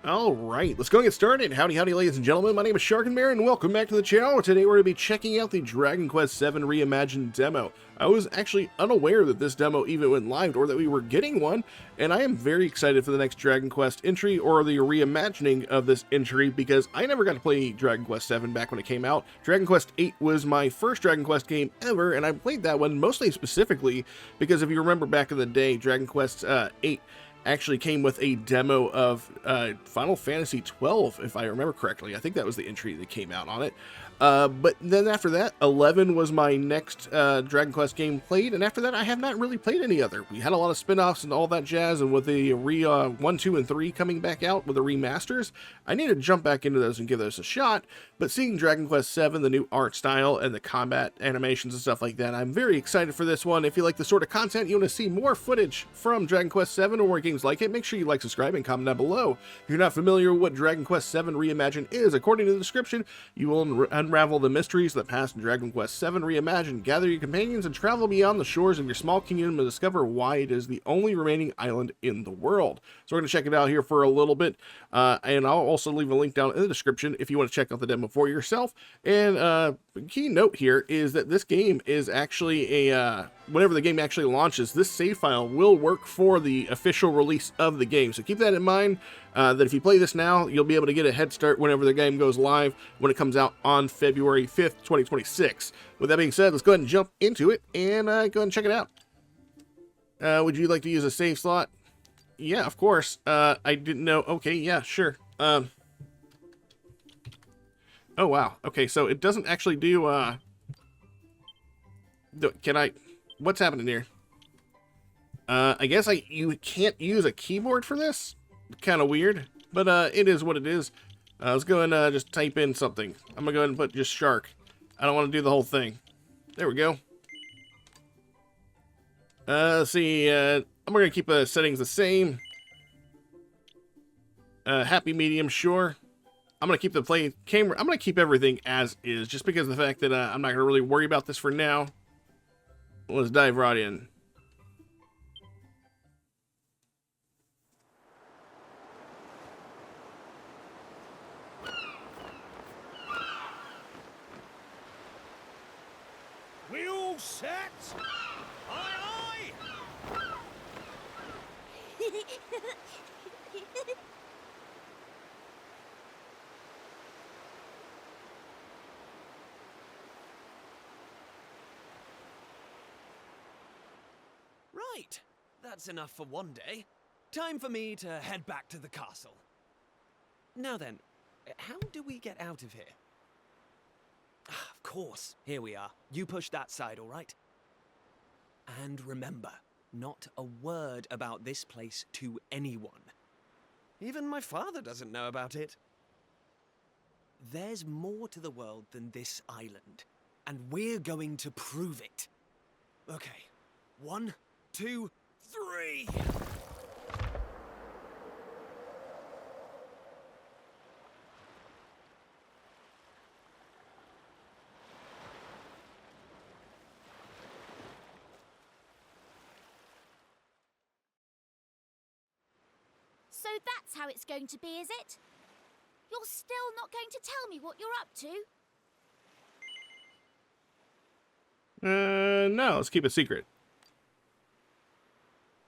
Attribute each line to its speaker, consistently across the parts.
Speaker 1: Alright, let's go and get started. Howdy, howdy, ladies and gentlemen. My name is Sharkinbear, and welcome back to the channel. Today we're going to be checking out the Dragon Quest VII Reimagined demo. I was actually unaware that this demo even went live, or that we were getting one, and I am very excited for the next Dragon Quest entry, or the reimagining of this entry, because I never got to play Dragon Quest VII back when it came out. Dragon Quest VIII was my first Dragon Quest game ever, and I played that one mostly specifically because if you remember back in the day, Dragon Quest VIII actually came with a demo of Final Fantasy XII, if I remember correctly. I think that was the entry that came out on it. But then after that, 11 was my next Dragon Quest game played, and after that I have not really played any other. We had a lot of spin-offs and all that jazz, and with the 1, 2, and 3 coming back out with the remasters, I need to jump back into those and give those a shot. But seeing Dragon Quest VII, the new art style, and the combat animations and stuff like that, I'm very excited for this one. If you like the sort of content you want to see more footage from Dragon Quest VII or more games like it, make sure you like, subscribe, and comment down below. If you're not familiar with what Dragon Quest VII Reimagined is, according to the description, you will unravel the mysteries that past in Dragon Quest VII Reimagined, gather your companions, and travel beyond the shores of your small kingdom to discover why it is the only remaining island in the world. So we're going to check it out here for a little bit, and I'll also leave a link down in the description if you want to check out the demo for yourself. And key note here is that this game is actually whenever the game actually launches, this save file will work for the official release of the game. So keep that in mind, that if you play this now, you'll be able to get a head start whenever the game goes live when it comes out on February 5th, 2026. With that being said, let's go ahead and jump into it and go ahead and check it out. Would you like to use a save slot? Yeah, of course. I didn't know. Okay, yeah, sure. Oh, wow. Okay, so it doesn't actually do, can I... What's happening here? I guess you can't use a keyboard for this? Kind of weird, but it is what it is. Let's go and just type in something. I'm gonna go ahead and put just shark. I don't want to do the whole thing. There we go. Let's see, I'm gonna keep the settings the same. Happy medium, sure. I'm gonna keep the play camera. I'm gonna keep everything as is, just because of the fact that I'm not gonna really worry about this for now. Let's dive right in.
Speaker 2: We all set? Aye, aye! Right, that's enough for one day. Time for me to head back to the castle. Now then, how do we get out of here? Ah, of course, here we are. You push that side, all right? And remember, not a word about this place to anyone. Even my father doesn't know about it. There's more to the world than this island, and we're going to prove it. Okay, 1, 2, 3!
Speaker 3: So that's how it's going to be, is it? You're still not going to tell me what you're up to?
Speaker 1: No, let's keep it secret.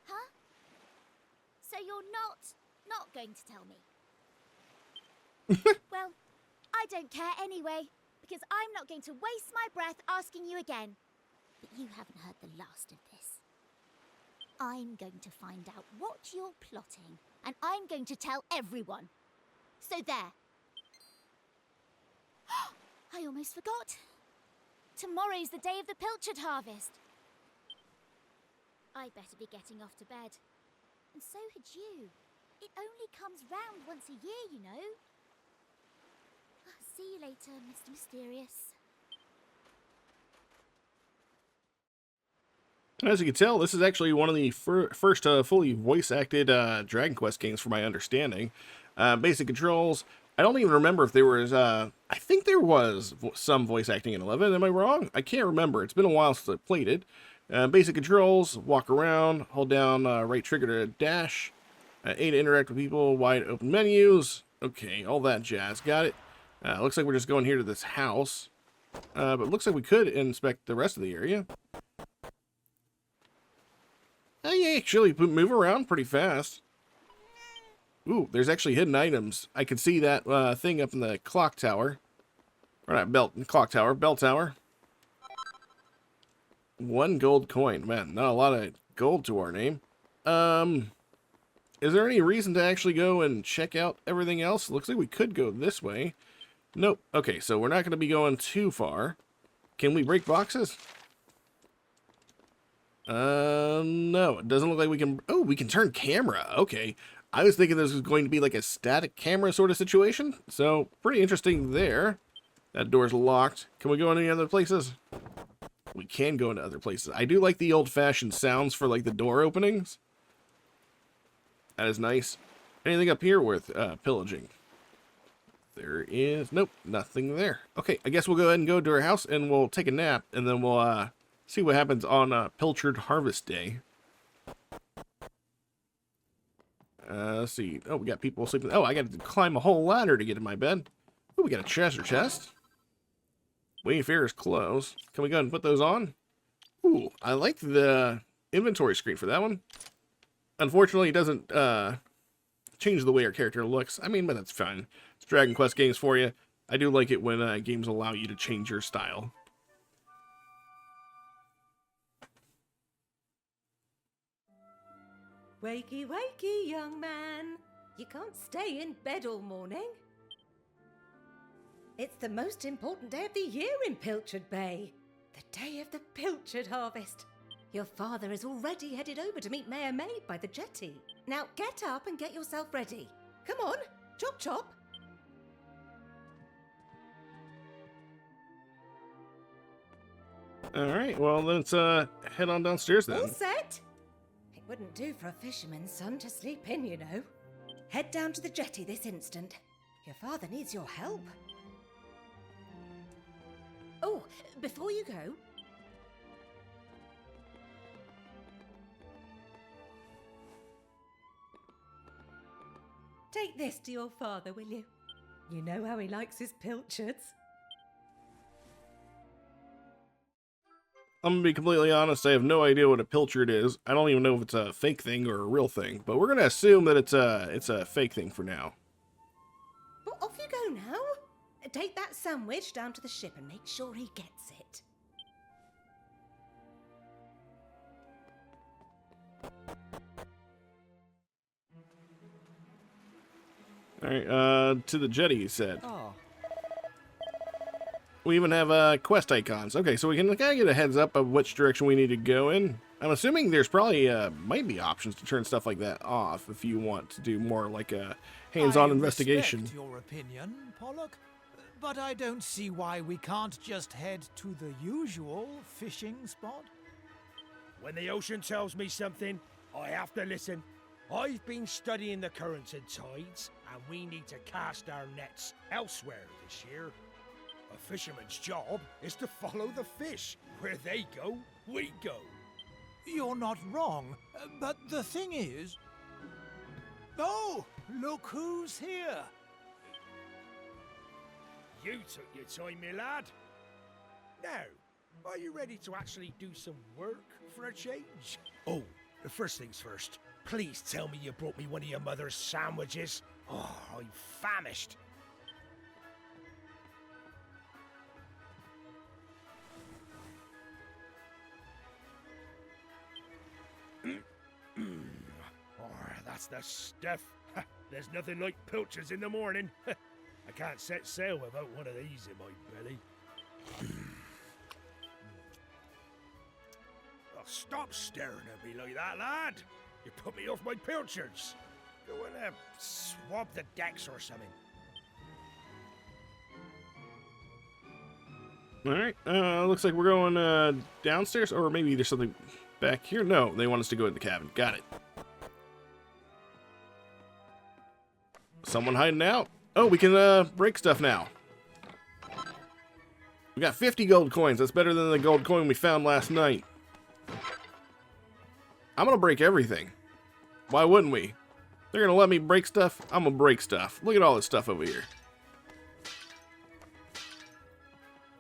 Speaker 3: Huh? So you're not going to tell me? Well, I don't care anyway, because I'm not going to waste my breath asking you again. But you haven't heard the last of this. I'm going to find out what you're plotting, and I'm going to tell everyone. So there. I almost forgot. Tomorrow's the day of the pilchard harvest. I better be getting off to bed. And so had you. It only comes round once a year, you know. See you later, Mr. Mysterious.
Speaker 1: And as you can tell, this is actually one of the first fully voice-acted Dragon Quest games, from my understanding. Basic controls. I don't even remember if there was... I think there was some voice acting in 11. Am I wrong? I can't remember. It's been a while since I played it. Basic controls. Walk around. Hold down right trigger to dash. A to interact with people, wide open menus. Okay, all that jazz. Got it. Looks like we're just going here to this house. But looks like we could inspect the rest of the area. Yeah, actually move around pretty fast. Ooh, there's actually hidden items. I can see that thing up in the clock tower. Or not clock tower, bell tower. 1 gold coin. Man, not a lot of gold to our name. Is there any reason to actually go and check out everything else? Looks like we could go this way. Nope. Okay, so we're not going to be going too far. Can we break boxes? No, it doesn't look like we can. Oh, we can turn camera. Okay. I was thinking this was going to be like a static camera sort of situation. So, pretty interesting there. That door's locked. Can we go in any other places? We can go into other places. I do like the old-fashioned sounds for like the door openings. That is nice. Anything up here worth pillaging? There is... Nope, nothing there. Okay, I guess we'll go ahead and go to our house and we'll take a nap. And then we'll see what happens on Pilchard Harvest Day. Let's see. Oh, we got people sleeping. Oh, I got to climb a whole ladder to get in my bed. Oh, we got a treasure chest. Wayfarer's clothes. Can we go ahead and put those on? Ooh, I like the inventory screen for that one. Unfortunately, it doesn't change the way our character looks. I mean, but that's fine. It's Dragon Quest games for you. I do like it when games allow you to change your style.
Speaker 4: Wakey, wakey, young man. You can't stay in bed all morning. It's the most important day of the year in Pilchard Bay. The day of the Pilchard harvest. Your father is already headed over to meet Mayor Maid by the jetty. Now get up and get yourself ready. Come on, chop chop.
Speaker 1: Alright, well let's head on downstairs then.
Speaker 4: All set? It wouldn't do for a fisherman's son to sleep in, you know. Head down to the jetty this instant. Your father needs your help. Oh, before you go... Take this to your father, will you? You know how he likes his pilchards.
Speaker 1: I'm gonna be completely honest, I have no idea what a pilchard is. I don't even know if it's a fake thing or a real thing, but we're gonna assume that it's a fake thing for now.
Speaker 4: Well, off you go now. Take that sandwich down to the ship and make sure he gets it.
Speaker 1: Alright, to the jetty, you said.
Speaker 2: Oh,
Speaker 1: We even have quest icons. Okay, so we can kind of get a heads up of which direction we need to go in. I'm assuming there's probably might be options to turn stuff like that off if you want to do more like a hands-on investigation.
Speaker 5: I respect your opinion, Pollock, but I don't see why we can't just head to the usual fishing spot.
Speaker 6: When the ocean tells me something, I have to listen. I've been studying the currents and tides, and we need to cast our nets elsewhere this year. A fisherman's job is to follow the fish. Where they go, we go.
Speaker 5: You're not wrong, but the thing is... Oh, look who's here.
Speaker 6: You took your time, my lad. Now, are you ready to actually do some work for a change? Oh, the first things first. Please tell me you brought me one of your mother's sandwiches. Oh, I'm famished. Oh, that's the stuff. There's nothing like pilchards in the morning. I can't set sail without one of these in my belly. Oh, stop staring at me like that, lad. You put me off my pilchards. Go and swab the decks or something.
Speaker 1: Alright, looks like we're going downstairs, or maybe there's something back here. No, they want us to go in the cabin. Got it. Someone hiding out. Oh, we can break stuff now. We got 50 gold coins. That's better than the gold coin we found last night. I'm gonna break everything. Why wouldn't we? They're gonna let me break stuff? I'm gonna break stuff. Look at all this stuff over here.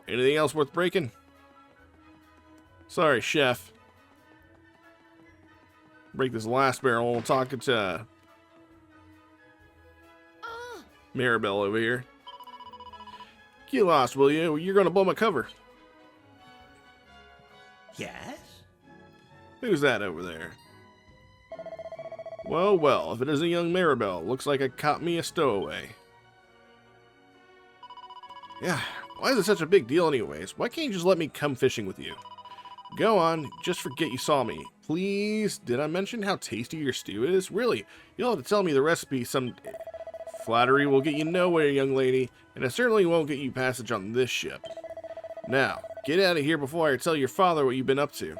Speaker 1: Anything else worth breaking? Sorry, chef. Break this last barrel. We'll talk to Maribel over here. Get lost, will you? You're gonna blow my cover.
Speaker 5: Yes?
Speaker 1: Who's that over there? Well, well, if it isn't young Maribel, looks like I caught me a stowaway. Yeah, why is it such a big deal anyways? Why can't you just let me come fishing with you? Go on, just forget you saw me. Please, did I mention how tasty your stew is? Really, you'll have to tell me the recipe some... Flattery will get you nowhere, young lady, and it certainly won't get you passage on this ship. Now, get out of here before I tell your father what you've been up to.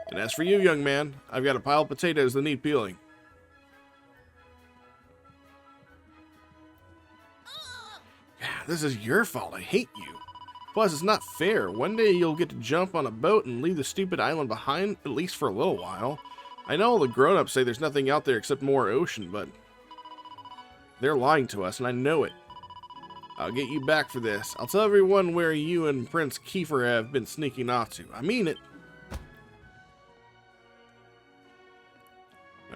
Speaker 1: And as for you, young man, I've got a pile of potatoes that need peeling. This is your fault. I hate you. Plus, it's not fair. One day you'll get to jump on a boat and leave the stupid island behind, at least for a little while. I know all the grown-ups say there's nothing out there except more ocean, but they're lying to us, and I know it. I'll get you back for this. I'll tell everyone where you and Prince Kiefer have been sneaking off to. I mean it.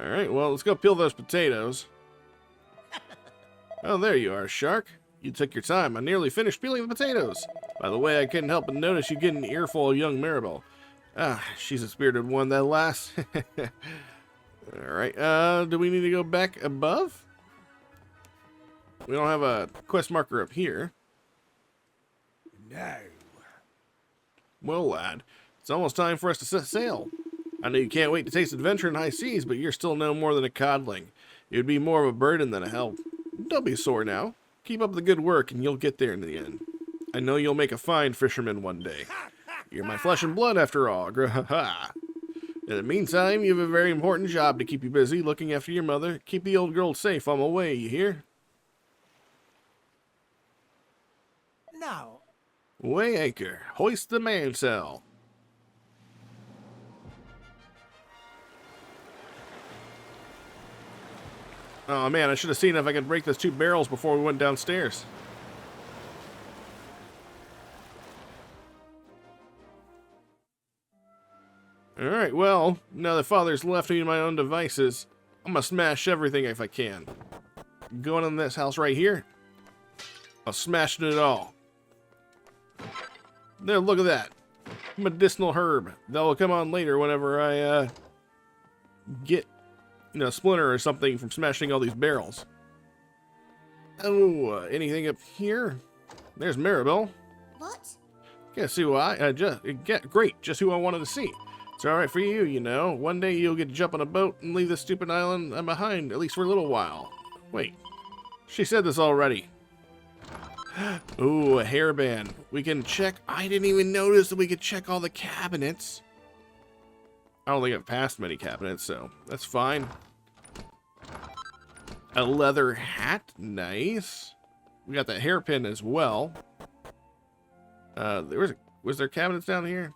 Speaker 1: Alright, well, let's go peel those potatoes. Oh, there you are, Shark. You took your time. I nearly finished peeling the potatoes. By the way, I couldn't help but notice you getting an earful of young Maribel. Ah, she's a spirited one, that lass. Alright, do we need to go back above? We don't have a quest marker up here.
Speaker 6: No.
Speaker 1: Well, lad, it's almost time for us to set sail. I know you can't wait to taste adventure in high seas, but you're still no more than a codling. It would be more of a burden than a help. Don't be sore now. Keep up the good work, and you'll get there in the end. I know you'll make a fine fisherman one day. You're my flesh and blood, after all. In the meantime, you have a very important job to keep you busy, looking after your mother. Keep the old girl safe on my way, you hear?
Speaker 5: Now,
Speaker 1: Weigh anchor. Hoist the mainsail. Oh man, I should have seen if I could break those 2 barrels before we went downstairs. Alright, well, now that Father's left me to my own devices, I'm gonna smash everything if I can. Going in this house right here, I'm smashing it all. There, look at that. Medicinal herb. That will come on later whenever I, get, you know, a splinter or something from smashing all these barrels. Oh, anything up here? There's Maribel.
Speaker 3: What?
Speaker 1: Guess who great, just who I wanted to see. It's alright for you, you know. One day you'll get to jump on a boat and leave this stupid island behind, at least for a little while. Wait, she said this already. Ooh, a hairband. We can check. I didn't even notice that we could check all the cabinets. I don't think I've passed many cabinets, so that's fine. A leather hat. Nice. We got that hairpin as well. Was there cabinets down here?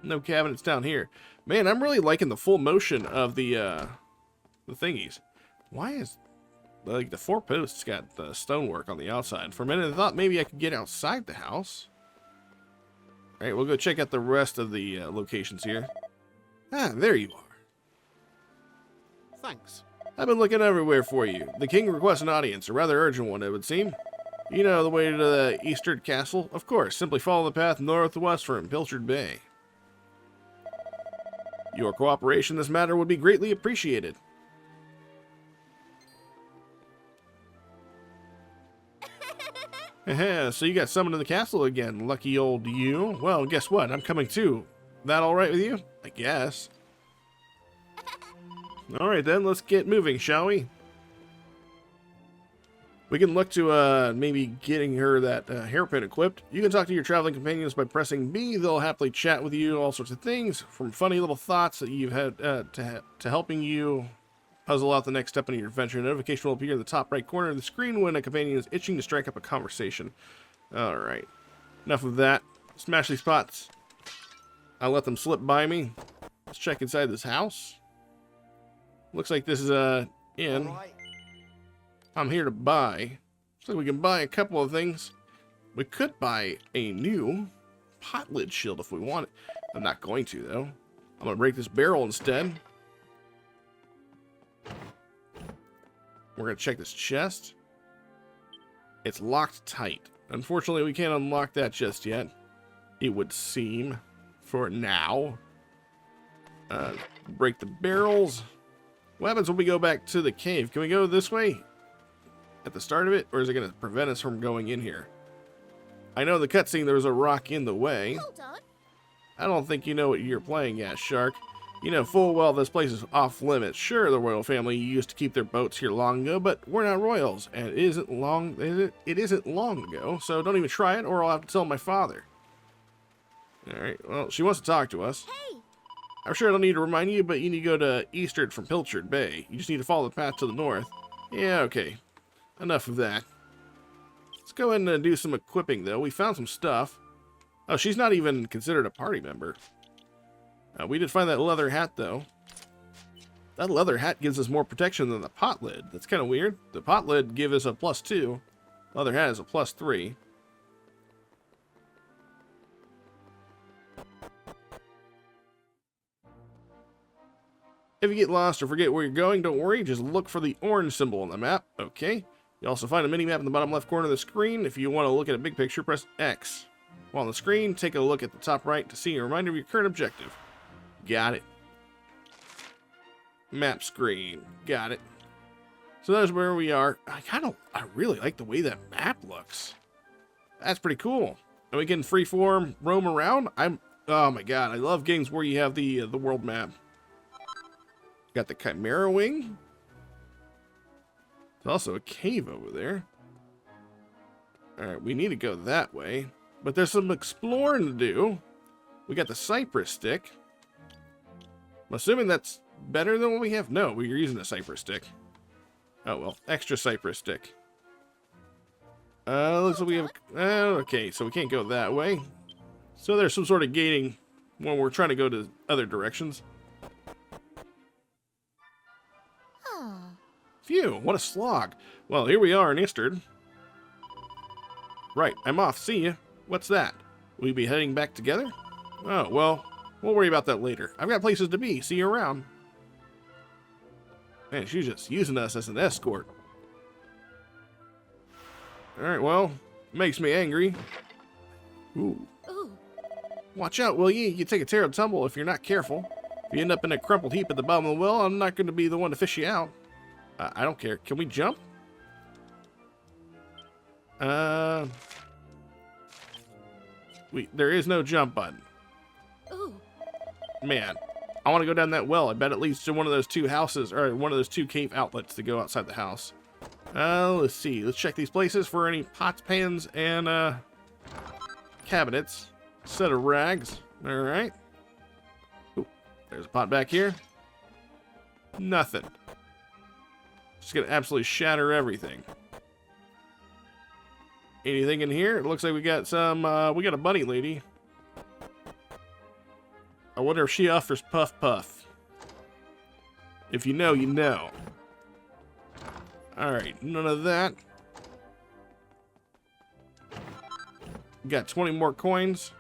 Speaker 1: No cabinets down here. Man, I'm really liking the full motion of the thingies. Why is... like, the 4 posts got the stonework on the outside. For a minute, I thought maybe I could get outside the house. Alright, we'll go check out the rest of the locations here. Ah, there you are.
Speaker 7: Thanks.
Speaker 1: I've been looking everywhere for you. The king requests an audience, a rather urgent one, it would seem. You know the way to the Eastern Castle? Of course, simply follow the path northwest from Pilchard Bay. Your cooperation in this matter would be greatly appreciated. So you got summoned to the castle again, lucky old you. Well, guess what? I'm coming too. That all right with you? I guess. All right then, let's get moving, shall we? We can look to maybe getting her that hairpin equipped. You can talk to your traveling companions by pressing B. They'll happily chat with you, all sorts of things, from funny little thoughts that you've had to helping you puzzle out the next step in your adventure. A notification will appear in the top right corner of the screen when a companion is itching to strike up a conversation. Alright. Enough of that. Smash these pots. I'll let them slip by me. Let's check inside this house. Looks like this is in.
Speaker 6: All right.
Speaker 1: I'm here to buy. So we can buy a couple of things. We could buy a new pot lid shield if we want it. I'm not going to, though. I'm going to break this barrel instead. We're going to check this chest. It's locked tight. Unfortunately, we can't unlock that just yet. It would seem. For now. Break the barrels. What happens when we go back to the cave? Can we go this way? At the start of it? Or is it going to prevent us from going in here? I know in the cutscene there was a rock in the way.
Speaker 3: Hold on.
Speaker 1: I don't think you know what you're playing at, Shark. You know full well this place is off limits. Sure, the royal family used to keep their boats here long ago, but we're not royals, and it isn't long ago, so don't even try it, or I'll have to tell my father. Alright, well, she wants to talk to us.
Speaker 3: Hey,
Speaker 1: I'm sure I don't need to remind you, but you need to go to eastward from Pilchard Bay. You just need to follow the path to the north. Yeah, okay. Enough of that. Let's go ahead and do some equipping, though. We found some stuff. Oh, she's not even considered a party member. We did find that leather hat, though. That leather hat gives us more protection than the pot lid. That's kind of weird. The pot lid gives us a +2. Leather hat is a +3. If you get lost or forget where you're going, don't worry. Just look for the orange symbol on the map. Okay. You also find a mini-map in the bottom left corner of the screen. If you want to look at a big picture, press X. While on the screen, take a look at the top right to see a reminder of your current objective. Got it. Map screen. Got it. So that's where we are. I really like the way that map looks. That's pretty cool. And we can freeform roam around. Oh my god, I love games where you have the world map. Got the Chimera Wing. There's also a cave over there. Alright, we need to go that way. But there's some exploring to do. We got the Cypress Stick. I'm assuming that's better than what we have. No, we're using a Cypress Stick. Oh well, extra Cypress Stick. Looks like we have... okay, so we can't go that way. So there's some sort of gating when we're trying to go to other directions. Phew, what a slog. Well, here we are in Istard. Right, I'm off. See ya. What's that? Will you be heading back together? Oh, well, we'll worry about that later. I've got places to be. See you around. Man, she's just using us as an escort. Alright, well, makes me angry. Ooh.
Speaker 3: ooh,
Speaker 1: Watch out, will you? You take a terrible tumble if you're not careful. If you end up in a crumpled heap at the bottom of the well, I'm not going to be the one to fish you out. I don't care. Can we jump? There is no jump button.
Speaker 3: ooh.
Speaker 1: Man, I want to go down that well. I bet it leads to one of those two houses, or one of those two cave outlets to go outside the house. Let's see. Let's check these places for any pots, pans, and, cabinets. Set of rags. Alright. Ooh, there's a pot back here. Nothing. Just gonna absolutely shatter everything. Anything in here? It looks like we got some, we got a bunny lady. I wonder if she offers Puff Puff. If you know, you know. Alright, none of that. We got 20 more coins.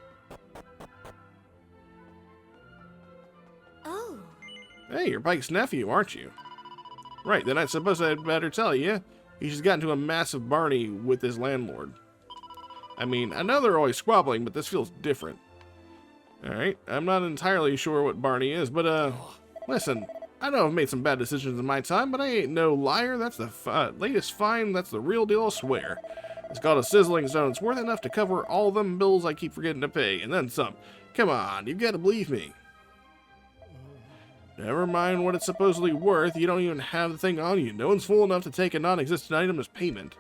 Speaker 3: Oh,
Speaker 1: Hey, you're Pike's nephew, aren't you? Right, then I suppose I'd better tell you. He's just gotten into a massive Barney with his landlord. I mean, I know they're always squabbling, but this feels different. Alright, I'm not entirely sure what Barney is, but, listen, I know I've made some bad decisions in my time, but I ain't no liar. That's the latest fine. That's the real deal, I swear. It's called a sizzling stone. It's worth enough to cover all them bills I keep forgetting to pay, and then some. Come on, you've got to believe me. Never mind what it's supposedly worth, you don't even have the thing on you. No one's fool enough to take a non-existent item as payment.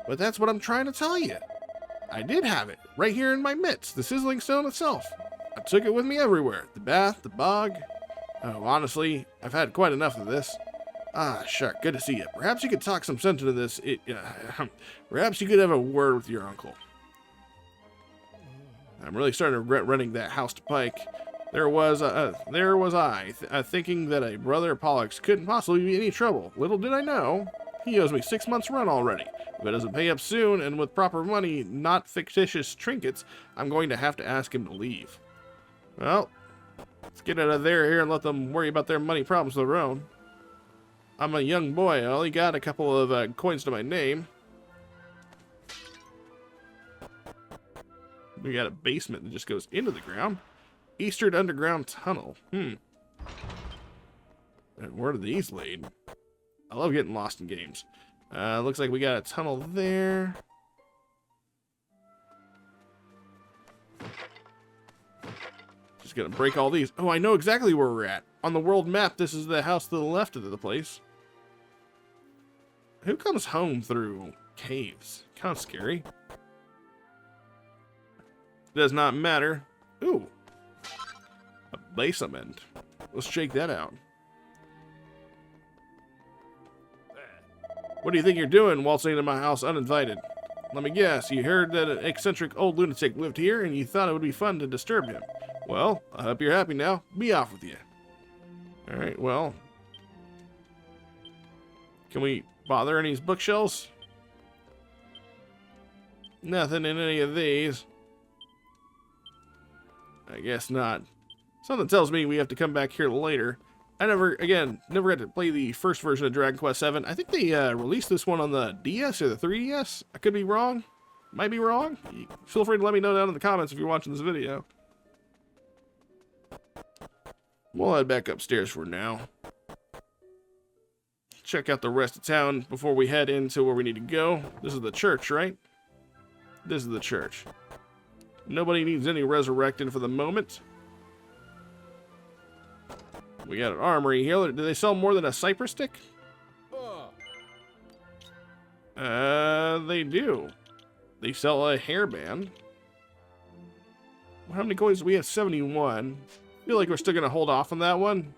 Speaker 1: But that's what I'm trying to tell you. I did have it, right here in my midst, the sizzling stone itself. I took it with me everywhere. The bath, the bog. Oh, honestly, I've had quite enough of this. Ah, Shark, good to see you. Perhaps you could talk some sense into this. Perhaps you could have a word with your uncle. I'm really starting to regret renting that house to Pike. There was I, thinking that a brother Pollux couldn't possibly be any trouble. Little did I know, he owes me 6 months' rent already. If it doesn't pay up soon, and with proper money, not fictitious trinkets, I'm going to have to ask him to leave. Well, let's get out of there here and let them worry about their money problems of their own. I'm a young boy. I only got a couple of coins to my name. We got a basement that just goes into the ground. Eastern Underground Tunnel. And where are these lead? I love getting lost in games. Looks like we got a tunnel there. Just gonna break all these. Oh, I know exactly where we're at. On the world map, this is the house to the left of the place. Who comes home through caves? Kind of scary. Does not matter. Ooh. A basement. Let's check that out. What do you think you're doing waltzing into my house uninvited? Let me guess, you heard that an eccentric old lunatic lived here and you thought it would be fun to disturb him. Well, I hope you're happy now. Be off with you. Alright, well. Can we bother any of these bookshelves? Nothing in any of these. I guess not. Something tells me we have to come back here later. I never got to play the first version of Dragon Quest VII. I think they released this one on the DS or the 3DS. I could be wrong. Might be wrong. Feel free to let me know down in the comments if you're watching this video. We'll head back upstairs for now. Check out the rest of town before we head into where we need to go. This is the church, right? This is the church. Nobody needs any resurrecting for the moment. We got an armory here. Do they sell more than a cypress stick? They do. They sell a hairband. How many coins do we have? 71. I feel like we're still going to hold off on that one.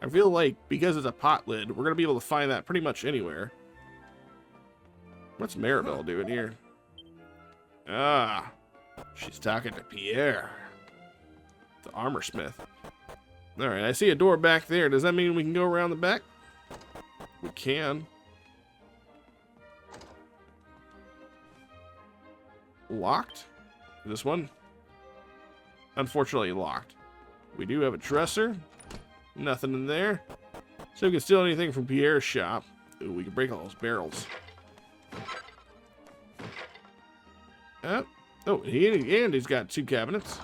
Speaker 1: I feel like because it's a pot lid, we're going to be able to find that pretty much anywhere. What's Maribel doing here? Ah, she's talking to Pierre, the armor smith. Alright, I see a door back there. Does that mean we can go around the back? We can. Locked? This one? Unfortunately locked. We do have a dresser. Nothing in there. So we can steal anything from Pierre's shop. Ooh, we can break all those barrels. Oh, and he's got 2 cabinets.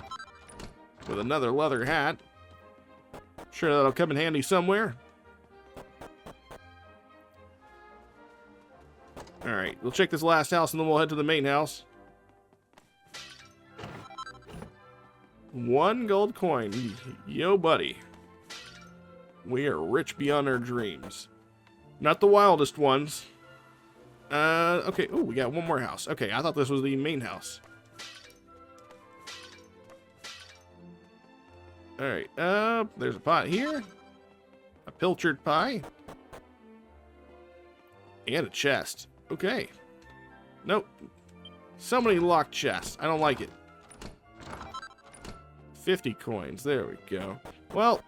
Speaker 1: With another leather hat. Sure that'll come in handy somewhere. Alright, we'll check this last house and then we'll head to the main house. 1 gold coin. Yo, buddy. We are rich beyond our dreams. Not the wildest ones. Okay. Oh, we got 1 more house. Okay, I thought this was the main house. Alright, there's a pot here. A pilchard pie. And a chest. Okay. Nope. So many locked chests. I don't like it. 50 coins. There we go. Well,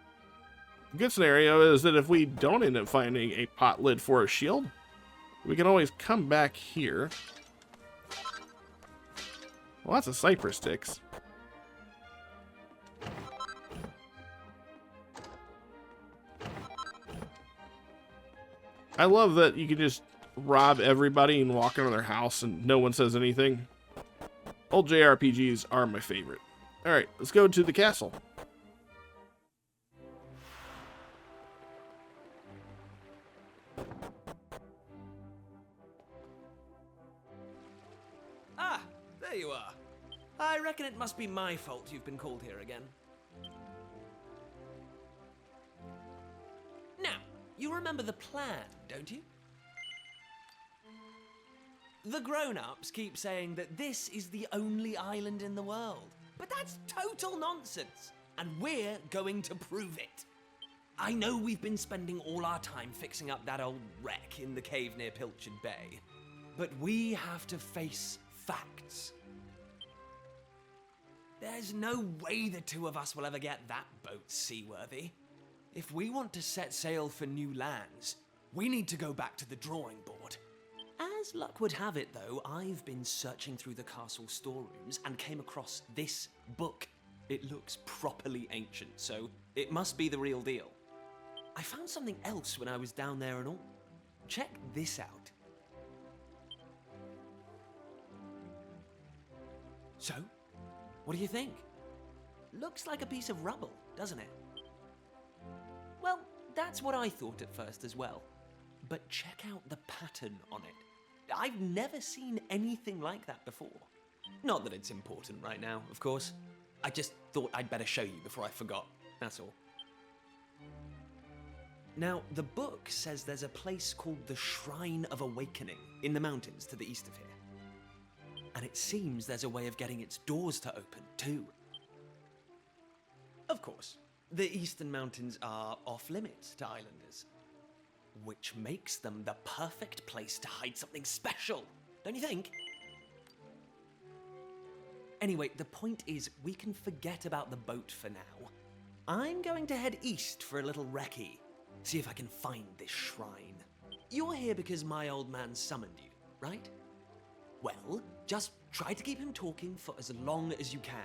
Speaker 1: good scenario is that if we don't end up finding a pot lid for a shield, we can always come back here. Lots of cypress sticks. I love that you can just rob everybody and walk into their house and no one says anything. Old JRPGs are my favorite. Alright, let's go to the castle.
Speaker 2: Ah, there you are. I reckon it must be my fault you've been called here again. Now, you remember the plan, don't you? The grown-ups keep saying that this is the only island in the world. But that's total nonsense, and we're going to prove it. I know we've been spending all our time fixing up that old wreck in the cave near Pilchard Bay, but we have to face facts. There's no way the two of us will ever get that boat seaworthy. If we want to set sail for new lands, we need to go back to the drawing board. As luck would have it, though, I've been searching through the castle storerooms and came across this book. It looks properly ancient, so it must be the real deal. I found something else when I was down there and all. Check this out. So, what do you think? Looks like a piece of rubble, doesn't it? Well, that's what I thought at first as well. But check out the pattern on it. I've never seen anything like that before. Not that it's important right now, of course. I just thought I'd better show you before I forgot, that's all. Now, the book says there's a place called the Shrine of Awakening in the mountains to the east of here. And it seems there's a way of getting its doors to open, too. Of course, the eastern mountains are off-limits to islanders, which makes them the perfect place to hide something special, don't you think? Anyway, the point is, we can forget about the boat for now. I'm going to head east for a little recce, see if I can find this shrine. You're here because my old man summoned you, right? Well, just try to keep him talking for as long as you can.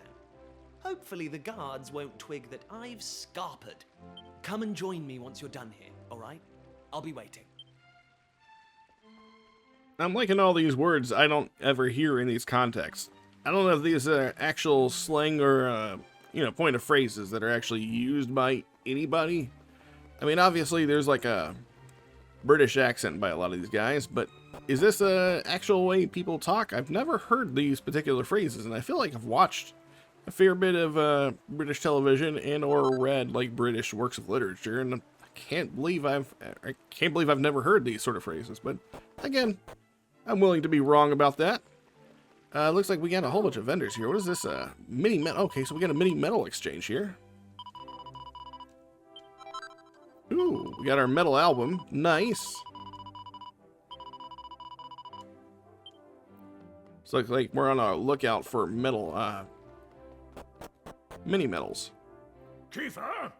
Speaker 2: Hopefully the guards won't twig that I've scarpered. Come and join me once you're done here, alright? I'll be waiting.
Speaker 1: I'm liking all these words I don't ever hear in these contexts. I don't know if these are actual slang or, point of phrases that are actually used by anybody. I mean, obviously there's like a British accent by a lot of these guys, but is this a actual way people talk? I've never heard these particular phrases, and I feel like I've watched a fair bit of British television and or read like British works of literature, and I can't believe I've never heard these sort of phrases. But again, I'm willing to be wrong about that. Looks like we got a whole bunch of vendors here. What is this? Mini metal. Okay, so we got a mini metal exchange here. Ooh, we got our metal album. Nice. So looks like we're on a lookout for metal, mini metals.
Speaker 7: Kiefer?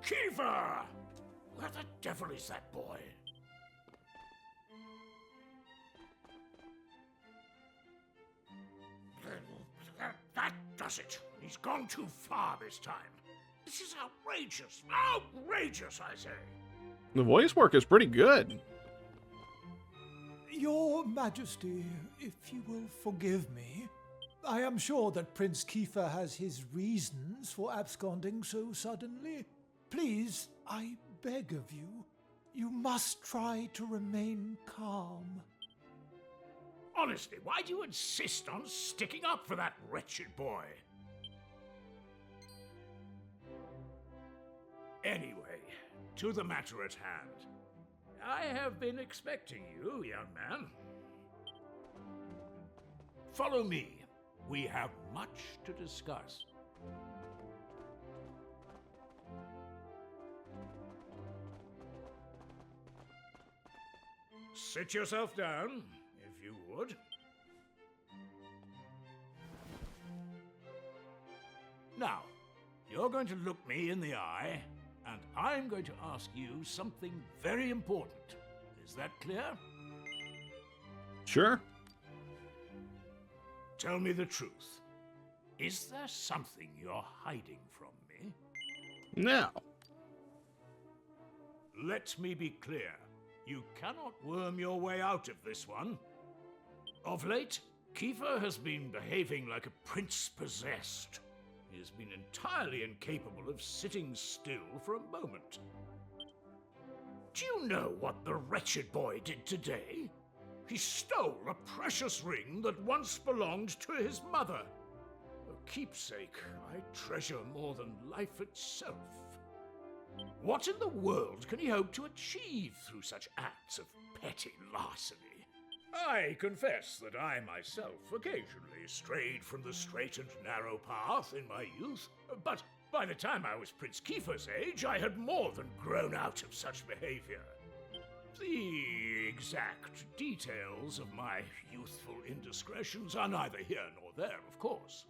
Speaker 7: Kiefer! Where the devil is that boy? That does it. He's gone too far this time. This is outrageous. Outrageous, I say.
Speaker 1: The voice work is pretty good.
Speaker 5: Your Majesty, if you will forgive me, I am sure that Prince Kiefer has his reasons for absconding so suddenly. Please, I beg of you, you must try to remain calm.
Speaker 7: Honestly, why do you insist on sticking up for that wretched boy? Anyway, to the matter at hand. I have been expecting you, young man. Follow me. We have much to discuss. Sit yourself down, if you would. Now, you're going to look me in the eye, and I'm going to ask you something very important. Is that clear?
Speaker 1: Sure.
Speaker 7: Tell me the truth. Is there something you're hiding from me?
Speaker 1: Now.
Speaker 7: Let me be clear. You cannot worm your way out of this one. Of late, Kiefer has been behaving like a prince possessed. He has been entirely incapable of sitting still for a moment. Do you know what the wretched boy did today? He stole a precious ring that once belonged to his mother. A keepsake I treasure more than life itself. What in the world can he hope to achieve through such acts of petty larceny? I confess that I myself occasionally strayed from the straight and narrow path in my youth, but by the time I was Prince Kiefer's age, I had more than grown out of such behavior. The exact details of my youthful indiscretions are neither here nor there, of course.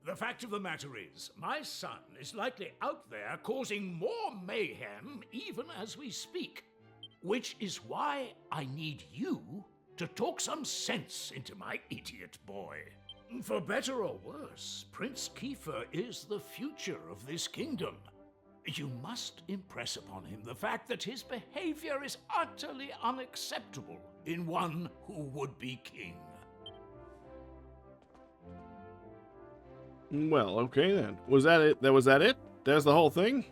Speaker 7: The fact of the matter is, my son is likely out there causing more mayhem even as we speak. Which is why I need you to talk some sense into my idiot boy. For better or worse, Prince Kiefer is the future of this kingdom. You must impress upon him the fact that his behavior is utterly unacceptable in one who would be king.
Speaker 1: Well, okay then. Was that it? Was that it? That's the whole thing?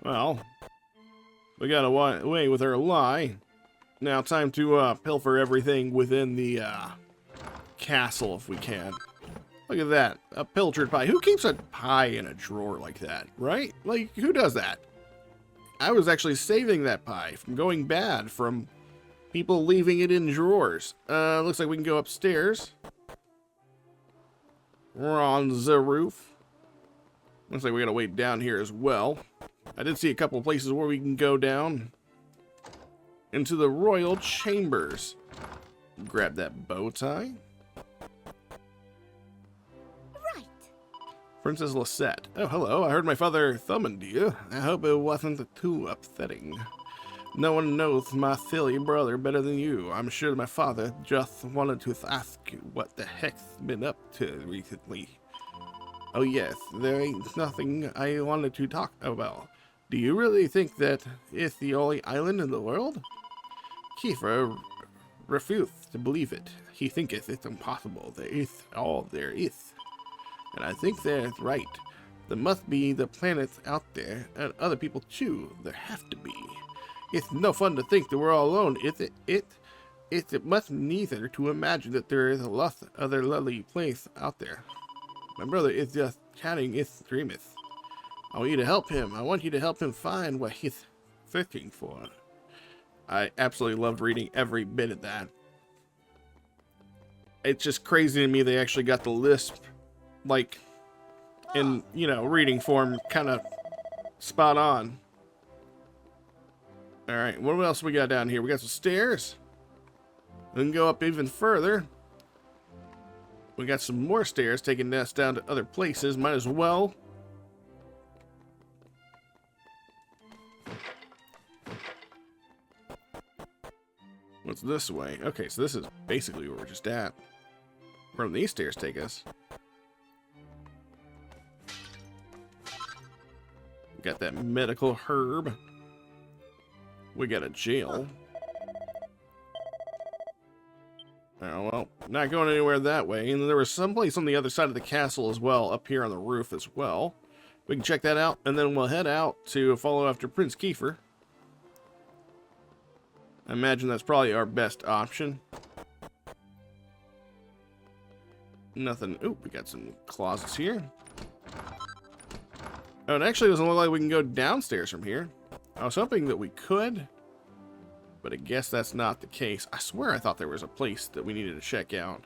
Speaker 1: Well, we got away with our lie. Now time to pilfer everything within the castle if we can. Look at that. A pilchard pie. Who keeps a pie in a drawer like that, right? Like, who does that? I was actually saving that pie from going bad from people leaving it in drawers. Looks like we can go upstairs. We're on the roof. Looks like we gotta wait down here as well. I did see a couple places where we can go down into the royal chambers. Grab that bow tie.
Speaker 3: Right.
Speaker 1: Princess Lisette. Oh, hello. I heard my father thumbing to you. I hope it wasn't too upsetting. No one knows my silly brother better than you. I'm sure my father just wanted to ask you what the heck's been up to recently. Oh yes, there ain't nothing I wanted to talk about. Do you really think that it's the only island in the world? Kiefer refused to believe it. He thinketh it's impossible. There is all there is. And I think they're right. There must be the planets out there, and other people too. There have to be. It's no fun to think that we're all alone, is it? It must neither to imagine that there is a lot other lovely place out there. My brother is just chatting, it's dreameth. I want you to help him. I want you to help him find what he's searching for. I absolutely loved reading every bit of that. It's just crazy to me they actually got the lisp, like, in, you know, reading form, kind of spot on. Alright, what else we got down here? We got some stairs. We can go up even further. We got some more stairs taking us down to other places. Might as well. What's this way? Okay, so this is basically where we're just at. Where do these stairs take us? We got that medical herb. We got a jail. Oh, well, not going anywhere that way. And there was someplace on the other side of the castle as well, up here on the roof as well. We can check that out, and then we'll head out to follow after Prince Kiefer. I imagine that's probably our best option. Nothing. Ooh, we got some closets here. Oh, it actually doesn't look like we can go downstairs from here. I was hoping that we could, but I guess that's not the case. I swear I thought there was a place that we needed to check out.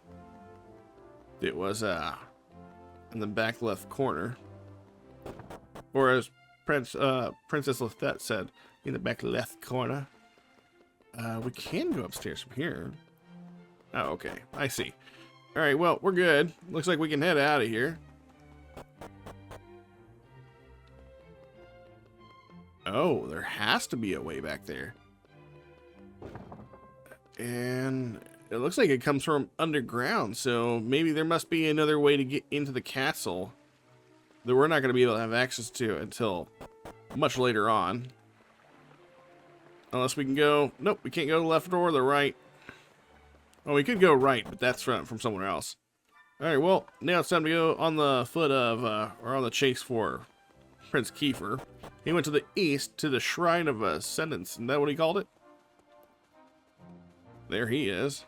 Speaker 1: It was in the back left corner. Or as Princess Lisette said, in the back left corner. We can go upstairs from here. Oh, okay. I see. Alright, well, we're good. Looks like we can head out of here. Oh, there has to be a way back there. And it looks like it comes from underground, so maybe there must be another way to get into the castle that we're not going to be able to have access to until much later on. Unless we can go... Nope, we can't go to the left or the right. Oh, we could go right, but that's from somewhere else. Alright, well, now it's time to go on the foot of, or on the chase for Prince Kiefer. He went to the east to the Shrine of Ascendance. Isn't that what he called it? There he is.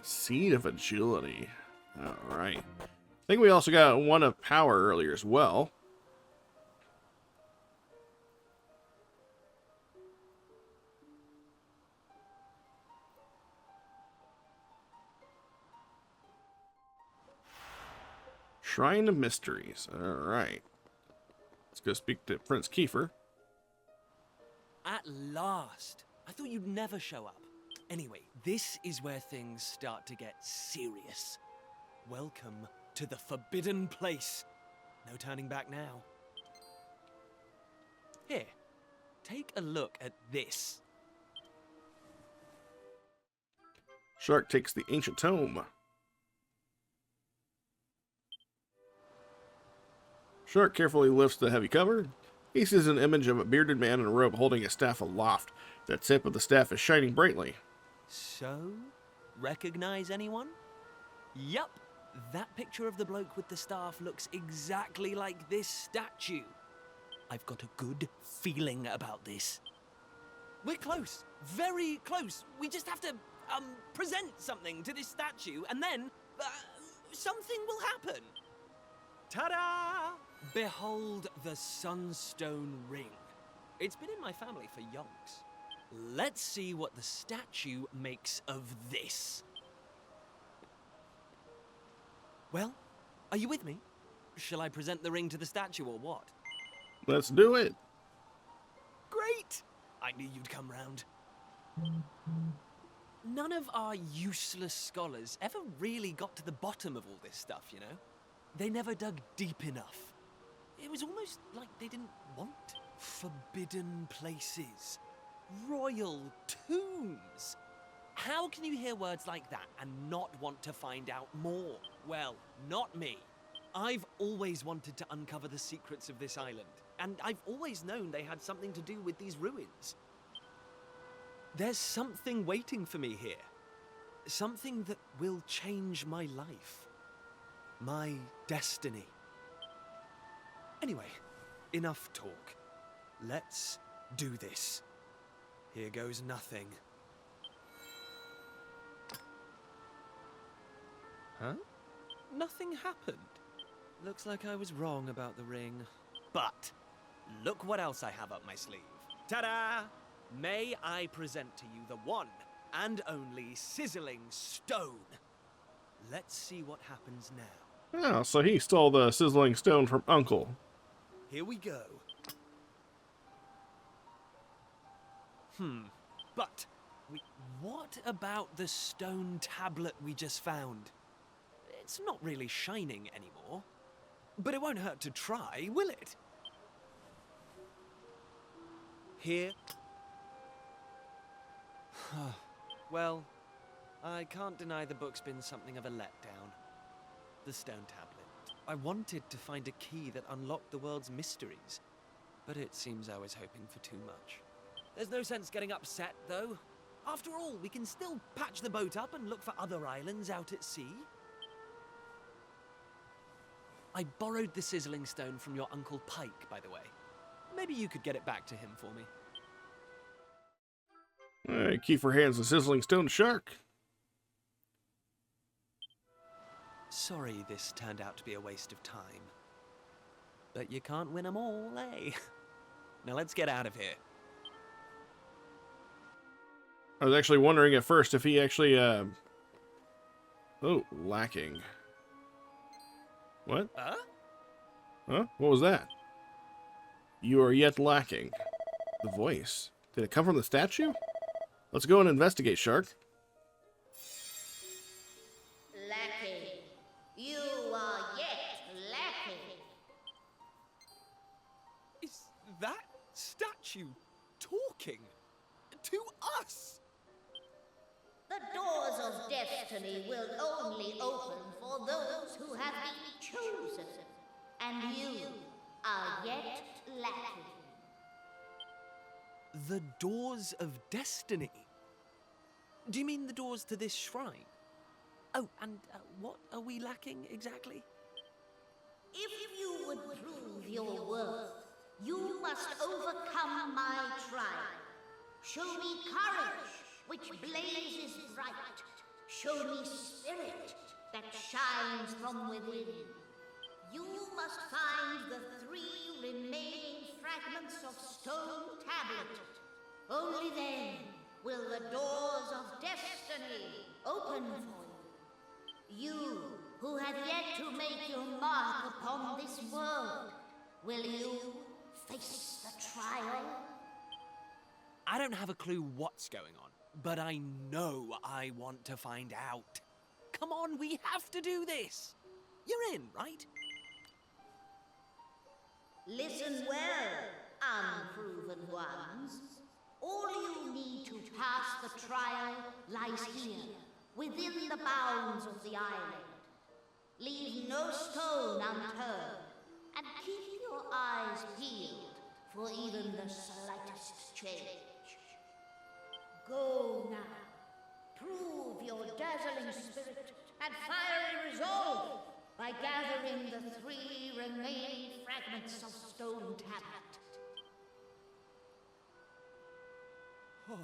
Speaker 1: Seed of Agility. Alright. I think we also got one of Power earlier as well. Shrine of Mysteries. Alright. Let's go speak to Prince Kiefer.
Speaker 2: At last. I thought you'd never show up. Anyway, this is where things start to get serious. Welcome to the forbidden place. No turning back now. Here, take a look at this.
Speaker 1: Shark takes the ancient tome. Shark carefully lifts the heavy cover. He sees an image of a bearded man in a robe holding a staff aloft. The tip of the staff is shining brightly.
Speaker 2: So, recognize anyone? Yup, that picture of the bloke with the staff looks exactly like this statue. I've got a good feeling about this. We're close, very close. We just have to, present something to this statue, and then, something will happen. Ta-da! Behold the Sunstone Ring. It's been in my family for yonks. Let's see what the statue makes of this. Well, are you with me? Shall I present the ring to the statue or what?
Speaker 1: Let's do it.
Speaker 2: Great! I knew you'd come round. None of our useless scholars ever really got to the bottom of all this stuff, you know? They never dug deep enough. It was almost like they didn't want forbidden places. Royal tombs. How can you hear words like that and not want to find out more? Well, not me. I've always wanted to uncover the secrets of this island, and I've always known they had something to do with these ruins. There's something waiting for me here. Something that will change my life. My destiny. Anyway, enough talk. Let's do this. Here goes nothing. Huh? Nothing happened. Looks like I was wrong about the ring. But look what else I have up my sleeve. Ta-da! May I present to you the one and only sizzling stone. Let's see what happens now.
Speaker 1: Oh, so he stole the sizzling stone from Uncle.
Speaker 2: Here we go. But what about the stone tablet we just found? It's not really shining anymore. But it won't hurt to try, will it? Here. Well, I can't deny the book's been something of a letdown. The stone tablet. I wanted to find a key that unlocked the world's mysteries, but it seems I was hoping for too much. There's no sense getting upset, though. After all, we can still patch the boat up and look for other islands out at sea. I borrowed the sizzling stone from your Uncle Pike, by the way. Maybe you could get it back to him for me.
Speaker 1: Alright, Kiefer hands the sizzling stone to Shark.
Speaker 2: Sorry this turned out to be a waste of time. But you can't win 'em all, eh? Now let's get out of here.
Speaker 1: I was actually wondering at first if he actually, Oh, lacking. What?
Speaker 2: Huh?
Speaker 1: Huh? What was that? You are yet lacking. The voice. Did it come from the statue? Let's go and investigate, Shark.
Speaker 8: Lacking. You are yet lacking.
Speaker 2: Is that statue talking to us?
Speaker 8: The doors of destiny will only open for those who have been chosen, and you are yet lacking.
Speaker 2: The doors of destiny? Do you mean the doors to this shrine? Oh, and what are we lacking exactly?
Speaker 8: If you would prove your worth, you must overcome my trial. Show me courage, which blazes bright. Show me spirit that shines from within. You must find the 3 remaining fragments of stone tablet. Only then will the doors of destiny open for you. You who have yet to make your mark upon this world, will you face the trial?
Speaker 2: I don't have a clue what's going on. But I know I want to find out. Come on, we have to do this. You're in, right?
Speaker 8: Listen well, unproven ones. All you need to pass the trial lies here, within the bounds of the island. Leave no stone unturned, and keep your eyes peeled for even the slightest change. Go now. Prove your dazzling spirit and fiery resolve by gathering the 3 remaining fragments of stone tablet.
Speaker 2: Woohoo!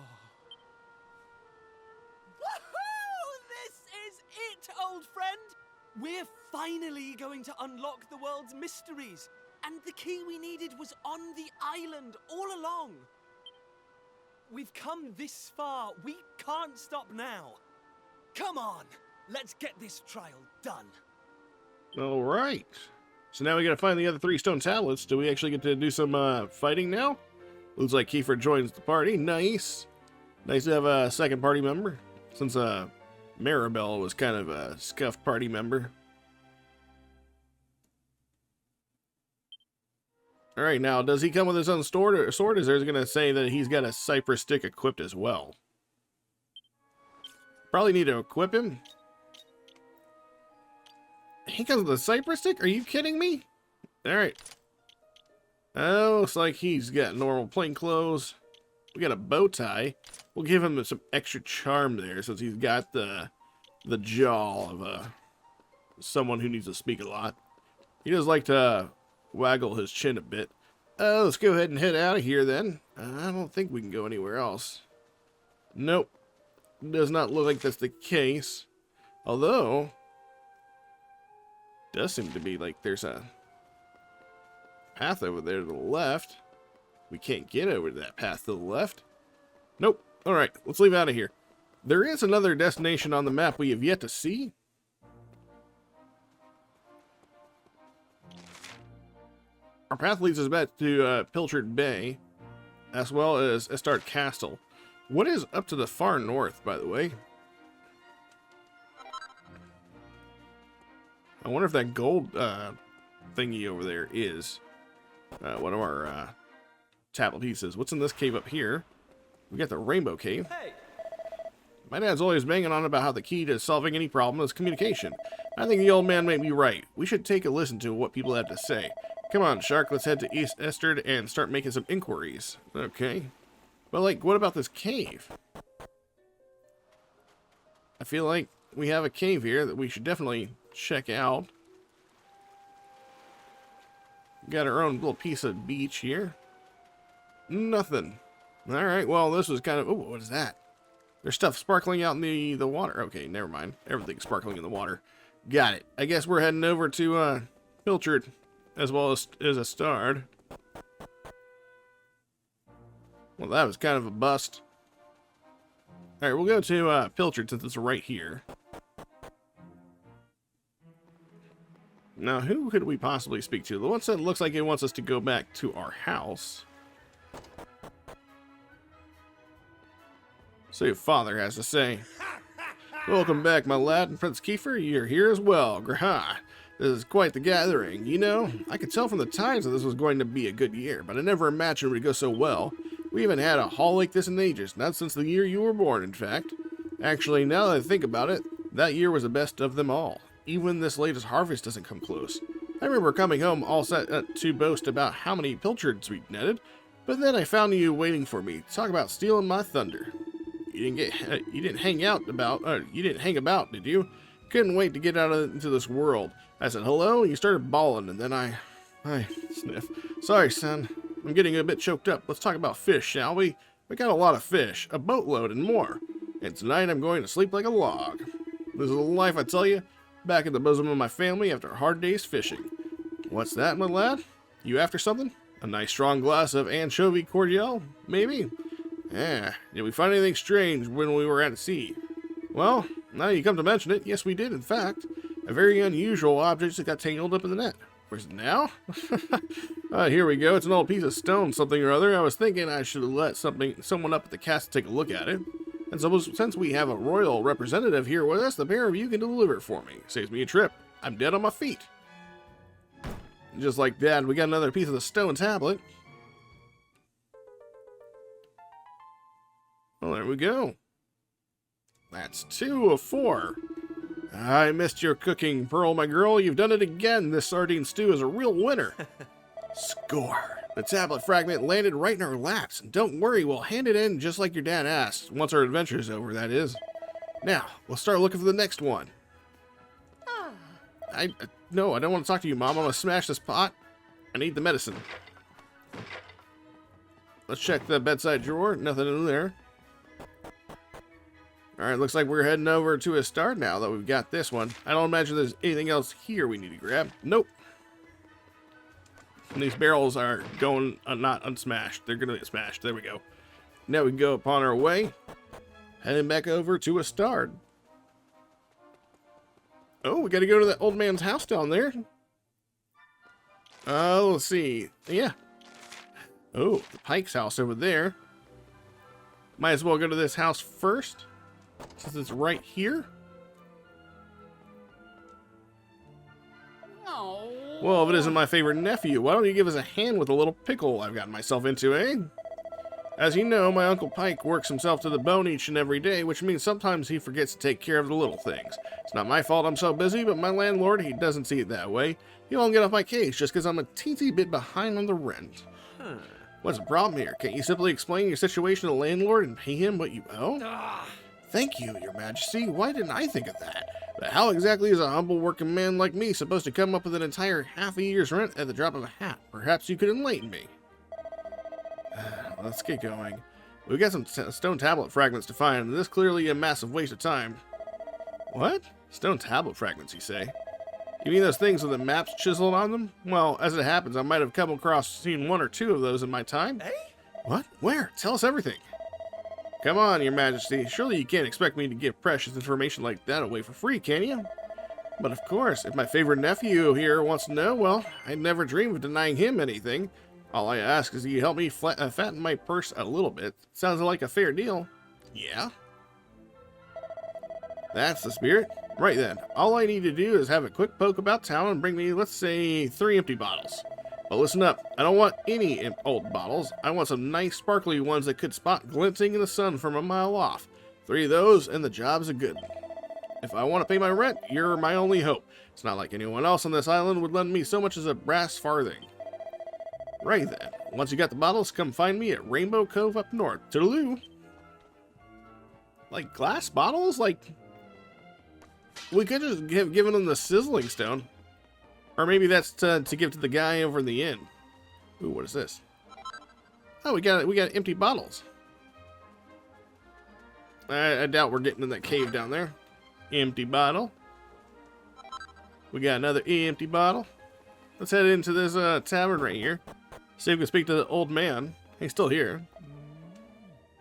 Speaker 2: This is it, old friend! We're finally going to unlock the world's mysteries. And the key we needed was on the island all along. We've come this far. We can't stop now. Come on, let's get this trial done.
Speaker 1: All right. So now we got to find the other 3 stone tablets. Do we actually get to do some fighting now? Looks like Kiefer joins the party. Nice. Nice to have a second party member, since Maribel was kind of a scuffed party member. All right, now, does he come with his own sword, or is there going to say that he's got a cypress stick equipped as well? Probably need to equip him. He comes with a cypress stick? Are you kidding me? All right. Oh, looks like he's got normal plain clothes. We got a bow tie. We'll give him some extra charm there, since he's got the jaw of someone who needs to speak a lot. He does like to waggle his chin a bit. Let's go ahead and head out of here then. I don't think we can go anywhere else. Nope. Does not look like that's the case. Although, does seem to be like there's a path over there to the left. We can't get over to that path to the left. Nope. Alright, let's leave out of here. There is another destination on the map we have yet to see. Our path leads us back to Pilchard Bay, as well as Estart Castle. What is up to the far north, by the way? I wonder if that gold thingy over there is one of our tablet pieces. What's in this cave up here? We got the Rainbow Cave.
Speaker 2: Hey.
Speaker 1: My dad's always banging on about how the key to solving any problem is communication. I think the old man may be right. We should take a listen to what people have to say. Come on, Shark, let's head to East Estard and start making some inquiries. Okay. But, like, what about this cave? I feel like we have a cave here that we should definitely check out. Got our own little piece of beach here. Nothing. Alright, well, this was kind of... Oh, what is that? There's stuff sparkling out in the water. Okay, never mind. Everything's sparkling in the water. Got it. I guess we're heading over to Pilchard, as well as Estard. Well, that was kind of a bust. Alright, we'll go to Pilchard since it's right here. Now, who could we possibly speak to? The one that looks like it wants us to go back to our house. See what Father has to say. Welcome back, my lad, and Prince Kiefer, you're here as well. Graha. This is quite the gathering. You know, I could tell from the times that this was going to be a good year, but I never imagined it would go so well. We haven't had a haul like this in ages, not since the year you were born, in fact. Actually, now that I think about it, that year was the best of them all. Even this latest harvest doesn't come close. I remember coming home all set to boast about how many pilchards we'd netted, but then I found you waiting for me. Talk about stealing my thunder. You didn't hang about, did you? Couldn't wait to get out into this world. I said hello, and you started bawling, and then I sniff. Sorry, son. I'm getting a bit choked up. Let's talk about fish, shall we? We got a lot of fish, a boatload and more. And tonight I'm going to sleep like a log. This is the life, I tell you. Back in the bosom of my family after a hard day's fishing. What's that, my lad? You after something? A nice strong glass of anchovy cordial, maybe? Yeah, did we find anything strange when we were at sea? Well, now you come to mention it, yes we did, in fact. A very unusual object that got tangled up in the net. Where's it now? Here we go. It's an old piece of stone something or other. I was thinking I should have let someone up at the castle take a look at it. And so, since we have a royal representative here with us, the pair of you can deliver it for me. Saves me a trip. I'm dead on my feet. Just like that, we got another piece of the stone tablet. Well, there we go. That's 2 of 4. I missed your cooking, Pearl, my girl. You've done it again. This sardine stew is a real winner. Score. The tablet fragment landed right in our laps. Don't worry, we'll hand it in just like your dad asked. Once our adventure's over, that is. Now, we'll start looking for the next one. No, I don't want to talk to you, Mom. I'm going to smash this pot. I need the medicine. Let's check the bedside drawer. Nothing in there. Alright, looks like we're heading over to a start now that we've got this one. I don't imagine there's anything else here we need to grab. Nope. And these barrels are going not unsmashed. They're going to get smashed. There we go. Now we can go upon our way. Heading back over to a start. Oh, we got to go to that old man's house down there. Let's see. Yeah. Oh, the Pike's house over there. Might as well go to this house first, since it's right here. Well, if it isn't my favorite nephew, why don't you give us a hand with the little pickle I've gotten myself into, eh? As you know, my Uncle Pike works himself to the bone each and every day, which means sometimes he forgets to take care of the little things. It's not my fault I'm so busy, but my landlord, he doesn't see it that way. He won't get off my case just because I'm a teensy bit behind on the rent. What's the problem here? Can't you simply explain your situation to the landlord and pay him what you owe? Thank you, Your Majesty. Why didn't I think of that? But how exactly is a humble working man like me supposed to come up with an entire half a year's rent at the drop of a hat? Perhaps you could enlighten me. Let's get going. We've got some stone tablet fragments to find, and this is clearly a massive waste of time. What? Stone tablet fragments, you say? You mean those things with the maps chiseled on them? Well, as it happens, I might have come across seen 1 or 2 of those in my time.
Speaker 2: Eh?
Speaker 1: What? Where? Tell us everything. Come on, Your Majesty. Surely you can't expect me to give precious information like that away for free, can you? But of course, if my favorite nephew here wants to know, well, I'd never dream of denying him anything. All I ask is you help me fatten my purse a little bit. Sounds like a fair deal. Yeah? That's the spirit. Right then, all I need to do is have a quick poke about town and bring me, let's say, 3 empty bottles. But listen up, I don't want any old bottles. I want some nice sparkly ones that could spot glinting in the sun from a mile off. 3 of those and the job's a good one. If I want to pay my rent, you're my only hope. It's not like anyone else on this island would lend me so much as a brass farthing. Right then, once you got the bottles, come find me at Rainbow Cove up north. Toodaloo! Like glass bottles? Like, we could just have given them the sizzling stone. Or maybe that's to give to the guy over in the inn. Ooh, what is this? Oh, we got empty bottles. I doubt we're getting in that cave down there. Empty bottle. We got another empty bottle. Let's head into this tavern right here. See if we can speak to the old man. He's still here.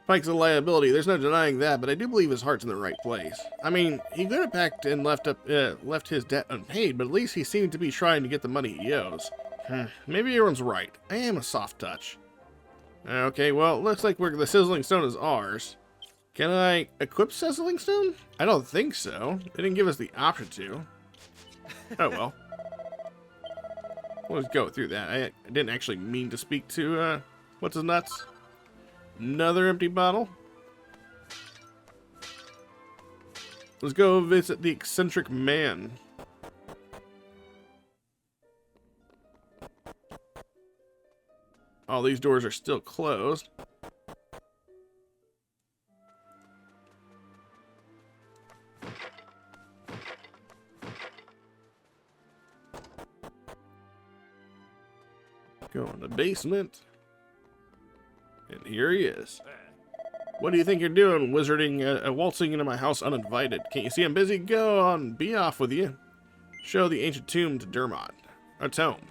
Speaker 1: Pike's a liability, there's no denying that, but I do believe his heart's in the right place. I mean, he could have packed and left his debt unpaid, but at least he seemed to be trying to get the money he owes. Maybe everyone's right. I am a soft touch. Okay, well, it looks like the sizzling stone is ours. Can I equip sizzling stone? I don't think so. They didn't give us the option to. Oh well. We'll just go through that. I didn't actually mean to speak to, what's his nuts? Another empty bottle. Let's go visit the eccentric man. All these doors are still closed. Go in the basement. And here he is. What do you think you're doing, wizarding, waltzing into my house uninvited? Can't you see I'm busy? Go on, be off with you. Show the ancient tomb to Dermot. A tome.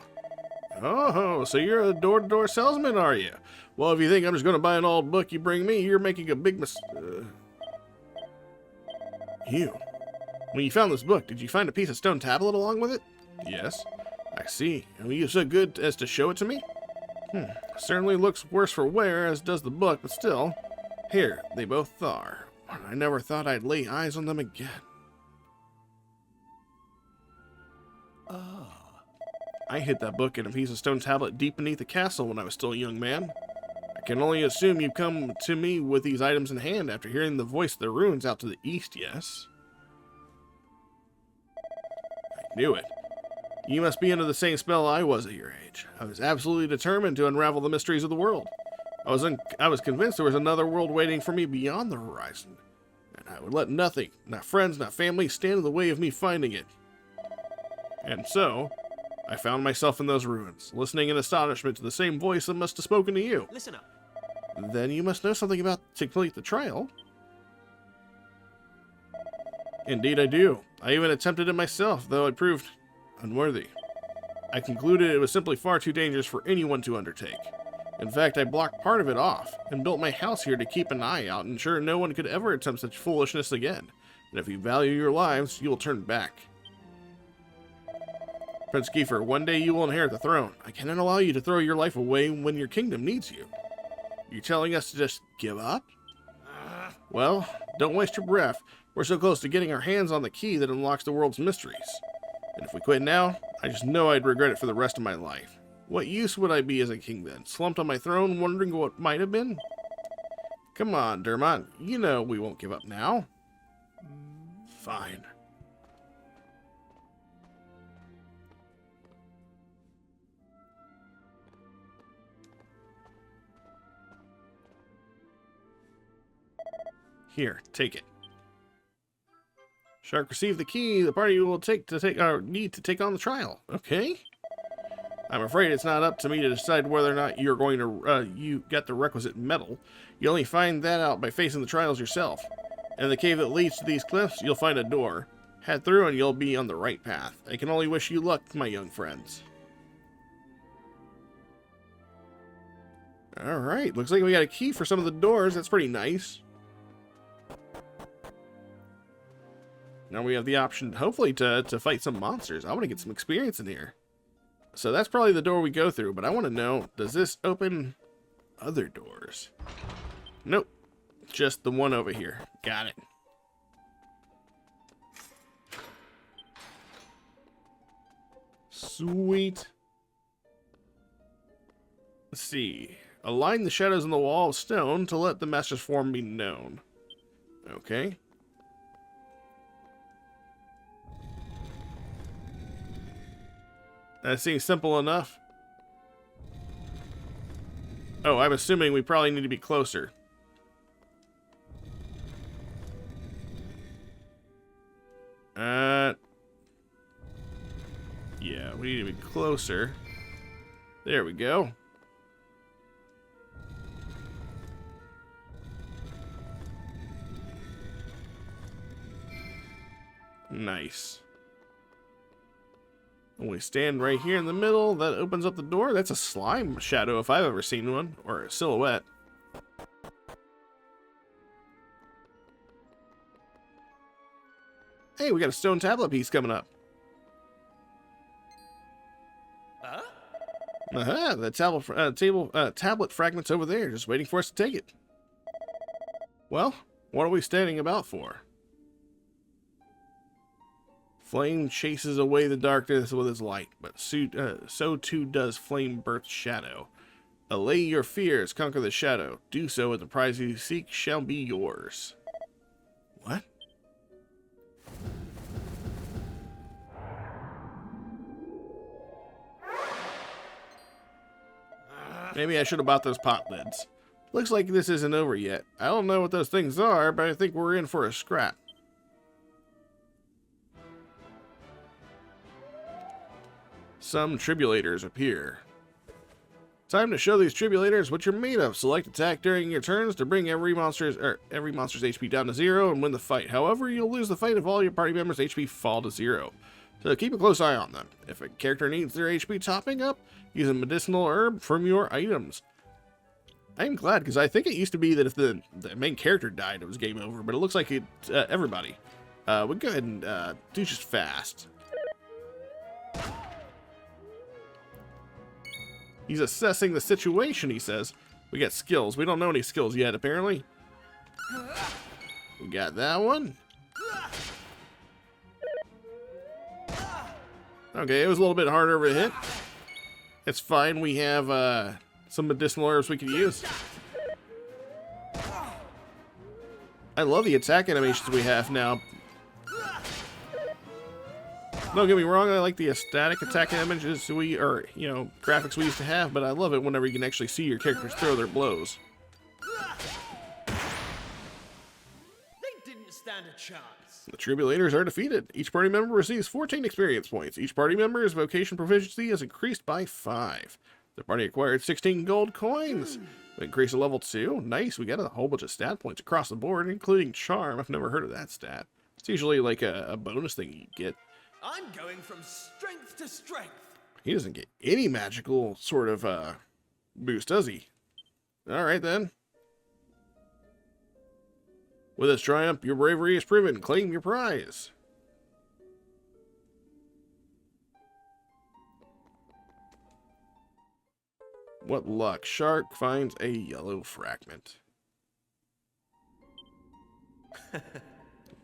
Speaker 1: Oh, so you're a door-to-door salesman, are you? Well, if you think I'm just going to buy an old book you bring me, you're making a big You. When you found this book, did you find a piece of stone tablet along with it? Yes. I see. And were you so good as to show it to me? Certainly looks worse for wear, as does the book, but still. Here, they both are. I never thought I'd lay eyes on them again. I hid that book in a piece of stone tablet deep beneath the castle when I was still a young man. I can only assume you've come to me with these items in hand after hearing the voice of the ruins out to the east, yes? I knew it. You must be under the same spell I was at your age. I was absolutely determined to unravel the mysteries of the world. I was convinced there was another world waiting for me beyond the horizon, and I would let nothing, not friends, not family, stand in the way of me finding it. And so, I found myself in those ruins, listening in astonishment to the same voice that must have spoken to you.
Speaker 2: Listen up.
Speaker 1: Then you must know something about to complete the trial. Indeed I do. I even attempted it myself, though it proved unworthy. I concluded it was simply far too dangerous for anyone to undertake. In fact, I blocked part of it off, and built my house here to keep an eye out and ensure no one could ever attempt such foolishness again. And if you value your lives, you will turn back. Prince Kiefer, one day you will inherit the throne. I cannot allow you to throw your life away when your kingdom needs you. You're telling us to just give up? Well, don't waste your breath. We're so close to getting our hands on the key that unlocks the world's mysteries. And if we quit now, I just know I'd regret it for the rest of my life. What use would I be as a king then? Slumped on my throne, wondering what might have been? Come on, Dermot. You know we won't give up now. Fine. Here, take it. Shark received the key the party will need to take on the trial. Okay. I'm afraid it's not up to me to decide whether or not you're going to you got the requisite medal. You only find that out by facing the trials yourself. In the cave that leads to these cliffs, you'll find a door. Head through and you'll be on the right path. I can only wish you luck, my young friends. Alright, looks like we got a key for some of the doors. That's pretty nice. Now we have the option, hopefully, to fight some monsters. I want to get some experience in here. So that's probably the door we go through, but I want to know, does this open other doors? Nope. Just the one over here. Got it. Sweet. Let's see. Align the shadows in the wall of stone to let the master's form be known. Okay. That seems simple enough. Oh, I'm assuming we probably need to be closer. Yeah, we need to be closer. There we go. Nice. We stand right here in the middle. That opens up the door. That's a slime shadow if I've ever seen one. Or a silhouette. Hey, we got a stone tablet piece coming up. The tablet fragment's over there, just waiting for us to take it. Well, what are we standing about for? Flame chases away the darkness with its light, but so too does flame birth shadow. Allay your fears, conquer the shadow. Do so, and the prize you seek shall be yours. What? Maybe I should have bought those pot lids. Looks like this isn't over yet. I don't know what those things are, but I think we're in for a scrap. Some tribulators appear. Time to show these tribulators what you're made of. Select attack during your turns to bring every monster's HP down to 0 and win the fight. However, you'll lose the fight if all your party members' HP fall to 0. So keep a close eye on them. If a character needs their HP topping up, use a medicinal herb from your items. I'm glad, because I think it used to be that if the main character died, it was game over, but it looks like everybody. We'll go ahead and do just fast. He's assessing the situation, he says. We got skills. We don't know any skills yet, apparently. We got that one. Okay, it was a little bit harder of a hit. It's fine. We have some medicinal herbs we could use. I love the attack animations we have now. Don't get me wrong, I like the static attack images graphics we used to have, but I love it whenever you can actually see your characters throw their blows.
Speaker 2: They didn't stand a chance.
Speaker 1: The Tribulators are defeated. Each party member receives 14 experience points. Each party member's vocation proficiency is increased by 5. The party acquired 16 gold coins. We increased to level 2. Nice, we got a whole bunch of stat points across the board, including Charm. I've never heard of that stat. It's usually like a bonus thing you get.
Speaker 2: I'm going from strength to strength.
Speaker 1: He doesn't get any magical sort of boost, does he? Alright then. With this triumph, your bravery is proven. Claim your prize. What luck. Shark finds a yellow fragment.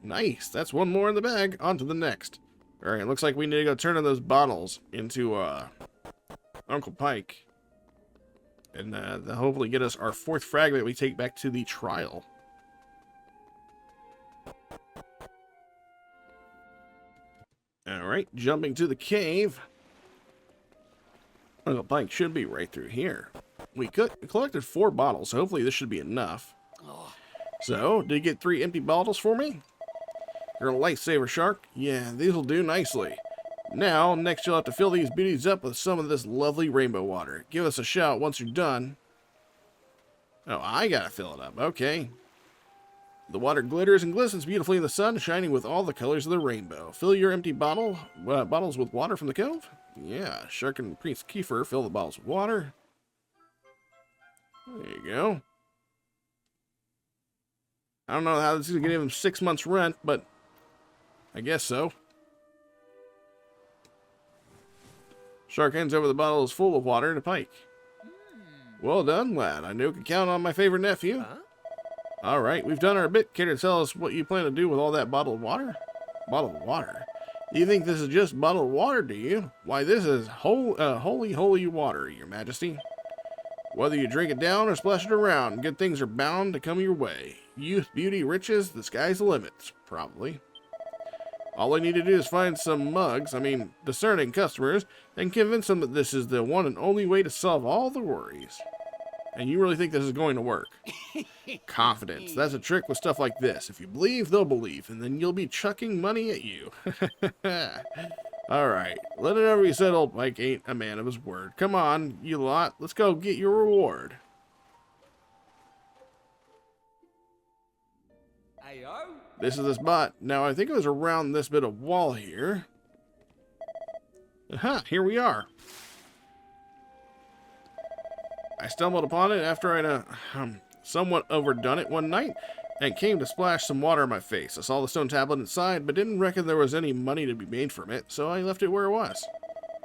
Speaker 1: Nice. That's one more in the bag. On to the next. Alright, looks like we need to go turn those bottles into Uncle Pike. And hopefully get us our 4th fragment we take back to the trial. Alright, jumping to the cave. Uncle Pike should be right through here. We collected 4 bottles, so hopefully this should be enough. So, did you get 3 empty bottles for me? You're a lifesaver, Shark. Yeah, these will do nicely. Now, next you'll have to fill these beauties up with some of this lovely rainbow water. Give us a shout once you're done. Oh, I gotta fill it up. Okay. The water glitters and glistens beautifully in the sun, shining with all the colors of the rainbow. Fill your empty bottles with water from the cove? Yeah, Shark and Prince Kiefer fill the bottles with water. There you go. I don't know how this is going to give him 6 months rent, but I guess so. Shark hands over the bottles full of water to Pike. Well done, lad. I knew I could count on my favorite nephew.
Speaker 2: Huh?
Speaker 1: All right, we've done our bit. Care to tell us what you plan to do with all that bottled water? Bottled water? You think this is just bottled water, do you? Why, this is holy water, your majesty. Whether you drink it down or splash it around, good things are bound to come your way. Youth, beauty, riches, the sky's the limit, probably. All I need to do is find some discerning customers, and convince them that this is the one and only way to solve all the worries. And you really think this is going to work? Confidence. That's a trick with stuff like this. If you believe, they'll believe, and then you'll be chucking money at you. Alright, let it never be said old Pike ain't a man of his word. Come on, you lot, let's go get your reward.
Speaker 2: Ayo?
Speaker 1: This is the spot. Now, I think it was around this bit of wall here. Aha, here we are. I stumbled upon it after I'd somewhat overdone it one night and came to splash some water in my face. I saw the stone tablet inside, but didn't reckon there was any money to be made from it, so I left it where it was.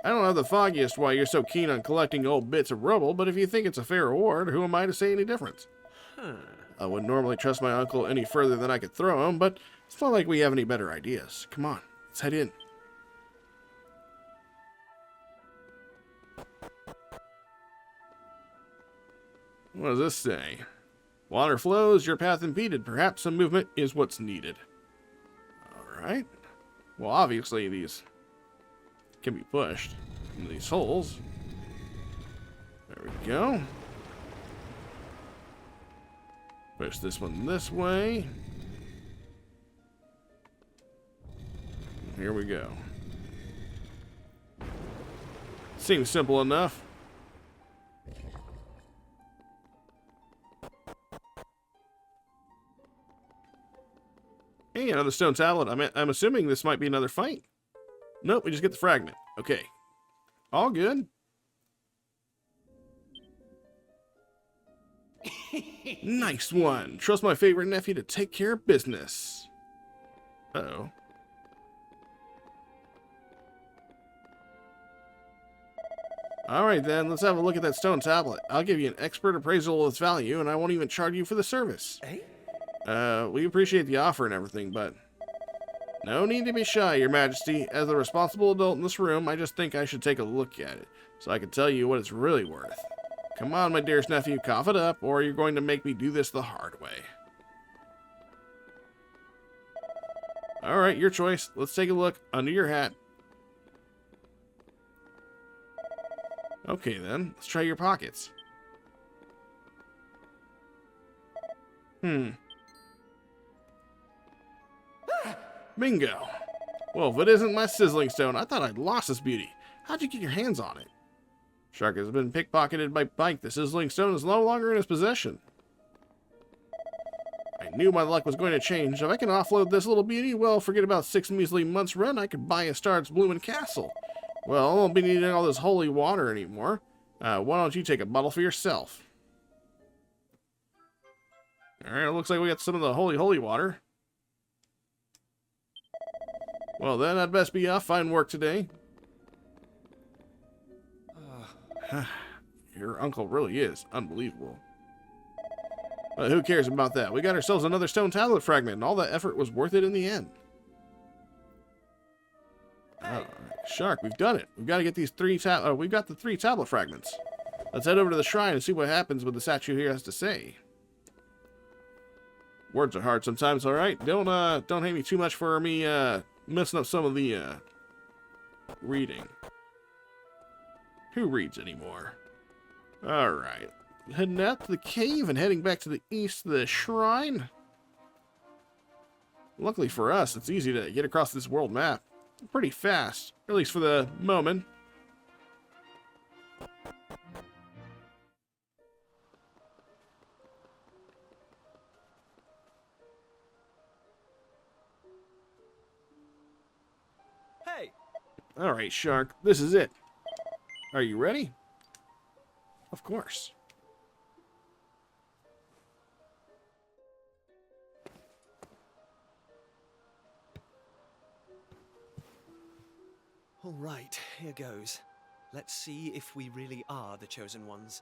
Speaker 1: I don't have the foggiest why you're so keen on collecting old bits of rubble, but if you think it's a fair reward, who am I to say any difference? I wouldn't normally trust my uncle any further than I could throw him, but it's not like we have any better ideas. Come on, let's head in. What does this say? Water flows, your path impeded. Perhaps some movement is what's needed. Alright. Well, obviously these can be pushed into these holes. There we go. Push this one this way. Here we go. Seems simple enough. Hey, another stone tablet. I'm assuming this might be another fight. Nope, we just get the fragment. Okay. All good. Nice one. Trust my favorite nephew to take care of business. Uh-oh. Alright then, let's have a look at that stone tablet. I'll give you an expert appraisal of its value, and I won't even charge you for the service.
Speaker 2: Eh?
Speaker 1: We appreciate the offer and everything, but no need to be shy, Your Majesty. As a responsible adult in this room, I just think I should take a look at it, so I can tell you what it's really worth. Come on, my dearest nephew, cough it up, or you're going to make me do this the hard way. Alright, your choice. Let's take a look under your hat. Okay then, let's try your pockets. Bingo. Well, if it isn't my sizzling stone, I thought I'd lost this beauty. How'd you get your hands on it? Shark has been pickpocketed by Pike. The sizzling stone is no longer in his possession. I knew my luck was going to change. If I can offload this little beauty, well, forget about 6 measly months' rent. I could buy a star's blooming castle. Well, I won't be needing all this holy water anymore. Why don't you take a bottle for yourself? Alright, it looks like we got some of the holy water. Well then, I'd best be off. Fine work today. Your uncle really is unbelievable. But who cares about that? We got ourselves another stone tablet fragment, and all that effort was worth it in the end. Shark, we've done it. We've got to get these we've got the 3 tablet fragments. Let's head over to the shrine and see what happens with the statue here has to say. Words are hard sometimes, alright? Don't hate me too much for me messing up some of the reading. Who reads anymore? Alright. Heading out to the cave and heading back to the east of the shrine. Luckily for us, it's easy to get across this world map. Pretty fast, at least for the moment.
Speaker 2: Hey!
Speaker 1: Alright, Shark, this is it. Are you ready? Of course.
Speaker 2: All right, here goes. Let's see if we really are the chosen ones.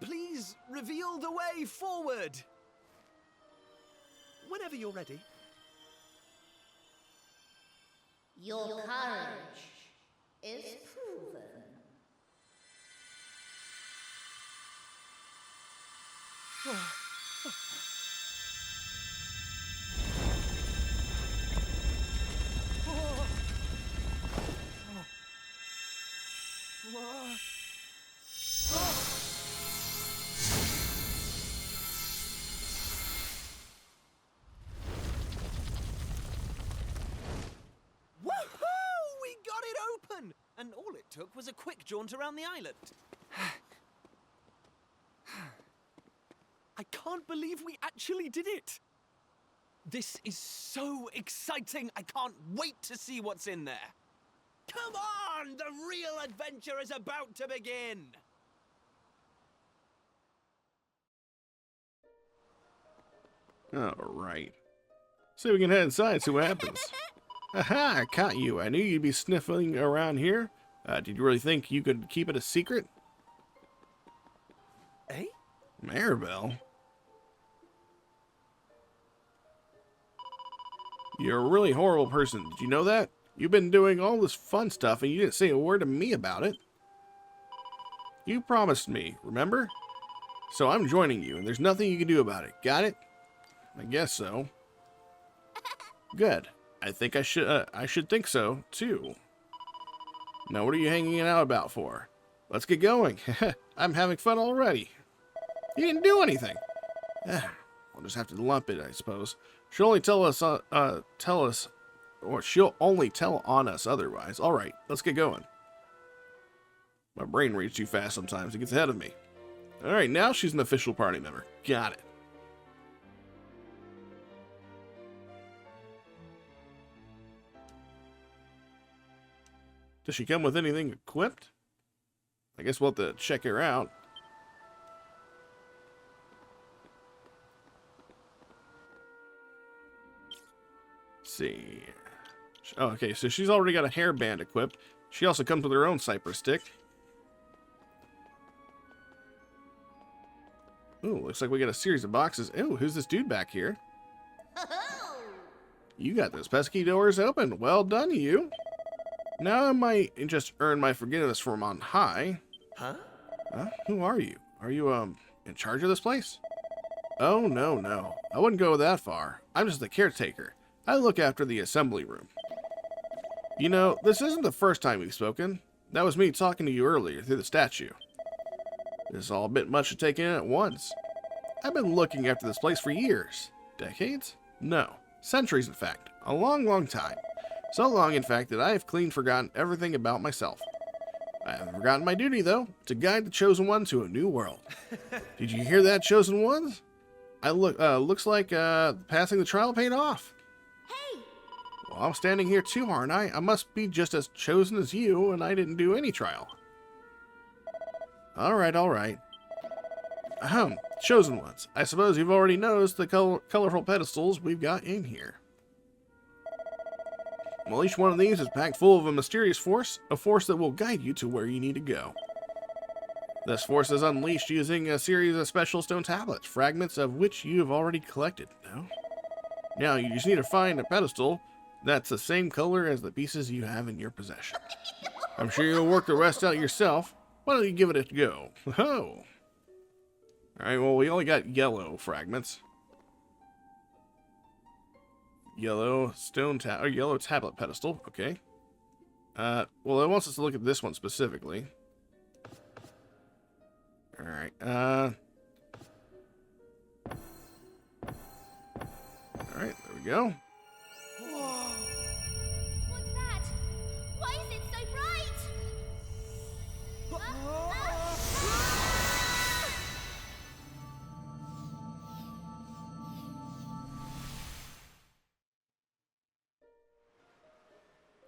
Speaker 2: Please reveal the way forward. Whenever you're ready.
Speaker 8: Your courage is proven.
Speaker 2: And all it took was a quick jaunt around the island. I can't believe we actually did it. This is so exciting. I can't wait to see what's in there. Come on! The real adventure is about to begin!
Speaker 1: Alright. So we can head inside and see what happens. Aha! I caught you. I knew you'd be sniffing around here. Did you really think you could keep it a secret?
Speaker 2: Eh?
Speaker 1: Maribel? You're a really horrible person. Did you know that? You've been doing all this fun stuff and you didn't say a word to me about it. You promised me, remember? So I'm joining you and there's nothing you can do about it. Got it? I guess so. Good. I think I should think so, too. Now what are you hanging out about for? Let's get going. I'm having fun already. You didn't do anything. We'll just have to lump it, I suppose. She'll only tell us, or she'll only tell on us otherwise. All right, let's get going. My brain reads too fast sometimes. It gets ahead of me. All right, now she's an official party member. Got it. Does she come with anything equipped? I guess we'll have to check her out. Let's see. Oh, okay, so she's already got a hairband equipped. She also comes with her own cypress stick. Ooh, looks like we got a series of boxes. Ooh, who's this dude back here?
Speaker 8: Ho-ho!
Speaker 1: You got those pesky doors open. Well done, you. Now I might just earn my forgiveness from on high.
Speaker 2: Huh?
Speaker 1: Who are you? Are you, in charge of this place? Oh, no. I wouldn't go that far. I'm just the caretaker. I look after the assembly room. You know, this isn't the first time we've spoken. That was me talking to you earlier through the statue. This is all a bit much to take in at once. I've been looking after this place for years. Decades? No. Centuries, in fact. A long, long time. So long, in fact, that I have clean forgotten everything about myself. I haven't forgotten my duty, though, to guide the Chosen One to a new world. Did you hear that, Chosen Ones? Looks like passing the trial paid off.
Speaker 3: Hey!
Speaker 1: Well, I'm standing here too, aren't I? I must be just as chosen as you, and I didn't do any trial. All right. Ahem, Chosen Ones. I suppose you've already noticed the colorful pedestals we've got in here. Well, each one of these is packed full of a mysterious force, a force that will guide you to where you need to go. This force is unleashed using a series of special stone tablets, fragments of which you have already collected. No? Now, you just need to find a pedestal that's the same color as the pieces you have in your possession. I'm sure you'll work the rest out yourself. Why don't you give it a go? Ho! Alright, well, we only got yellow fragments. Yellow yellow tablet pedestal. Okay. Well, it wants us to look at this one specifically. Alright, Alright, there we go.
Speaker 3: What's that? Why is it so bright?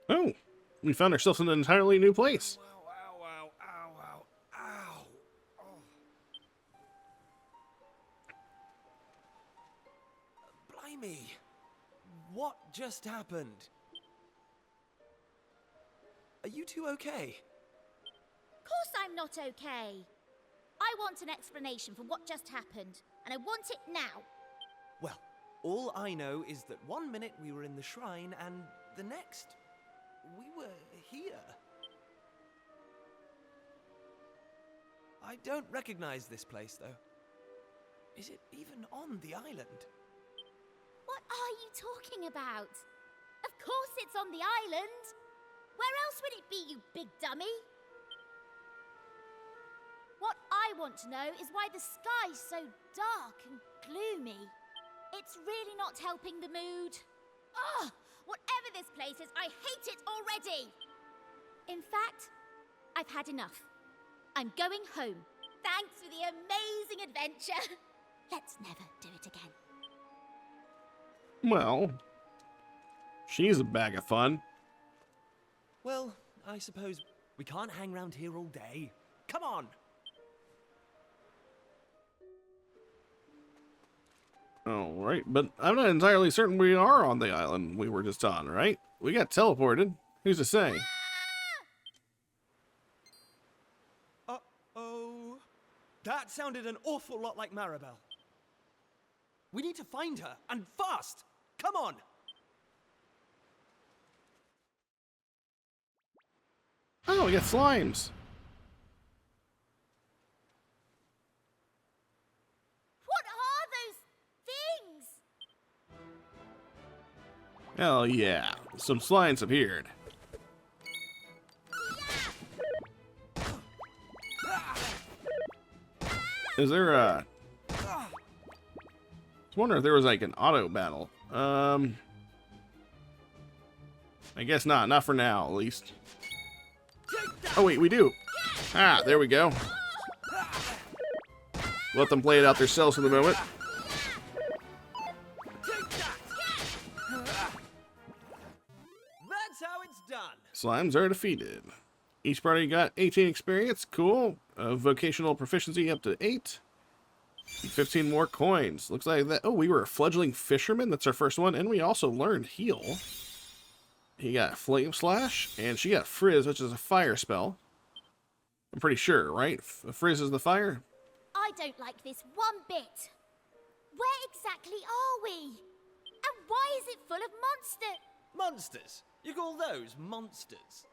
Speaker 1: Oh, we found ourselves in an entirely new place.
Speaker 6: Ow. Oh.
Speaker 2: Blimey. What just happened? Are you two okay?
Speaker 3: Of course I'm not okay. I want an explanation for what just happened, and I want it now.
Speaker 2: Well, all I know is that 1 minute we were in the shrine, and the next, we were here. I don't recognize this place, though. Is it even on the island?
Speaker 3: What are you talking about? Of course it's on the island. Where else would it be, you big dummy? What I want to know is why the sky's so dark and gloomy. It's really not helping the mood. Ugh! Whatever this place is, I hate it already! In fact, I've had enough. I'm going home. Thanks for the amazing adventure. Let's never do it again.
Speaker 1: Well, she's a bag of fun.
Speaker 2: Well, I suppose we can't hang around here all day. Come on!
Speaker 1: Alright, but I'm not entirely certain we are on the island we were just on, right? We got teleported. Who's to say?
Speaker 2: Uh-oh. That sounded an awful lot like Maribel. We need to find her, and fast! Come on!
Speaker 1: Oh, we got slimes.
Speaker 3: What are those things?
Speaker 1: Hell yeah, some slimes appeared. Is there a... I was wondering if there was like an auto battle. I guess not. Not for now, at least. Oh wait, we do. Ah, there we go. Let them play it out themselves for the moment.
Speaker 2: That's how it's done.
Speaker 1: Slimes are defeated. Each party got 18 experience. Cool. Vocational proficiency up to 8. 15 more coins. Looks like that. Oh, we were a fledgling fisherman. That's our first one. And we also learned heal. He got Flame Slash, and she got Frizz, which is a fire spell. I'm pretty sure, right? Frizz is the fire?
Speaker 3: I I don't like this one bit. Where exactly are we? And why is it full of monsters?
Speaker 2: Monsters? You call those monsters?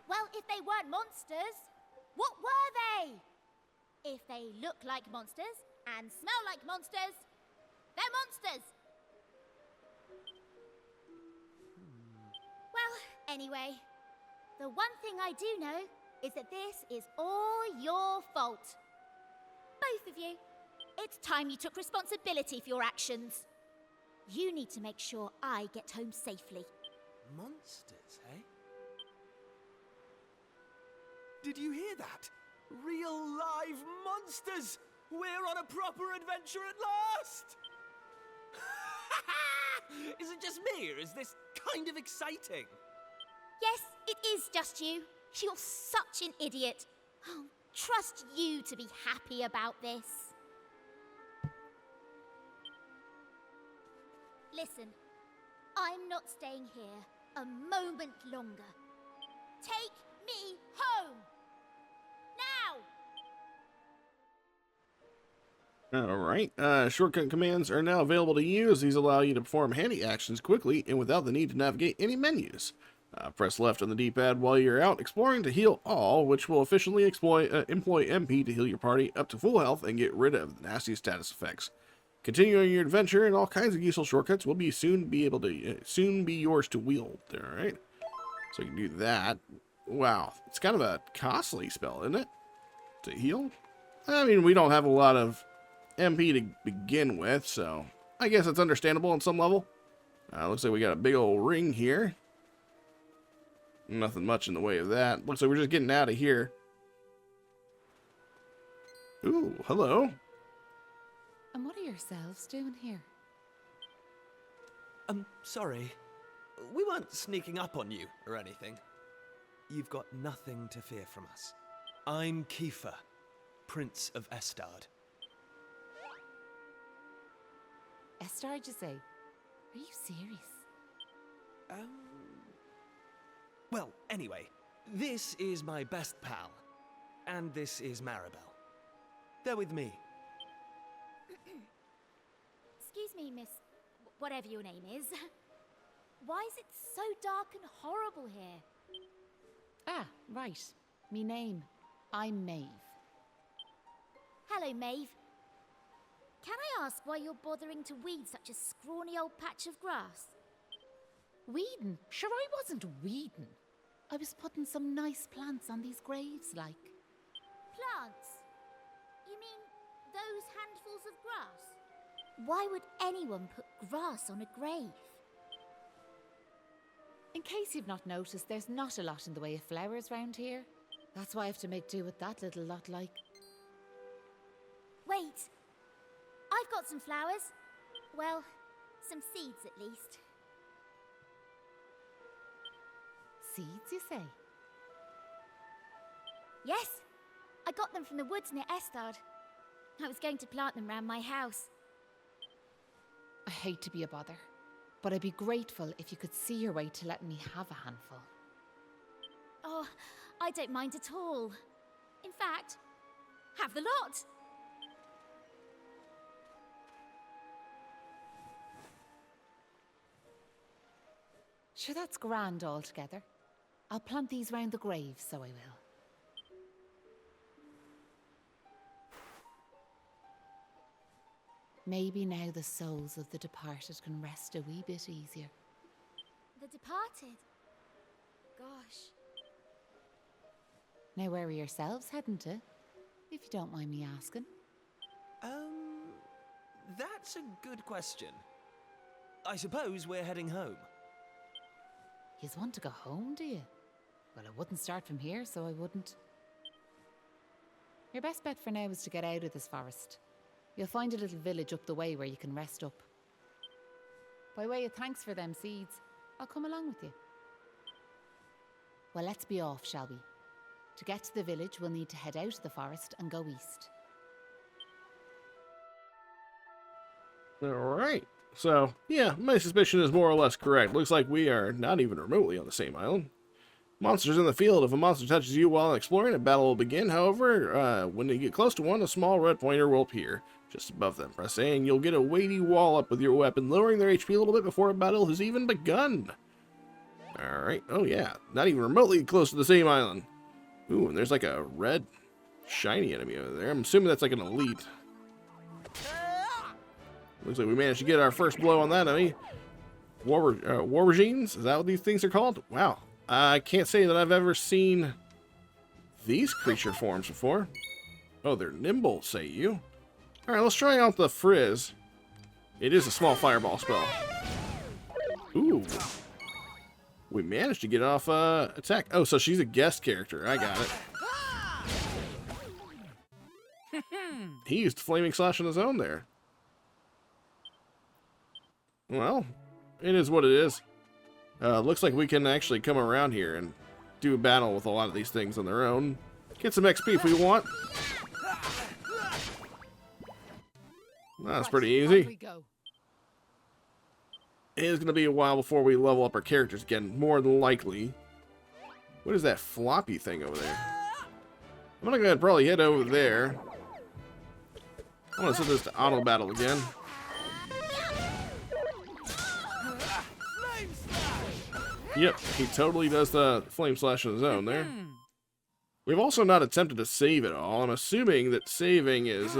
Speaker 3: Well, if they weren't monsters, what were they? If they look like monsters and smell like monsters, they're monsters. Well, anyway, the one thing I do know is that this is all your fault. Both of you. It's time you took responsibility for your actions. You need to make sure I get home safely.
Speaker 2: Monsters, eh? Did you hear that? Real live monsters! We're on a proper adventure at last! Is it just me, or is this kind of exciting?
Speaker 3: Yes, it is just you. You're such an idiot. I'll trust you to be happy about this. Listen, I'm not staying here a moment longer. Take me home! Now!
Speaker 1: Alright, shortcut commands are now available to use. These allow you to perform handy actions quickly and without the need to navigate any menus. Press left on the D-pad while you're out exploring to heal all, which will efficiently employ MP to heal your party up to full health and get rid of the nasty status effects. Continuing your adventure and all kinds of useful shortcuts will soon be yours to wield. Alright, so you can do that. Wow, it's kind of a costly spell, isn't it? To heal? I mean, we don't have a lot of MP to begin with, so I guess it's understandable on some level. Looks like we got a big old ring here. Nothing much in the way of that. Looks like we're just getting out of here. Ooh, hello.
Speaker 9: And what are yourselves doing here?
Speaker 2: Sorry. We weren't sneaking up on you or anything. You've got nothing to fear from us. I'm Kiefer, Prince of Estard.
Speaker 9: Estard, you say? Are you serious?
Speaker 2: Well, anyway, this is my best pal, and this is Maribel. They're with me.
Speaker 3: Excuse me, Miss... whatever your name is. Why is it so dark and horrible here?
Speaker 9: Ah, right. Me name. I'm Maeve.
Speaker 3: Hello, Maeve. Can I ask why you're bothering to weed such a scrawny old patch of grass?
Speaker 9: Weeding? Sure, I wasn't weeding. I was putting some nice plants on these graves, like.
Speaker 3: Plants? You mean those handfuls of grass? Why would anyone put grass on a grave?
Speaker 9: In case you've not noticed, there's not a lot in the way of flowers round here. That's why I have to make do with that little lot, like.
Speaker 3: Wait. I've got some flowers. Well, some seeds at least.
Speaker 9: Seeds, you say?
Speaker 3: Yes. I got them from the woods near Estard. I was going to plant them round my house.
Speaker 9: I hate to be a bother, but I'd be grateful if you could see your way to letting me have a handful.
Speaker 3: Oh, I don't mind at all. In fact, have the lot.
Speaker 9: Sure, that's grand altogether. I'll plant these round the grave, so I will. Maybe now the souls of the departed can rest a wee bit easier.
Speaker 3: The departed? Gosh.
Speaker 9: Now where are yourselves heading to? If you don't mind me asking.
Speaker 2: That's a good question. I suppose we're heading home.
Speaker 9: Yous want to go home, do you? Well, I wouldn't start from here, so I wouldn't. Your best bet for now is to get out of this forest. You'll find a little village up the way where you can rest up. By way of thanks for them seeds, I'll come along with you. Well, let's be off, shall we? To get to the village, we'll need to head out of the forest and go east.
Speaker 1: Alright. So, yeah, my suspicion is more or less correct. Looks like we are not even remotely on the same island. Monsters in the field. If a monster touches you while exploring, a battle will begin. However, when you get close to one, a small red pointer will appear just above them. Press A and you'll get a weighty wall up with your weapon, lowering their HP a little bit before a battle has even begun. Alright, oh yeah, not even remotely close to the same island. Ooh, and there's like a red, shiny enemy over there. I'm assuming that's like an elite. Looks like we managed to get our first blow on that enemy. Warregimes? Is that what these things are called? Wow. I can't say that I've ever seen these creature forms before. Oh, they're nimble, say you. Alright, let's try out the Frizz. It is a small fireball spell. Ooh. We managed to get off attack. Oh, so she's a guest character. I got it. He used Flaming Slash on his own there. Well, it is what it is. Looks like we can actually come around here and do a battle with a lot of these things on their own. Get some XP if we want. That's pretty easy. It is going to be a while before we level up our characters again, more than likely. What is that floppy thing over there? I'm going to go ahead and probably head over there. I want to set this to auto battle again. Yep, he totally does the flame slash on his own there. We've also not attempted to save at all. I'm assuming that saving is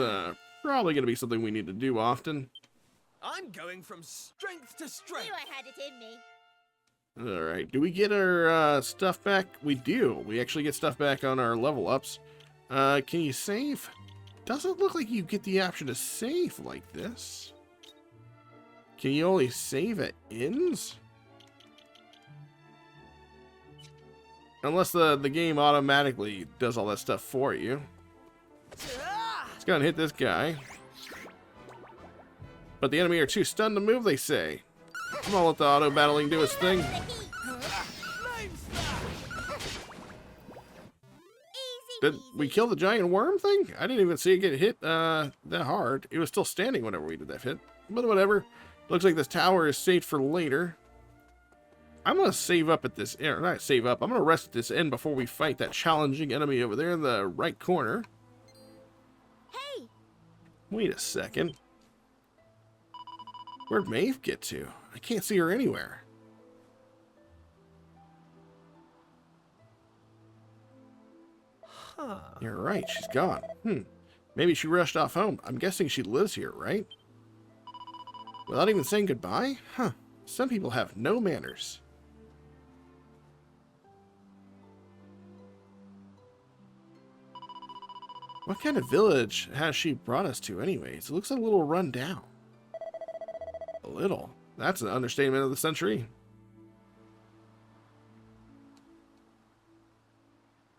Speaker 1: probably going to be something we need to do often.
Speaker 2: I'm going from strength to strength.
Speaker 3: Knew I had it in me.
Speaker 1: Alright, do we get our stuff back? We do. We actually get stuff back on our level ups. Can you save? Doesn't look like you get the option to save like this. Can you only save at inns? Unless the game automatically does all that stuff for you. Let's go and hit this guy. But the enemy are too stunned to move, they say. I'm gonna let the auto battling do its thing. Did we kill the giant worm thing? I didn't even see it get hit that hard. It was still standing whenever we did that hit. But whatever. Looks like this tower is saved for later. I'm gonna save up at this, or not save up, I'm gonna rest at this end before we fight that challenging enemy over there in the right corner.
Speaker 3: Hey!
Speaker 1: Wait a second. Where'd Maeve get to? I can't see her anywhere.
Speaker 2: Huh.
Speaker 1: You're right, she's gone. Maybe she rushed off home. I'm guessing she lives here, right? Without even saying goodbye? Huh. Some people have no manners. What kind of village has she brought us to anyways? It looks a little run down. A little. That's an understatement of the century.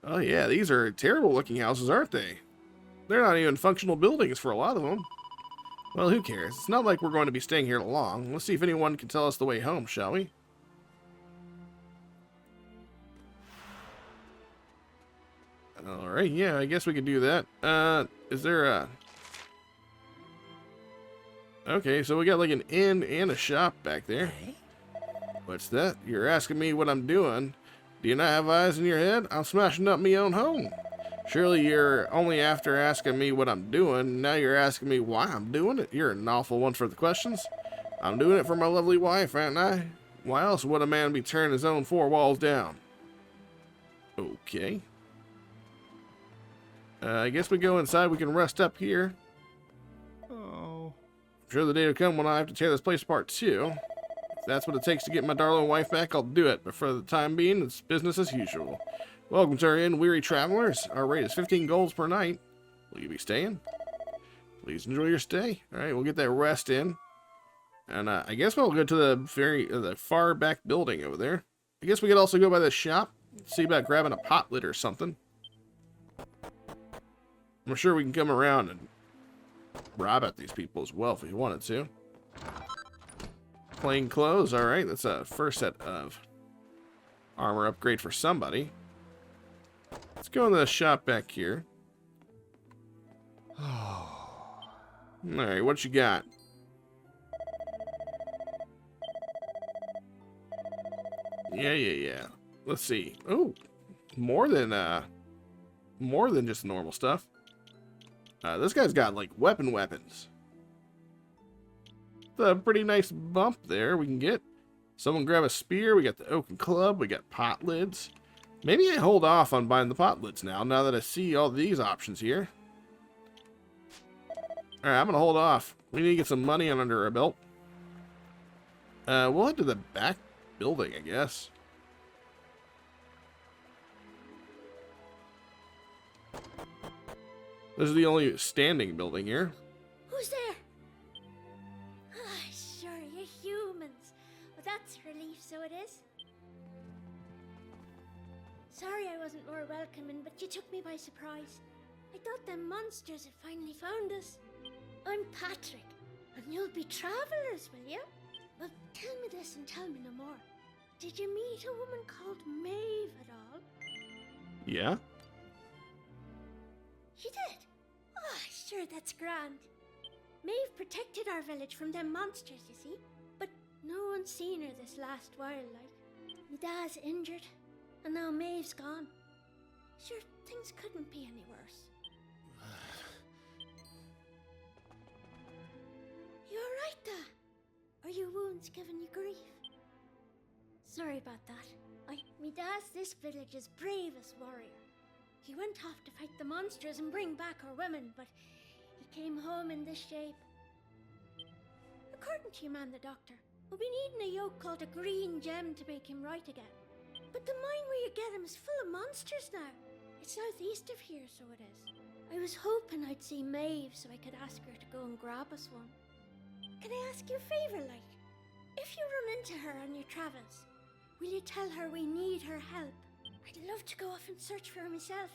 Speaker 1: Oh yeah, these are terrible looking houses, aren't they? They're not even functional buildings for a lot of them. Well, who cares? It's not like we're going to be staying here long. Let's see if anyone can tell us the way home, shall we? Alright, yeah, I guess we could do that. Is there a... Okay, so we got like an inn and a shop back there. What's that? You're asking me what I'm doing. Do you not have eyes in your head? I'm smashing up me own home. Surely you're only after asking me what I'm doing. Now you're asking me why I'm doing it. You're an awful one for the questions. I'm doing it for my lovely wife, ain't I? Why else would a man be turning his own four walls down? Okay. I guess we go inside. We can rest up here.
Speaker 2: Oh.
Speaker 1: I'm sure the day will come when I have to tear this place apart too. If that's what it takes to get my darling wife back, I'll do it. But for the time being, it's business as usual. Welcome to our inn, weary travelers. Our rate is 15 golds per night. Will you be staying? Please enjoy your stay. All right, we'll get that rest in. And I guess we'll go to the far back building over there. I guess we could also go by the shop. See about grabbing a pot lid or something. I'm sure we can come around and rob at these people as well if we wanted to. Plain clothes, alright. That's a first set of armor upgrade for somebody. Let's go in the shop back here. Alright, what you got? Yeah. let's see. Oh, more than just normal stuff. This guy's got like weapons. It's a pretty nice bump there we can get. Someone grab a spear. We got the oaken club. We got pot lids. Maybe I hold off on buying the pot lids now that I see all these options here. Alright, I'm gonna hold off. We need to get some money under our belt. We'll head to the back building, I guess. This is the only standing building here.
Speaker 10: Who's there? Ah, sure, you're humans. Well, that's a relief, so it is. Sorry I wasn't more welcoming, but you took me by surprise. I thought them monsters had finally found us. I'm Patrick, and you'll be travelers, will you? Well, tell me this and tell me no more. Did you meet a woman called Maeve at all?
Speaker 1: Yeah.
Speaker 10: You did? Oh, sure, that's grand. Maeve protected our village from them monsters, you see. But no one's seen her this last while, like. My dad's injured, and now Maeve's gone. Sure, things couldn't be any worse. You alright, Dad? Are your wounds giving you grief? Sorry about that. Me dad's this village's bravest warrior. He went off to fight the monsters and bring back our women, but he came home in this shape. According to your man, the doctor, we'll be needing a yoke called a green gem to make him right again. But the mine where you get him is full of monsters now. It's southeast of here, so it is. I was hoping I'd see Maeve so I could ask her to go and grab us one. Can I ask you a favour, like? If you run into her on your travels, will you tell her we need her help? I'd love to go off and search for her myself,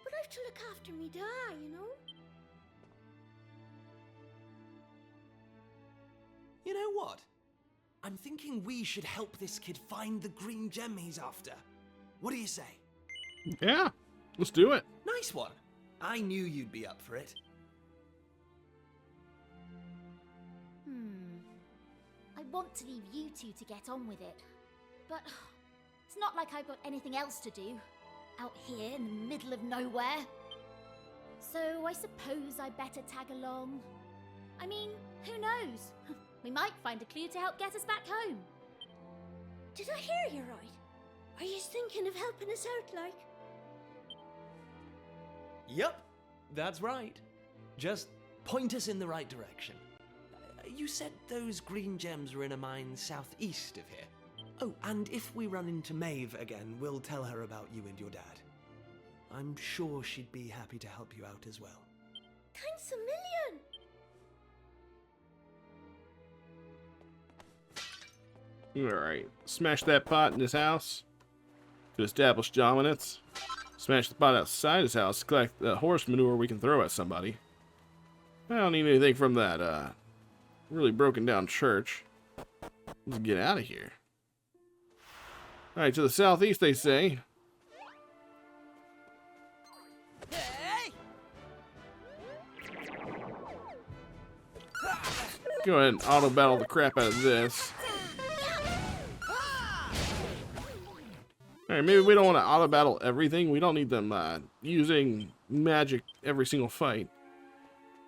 Speaker 10: but I've to look after me dad, you know?
Speaker 2: You know what? I'm thinking we should help this kid find the green gem he's after. What do you say?
Speaker 1: Yeah, let's do it.
Speaker 2: Nice one. I knew you'd be up for it.
Speaker 3: I want to leave you two to get on with it, but it's not like I've got anything else to do out here in the middle of nowhere. So I suppose I better tag along. I mean, who knows? We might find a clue to help get us back home.
Speaker 10: Did I hear you right? Are you thinking of helping us out, like?
Speaker 2: Yep, that's right. Just point us in the right direction. You said those green gems were in a mine southeast of here. Oh, and if we run into Maeve again, we'll tell her about you and your dad. I'm sure she'd be happy to help you out as well.
Speaker 10: Thanks a million!
Speaker 1: Alright, smash that pot in his house to establish dominance. Smash the pot outside his house to collect the horse manure we can throw at somebody. I don't need anything from that really broken down church. Let's get out of here. Alright, to the southeast they say.
Speaker 2: Hey!
Speaker 1: Go ahead and auto battle the crap out of this. Alright, maybe we don't want to auto battle everything. We don't need them using magic every single fight.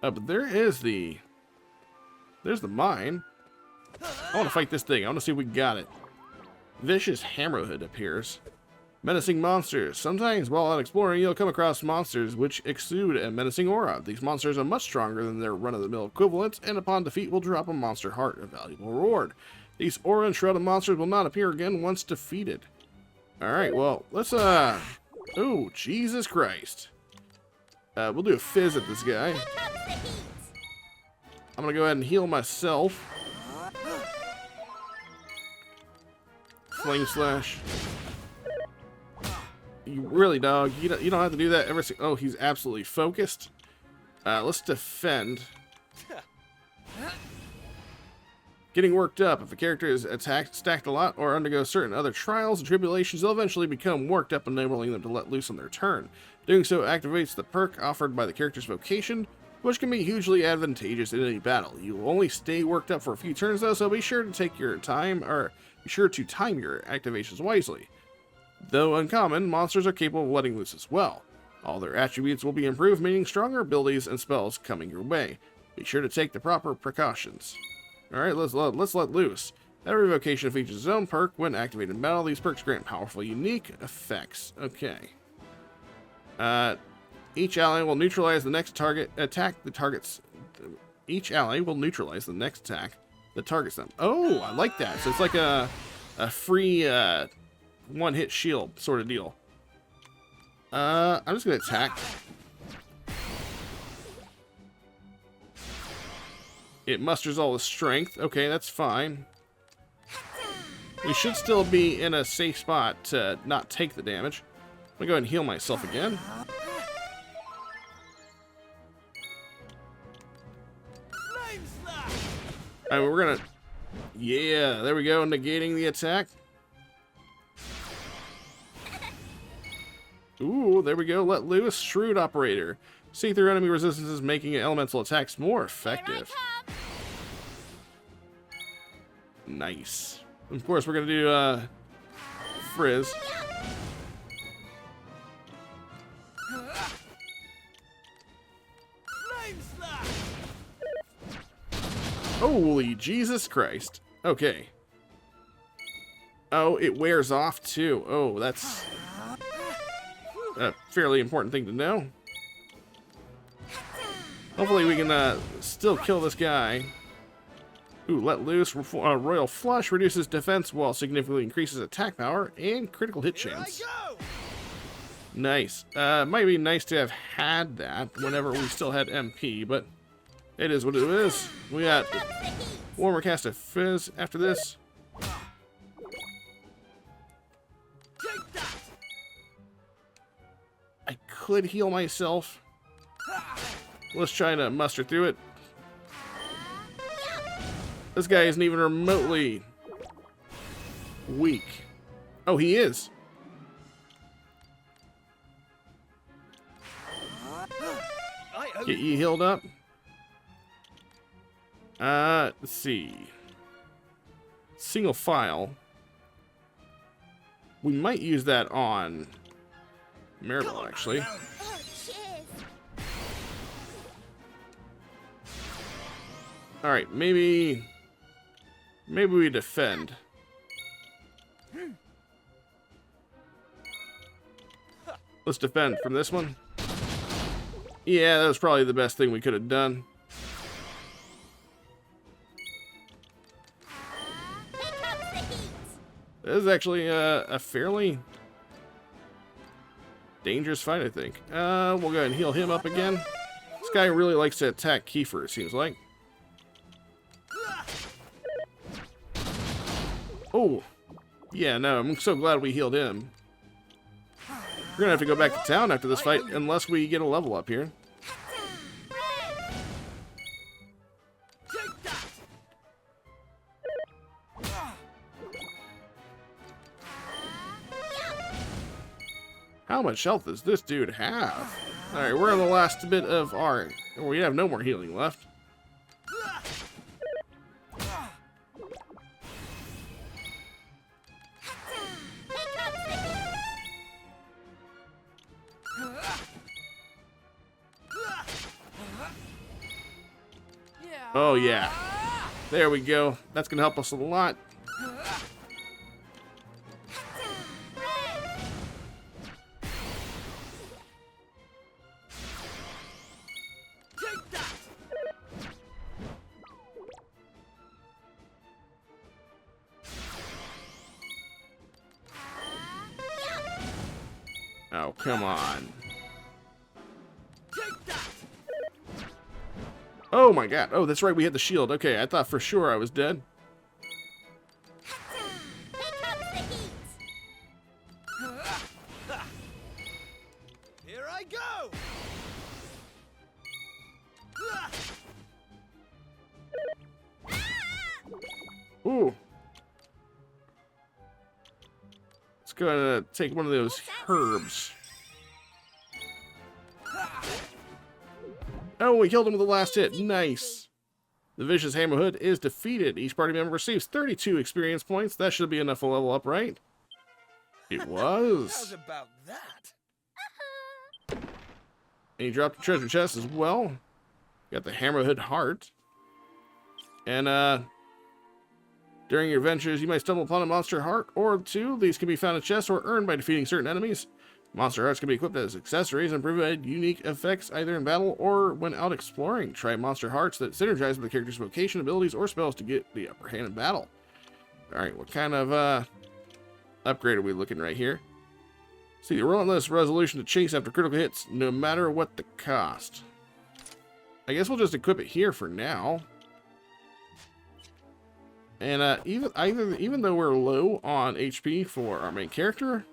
Speaker 1: But there's the mine. I want to fight this thing. I want to see if we got it. Vicious Hammerhead appears. Menacing monsters. Sometimes while out exploring, you'll come across monsters which exude a menacing aura. These monsters are much stronger than their run-of-the-mill equivalents, and upon defeat will drop a monster heart, a valuable reward. These aura and shrouded monsters will not appear again once defeated. Alright, well, let's, oh, Jesus Christ. We'll do a fizz at this guy. I'm gonna go ahead and heal myself. Flame slash. You really, dog? You don't have to do that every. Oh, he's absolutely focused. Let's defend. Getting worked up. If a character is attacked, stacked a lot, or undergoes certain other trials and tribulations, they'll eventually become worked up, enabling them to let loose on their turn. Doing so activates the perk offered by the character's vocation, which can be hugely advantageous in any battle. You will only stay worked up for a few turns though, so be sure to take your time, or be sure to time your activations wisely. Though uncommon, monsters are capable of letting loose as well. All their attributes will be improved, meaning stronger abilities and spells coming your way. Be sure to take the proper precautions. Alright, let's let loose. Every vocation features its own perk when activated in battle. These perks grant powerful, unique effects. Okay. Each ally will neutralize the next target attack the targets. Each ally will neutralize the next attack that targets them. Oh, I like that. So it's like a free one-hit shield sort of deal. I'm just gonna attack. It musters all the strength. Okay, that's fine. We should still be in a safe spot to not take the damage. I'm gonna go ahead and heal myself again. Alright, we're gonna... Yeah, there we go, negating the attack. Ooh, there we go, let loose. Shrewd Operator. See through enemy resistances, making elemental attacks more effective. Nice. Of course, we're gonna do, Frizz. Holy Jesus Christ. Okay. Oh, it wears off too. Oh, that's a fairly important thing to know. Hopefully we can still kill this guy. Ooh, let loose. Royal Flush reduces defense while significantly increases attack power and critical hit chance. Nice. Might be nice to have had that whenever we still had MP, but it is what it is. We got one more cast of Fizz after this. I could heal myself. Let's try to muster through it. This guy isn't even remotely weak. Oh, he is. Get you healed up. Let's see. Single file. We might use that on Maribel, actually. Alright, maybe we defend. Let's defend from this one. Yeah, that was probably the best thing we could have done. This is actually a fairly dangerous fight, I think. We'll go ahead and heal him up again. This guy really likes to attack Kiefer, it seems like. Oh, yeah, no, I'm so glad we healed him. We're gonna have to go back to town after this fight unless we get a level up here. How much health does this dude have? Alright, we're on the last bit of our... We have no more healing left. Oh yeah. There we go. That's gonna help us a lot. Oh, come on. Oh my god. Oh, that's right, we had the shield. Okay, I thought for sure I was dead.
Speaker 2: Here I go.
Speaker 1: Ooh. Let's go ahead and take one of those herbs. Oh, we killed him with the last hit. Nice. The Vicious Hammerhood is defeated. Each party member receives 32 experience points. That should be enough to level up, right? It was.
Speaker 2: How's about that?
Speaker 1: And you dropped a treasure chest as well. Got the Hammerhead heart. And during your adventures, you might stumble upon a monster heart or two. These can be found in chests or earned by defeating certain enemies. Monster hearts can be equipped as accessories and provide unique effects either in battle or when out exploring. Try monster hearts that synergize with the character's vocation, abilities, or spells to get the upper hand in battle. Alright, what kind of upgrade are we looking right here? See, the relentless resolution to chase after critical hits, no matter what the cost. I guess we'll just equip it here for now. And even though we're low on HP for our main character,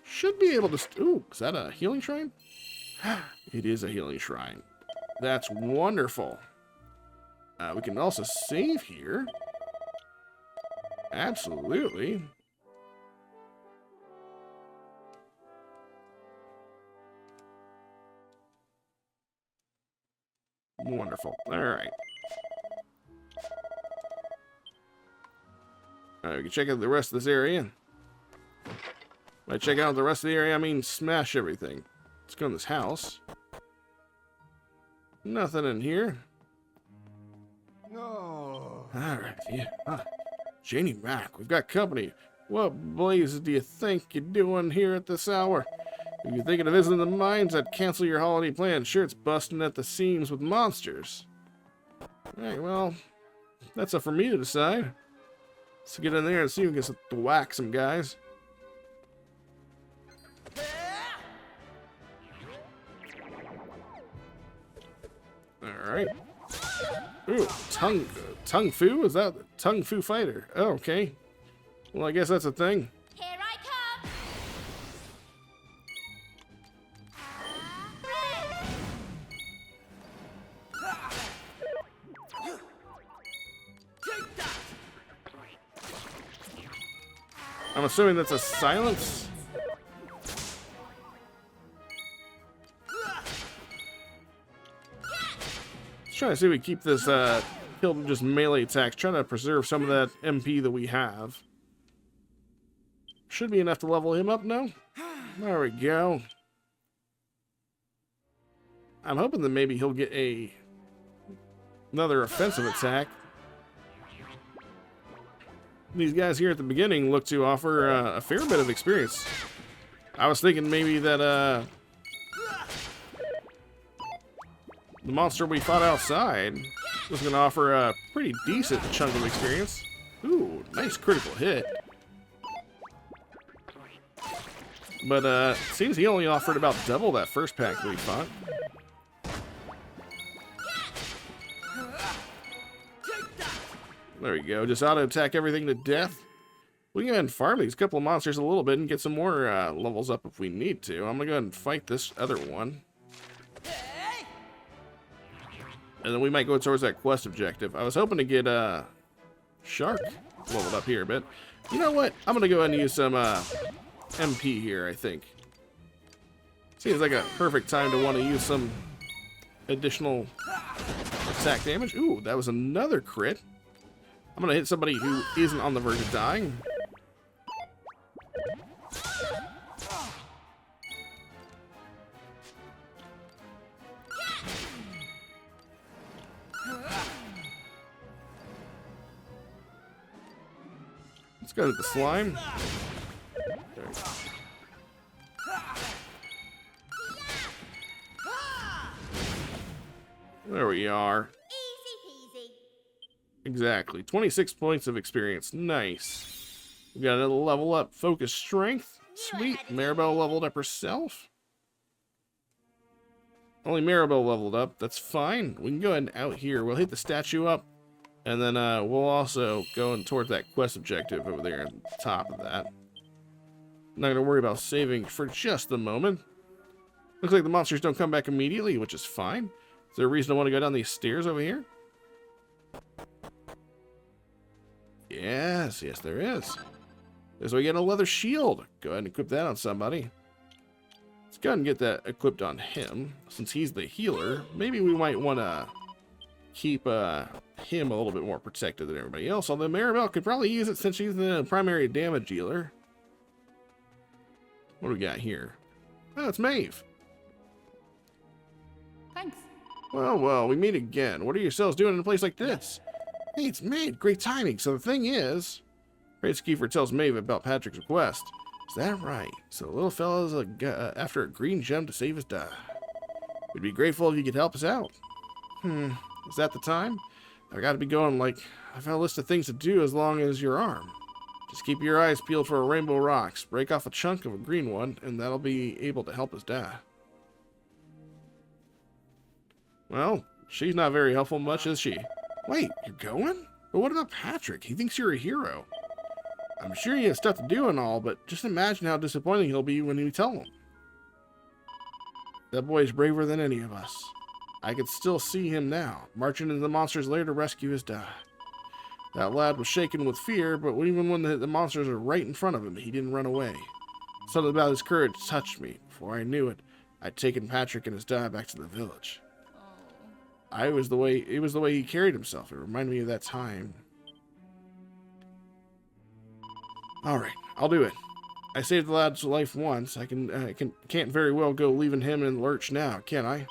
Speaker 1: should be able to... Ooh, is that a healing shrine? It is a healing shrine. That's wonderful. We can also save here. Absolutely. Wonderful. Alright. Alright, we can check out the rest of this area. By check out the rest of the area, I mean smash everything. Let's go in this house. Nothing in here.
Speaker 5: Oh.
Speaker 1: Alright, yeah. Janie Mac, we've got company. What blazes do you think you're doing here at this hour? If you're thinking of visiting the mines, I'd cancel your holiday plan. Sure, it's busting at the seams with monsters. Alright, well, that's up for me to decide. Let's get in there and see if we can get to whack some guys. Alright. Ooh, Tung Fu? Is that Tung Fu Fighter? Oh, okay. Well, I guess that's a thing.
Speaker 3: Here I come!
Speaker 1: I'm assuming that's a silence. Let's try to see if we keep this kill just melee attacks. Trying to preserve some of that MP that we have. Should be enough to level him up now. There we go. I'm hoping that maybe he'll get another offensive attack. These guys here at the beginning look to offer a fair bit of experience. I was thinking maybe that the monster we fought outside was going to offer a pretty decent chunk of experience. Ooh, nice critical hit. But seems he only offered about double that first pack that we fought. There we go. Just auto-attack everything to death. We can go ahead and farm these couple of monsters a little bit and get some more levels up if we need to. I'm going to go ahead and fight this other one. And then we might go towards that quest objective. I was hoping to get Shark leveled up here, but you know what? I'm going to go ahead and use some MP here, I think. Seems like a perfect time to want to use some additional attack damage. Ooh, that was another crit. I'm going to hit somebody who isn't on the verge of dying. Let's go to the slime. There we are.
Speaker 3: Easy peasy.
Speaker 1: Exactly. 26 points of experience. Nice. We got another level up. Focus strength. Sweet. Maribel leveled up herself. Only Maribel leveled up. That's fine. We can go ahead and out here. We'll hit the statue up. And then we'll also go in towards that quest objective over there on the top of that. Not going to worry about saving for just the moment. Looks like the monsters don't come back immediately, which is fine. Is there a reason I want to go down these stairs over here? Yes, yes there is. So we get a leather shield. Go ahead and equip that on somebody. Let's go ahead and get that equipped on him. Since he's the healer, maybe we might want to keep him a little bit more protected than everybody else. Although Maribel could probably use it since she's the primary damage dealer. What do we got here? Oh, it's Maeve.
Speaker 9: Thanks.
Speaker 1: Well, we meet again. What are yourselves doing in a place like this? Hey, it's Maeve. Great timing. So the thing is, Prince Kiefer tells Maeve about Patrick's request. Is that right? So the little fella's after a green gem to save his dad. We'd be grateful if you could help us out. Is that the time? I gotta be going. Like, I've got a list of things to do as long as your arm. Just keep your eyes peeled for a rainbow rocks. Break off a chunk of a green one, and that'll be able to help his dad. Well, she's not very helpful much, is she? Wait, you're going? But what about Patrick? He thinks you're a hero. I'm sure you have stuff to do and all, but just imagine how disappointing he'll be when you tell him. That boy is braver than any of us. I could still see him now, marching into the monster's lair to rescue his dad. That lad was shaken with fear, but even when the monsters were right in front of him, he didn't run away. Something about his courage touched me. Before I knew it, I'd taken Patrick and his dad back to the village. It was the way he carried himself. It reminded me of that time. All right, I'll do it. I saved the lad's life once. I can't very well go leaving him in the lurch now, can I?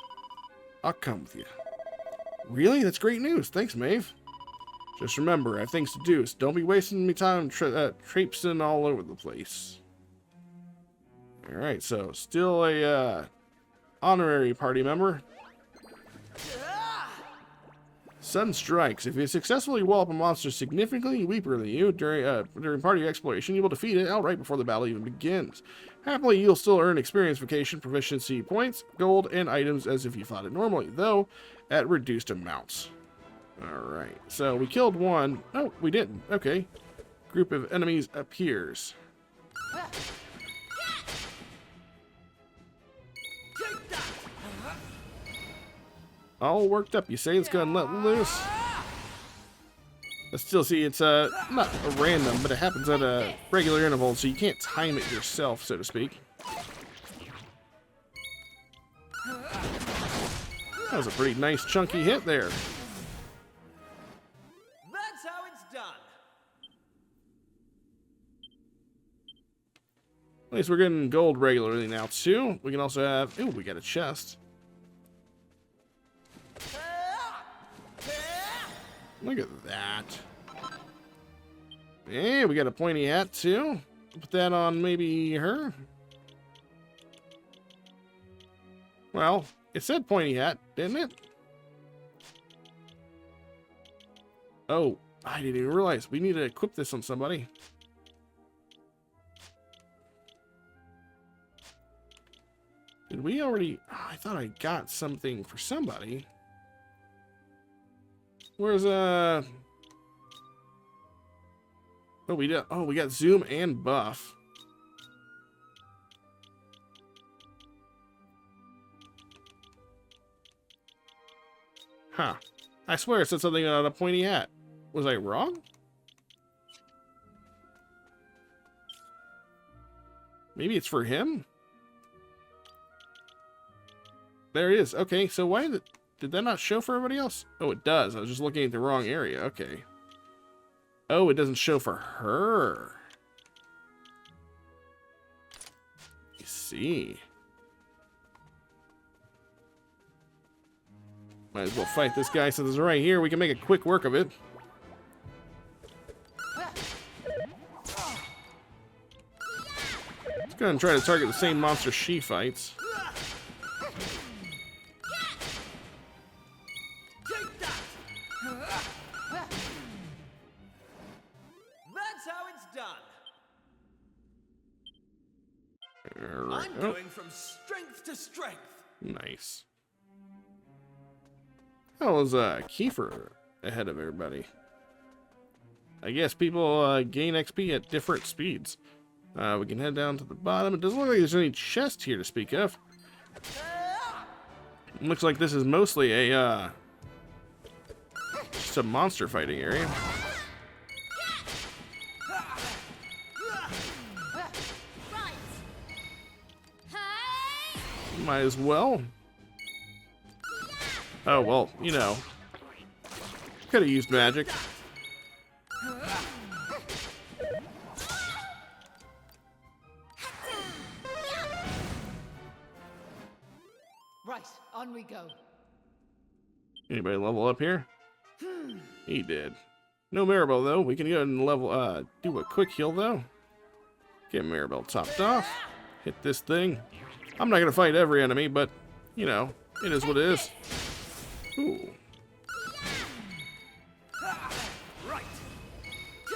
Speaker 1: I'll come with you. Really? That's great news. Thanks, Maeve. Just remember, I have things to do, so don't be wasting me time traipsing all over the place. All right, so still a honorary party member. Sudden strikes. If you successfully wallop a monster significantly weaker than you during party exploration, you will defeat it outright before the battle even begins. Happily, you'll still earn experience, vacation, proficiency points, gold, and items as if you fought it normally, though at reduced amounts. Alright, so we killed one. Oh, we didn't. Okay. Group of enemies appears. All worked up, you say? Let's go and let loose. Let's still see, it's not a random, but it happens at a regular interval, so you can't time it yourself, so to speak. That was a pretty nice chunky hit there.
Speaker 2: That's how it's done.
Speaker 1: At least we're getting gold regularly now, too. We can also have... Ooh, we got a chest. Look at that. Yeah, we got a pointy hat, too. Put that on maybe her. Well, it said pointy hat, didn't it? Oh, I didn't even realize. We need to equip this on somebody. Did we already... Oh, I thought I got something for somebody. Where's Oh, we did. Oh, we got zoom and buff. Huh. I swear it said something on a pointy hat. Was I wrong? Maybe it's for him? There it is. Okay, so why did that not show for everybody else? Oh, it does. I was just looking at the wrong area. Okay. Oh, it doesn't show for her. You see. Might as well fight this guy since it's right here. We can make a quick work of it. Let's go ahead and try to target the same monster she fights.
Speaker 2: I'm going from strength to strength.
Speaker 1: Nice. How was Kiefer ahead of everybody? I guess people gain XP at different speeds. We can head down to the bottom. It doesn't look like there's any chest here to speak of. Looks like this is mostly a just a monster fighting area. Might as well. Oh, well, you know. Could have used magic.
Speaker 9: go.
Speaker 1: Anybody level up here? He did. No Maribel though. We can go ahead and level, do a quick heal though. Get Maribel topped off. Hit this thing. I'm not gonna fight every enemy, but you know, it is what it is. Ooh.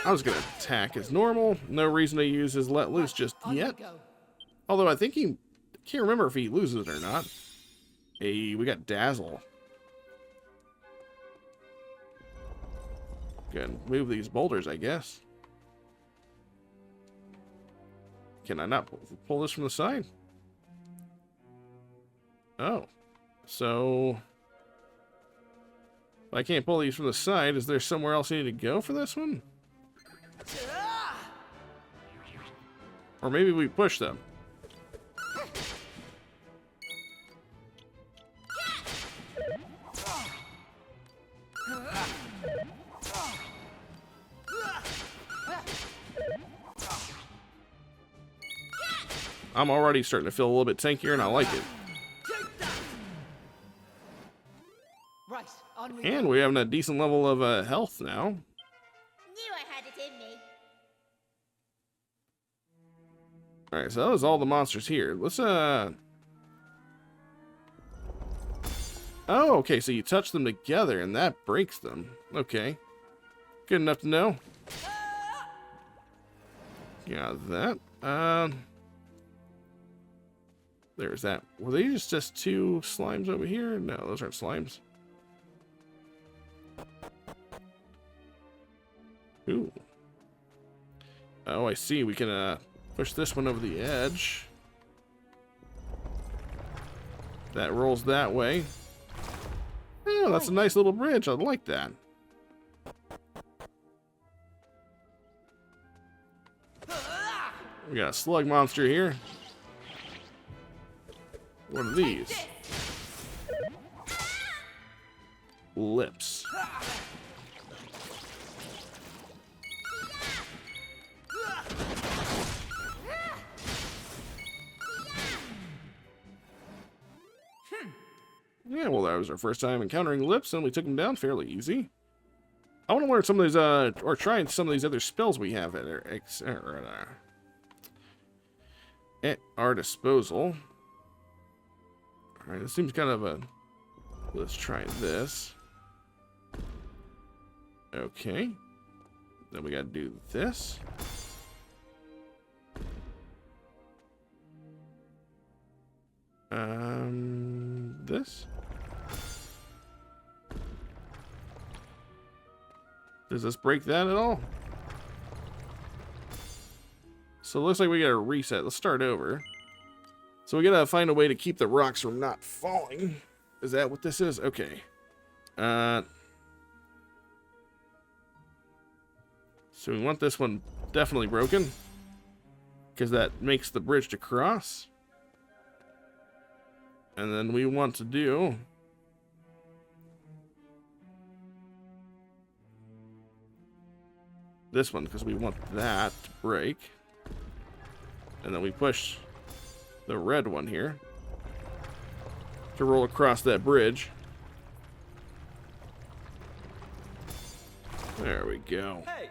Speaker 1: I was gonna attack as normal. No reason to use his let loose just yet. Although I think he can't remember if he loses it or not. Hey, we got Dazzle. Can move these boulders, I guess. Can I not pull this from the side? Oh. So if I can't pull these from the side, is there somewhere else I need to go for this one? Or maybe we push them. I'm already starting to feel a little bit tankier, and I like it.
Speaker 9: Right, on
Speaker 1: And we're having a decent level of health now.
Speaker 8: Knew I had it in me.
Speaker 1: Alright, so that was all the monsters here. Let's, Oh, okay, so you touch them together, and that breaks them. Okay. Good enough to know. Got that. There's that. Were they just two slimes over here? No, those aren't slimes. Ooh. Oh, I see. We can push this one over the edge. That rolls that way. Oh, that's a nice little bridge. I like that. We got a slug monster here. What are these? Lips. Yeah, well, that was our first time encountering lips, and we took them down fairly easy. I want to learn some of these, or try some of these other spells we have at our disposal. Alright, this seems kind of a... Let's try this. Okay. Then we gotta do this. This? Does this break that at all? So it looks like we gotta reset. Let's start over. So we gotta find a way to keep the rocks from not falling. Is that what this is? Okay. So we want this one definitely broken, because that makes the bridge to cross. And then we want to do this one, because we want that to break. And then we push the red one here to roll across that bridge. There we go.
Speaker 2: Hey.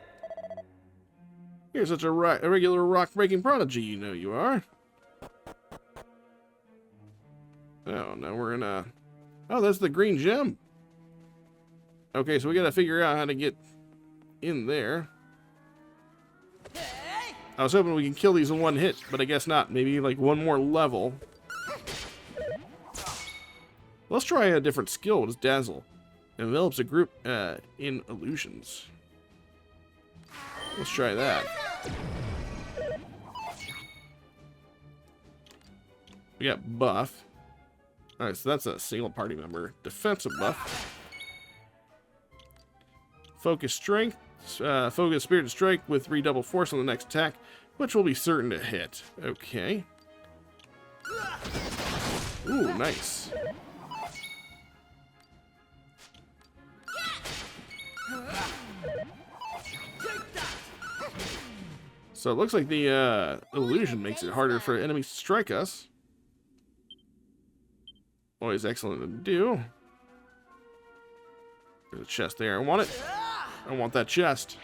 Speaker 1: You're such a regular rock-breaking prodigy, you know you are. Oh, now we're in a... Oh, that's the green gem. Okay, so we gotta figure out how to get in there. I was hoping we can kill these in one hit, but I guess not. Maybe like one more level. Let's try a different skill. What is Dazzle? Envelops a group in illusions. Let's try that. We got buff. Alright, so that's a single party member. Defensive buff. Focus strength. Focus spirited strike with redouble force on the next attack, which will be certain to hit. Okay. Ooh, nice. So it looks like the illusion makes it harder for enemies to strike us. Always excellent to do. There's a chest there. I want it. I want that chest.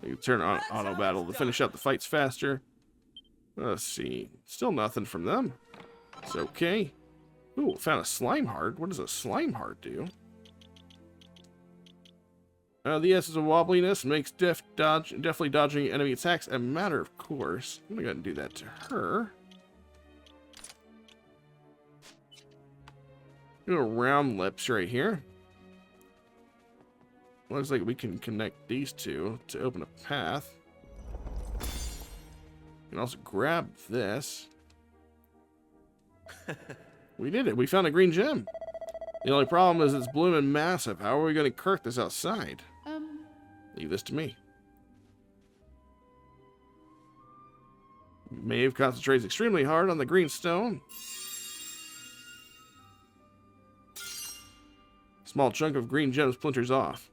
Speaker 1: You turn on auto battle to finish up the fights faster. Let's see. Still nothing from them. It's okay. Ooh, found a slime heart. What does a slime heart do? The essence of wobbliness makes definitely dodging enemy attacks a matter of course. I'm gonna go ahead and do that to her. Little round lips right here. Looks like we can connect these two to open a path. We can also grab this. We did it. We found a green gem. The only problem is it's blooming massive. How are we going to cart this outside? Leave this to me. Maeve concentrates extremely hard on the green stone. Small chunk of green gem splinters off.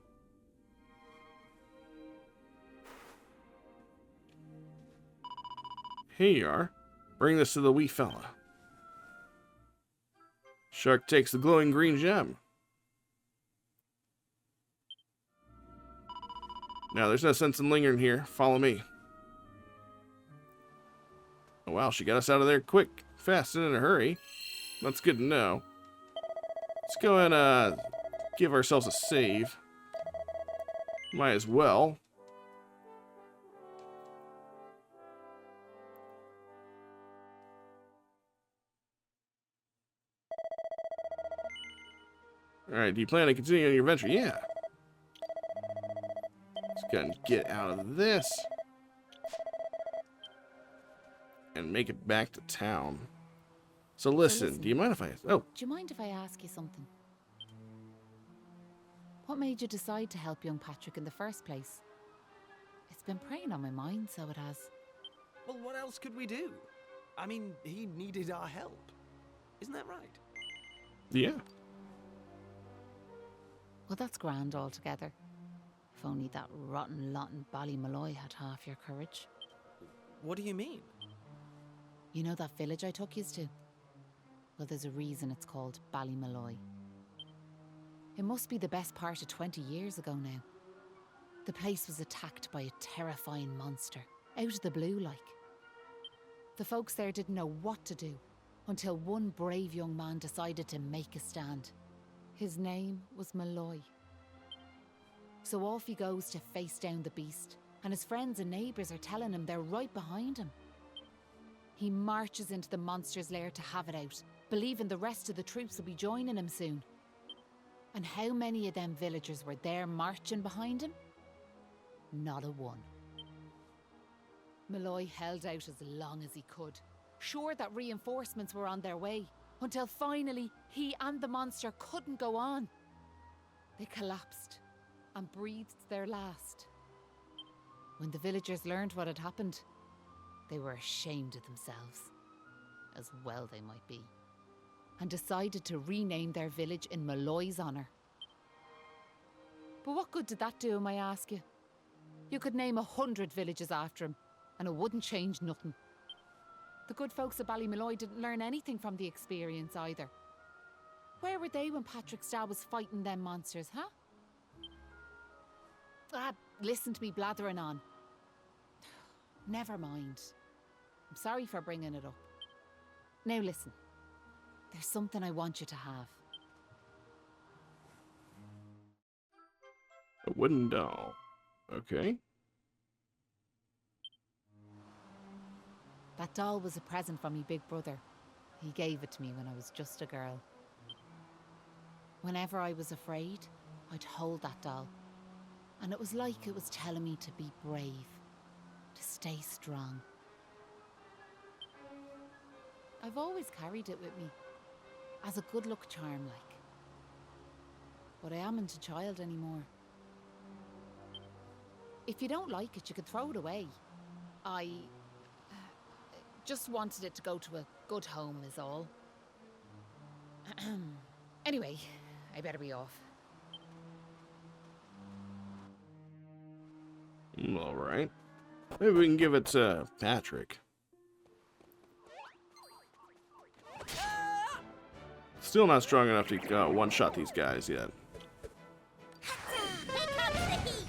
Speaker 1: Here you are. Bring this to the wee fella. Shark takes the glowing green gem. Now, there's no sense in lingering here. Follow me. Oh, wow, she got us out of there quick, fast, and in a hurry. That's good to know. Let's go and give ourselves a save. Might as well. Alright, do you plan to continue on your adventure? Yeah. Let's go and get out of this. And make it back to town. So listen, do you mind if I... Oh.
Speaker 9: Do you mind if I ask you something? What made you decide to help young Patrick in the first place? It's been preying on my mind, so it has.
Speaker 2: Well, what else could we do? I mean, he needed our help. Isn't that right?
Speaker 1: Yeah.
Speaker 9: Well, that's grand altogether. If only that rotten lot in Ballymalloy had half your courage.
Speaker 2: What do you mean?
Speaker 9: You know that village I took yous to? Well, there's a reason it's called Ballymalloy. It must be the best part of 20 years ago now. The place was attacked by a terrifying monster, out of the blue like. The folks there didn't know what to do, until one brave young man decided to make a stand. His name was Malloy. So off he goes to face down the beast, and his friends and neighbours are telling him they're right behind him. He marches into the monster's lair to have it out, believing the rest of the troops will be joining him soon. And how many of them villagers were there marching behind him? Not a one. Malloy held out as long as he could, sure that reinforcements were on their way, until finally he and the monster couldn't go on. They collapsed and breathed their last. When the villagers learned what had happened, they were ashamed of themselves, as well they might be, and decided to rename their village in Malloy's honour. But what good did that do him, I ask you? You could name 100 villages after him, and it wouldn't change nothing. The good folks of Ballymalloy didn't learn anything from the experience either. Where were they when Patrick's dad was fighting them monsters, huh? Listen to me blathering on. Never mind. I'm sorry for bringing it up. Now listen. There's something I want you to have.
Speaker 1: A wooden doll. Okay.
Speaker 9: That doll was a present from me big brother. He gave it to me when I was just a girl. Whenever I was afraid, I'd hold that doll. And it was like it was telling me to be brave, to stay strong. I've always carried it with me, as a good luck charm like. But I amn't a child anymore. If you don't like it, you could throw it away. I just wanted it to go to a good home is all. Anyway, I better be off.
Speaker 1: Alright. Maybe we can give it to Patrick. Still not strong enough to one-shot these guys yet.
Speaker 3: Here comes the heat!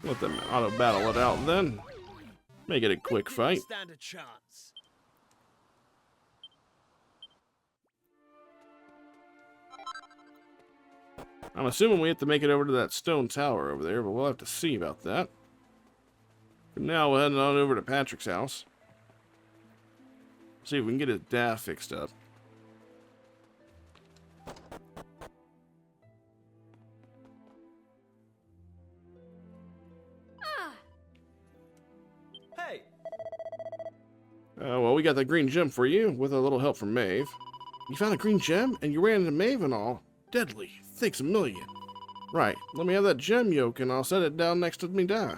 Speaker 1: Let them auto-battle it out then. Make it a quick fight.
Speaker 2: Stand a chance.
Speaker 1: I'm assuming we have to make it over to that stone tower over there, but we'll have to see about that. For now, we're heading on over to Patrick's house. See if we can get his dad fixed up.
Speaker 2: Hey,
Speaker 1: Well, we got that green gem for you, with a little help from Maeve. You found a green gem, and you ran into Maeve and all. Deadly. Thanks a million. Right, let me have that gem yoke, and I'll set it down next to me die.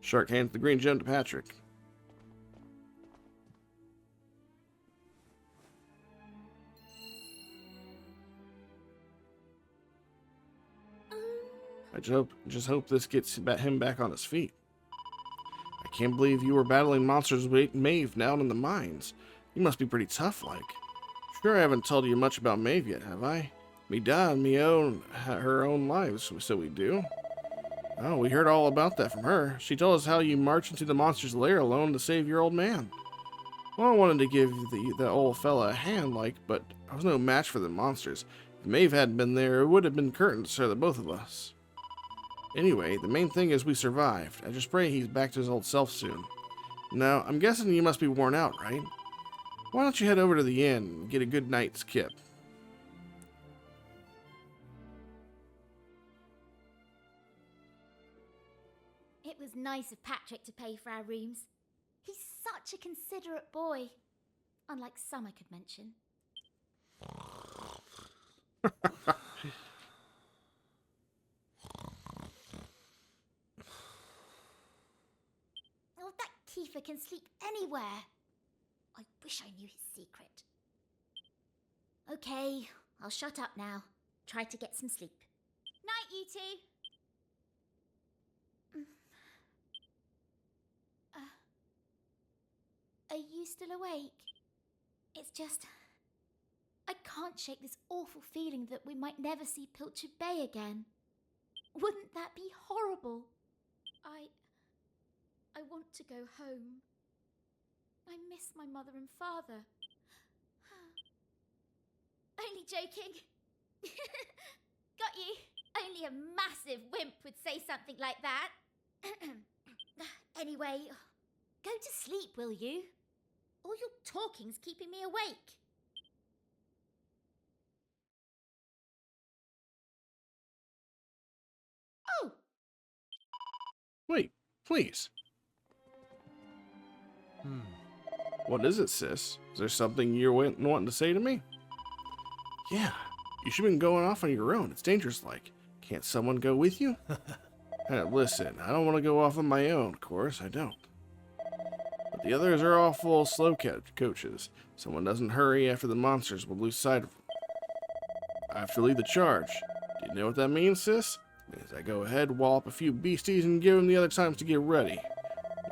Speaker 1: Shark hands the green gem to Patrick. I just hope this gets him back on his feet. I can't believe you were battling monsters with Maeve down in the mines. You must be pretty tough, like. Sure, I haven't told you much about Maeve yet, have I? Me dad and me own her own lives, so we do. Oh, we heard all about that from her. She told us how you marched into the monster's lair alone to save your old man. Well, I wanted to give the old fella a hand, like, but I was no match for the monsters. If Maeve hadn't been there, it would have been curtains for the both of us. Anyway, the main thing is we survived. I just pray he's back to his old self soon. Now, I'm guessing you must be worn out, right? Why don't you head over to the inn and get a good night's kip?
Speaker 3: It was nice of Patrick to pay for our rooms. He's such a considerate boy. Unlike some I could mention. Oh, that Kiefer can sleep anywhere. I wish I knew his secret. Okay, I'll shut up now. Try to get some sleep. Night, you two. Are you still awake? It's just... I can't shake this awful feeling that we might never see Pilchard Bay again. Wouldn't that be horrible? I want to go home. I miss my mother and father. Only joking. Got you. Only a massive wimp would say something like that. Anyway, go to sleep, will you? All your talking's keeping me awake. Oh!
Speaker 1: Wait, please. What is it, sis? Is there something you're wanting to say to me? Yeah, you should have been going off on your own. It's dangerous like. Can't someone go with you? Listen, I don't want to go off on my own, of course, I don't. But the others are all full slow coaches. Someone doesn't hurry after the monsters will lose sight of them. I have to lead the charge. Do you know what that means, sis? It means I go ahead, wallop a few beasties, and give them the other times to get ready.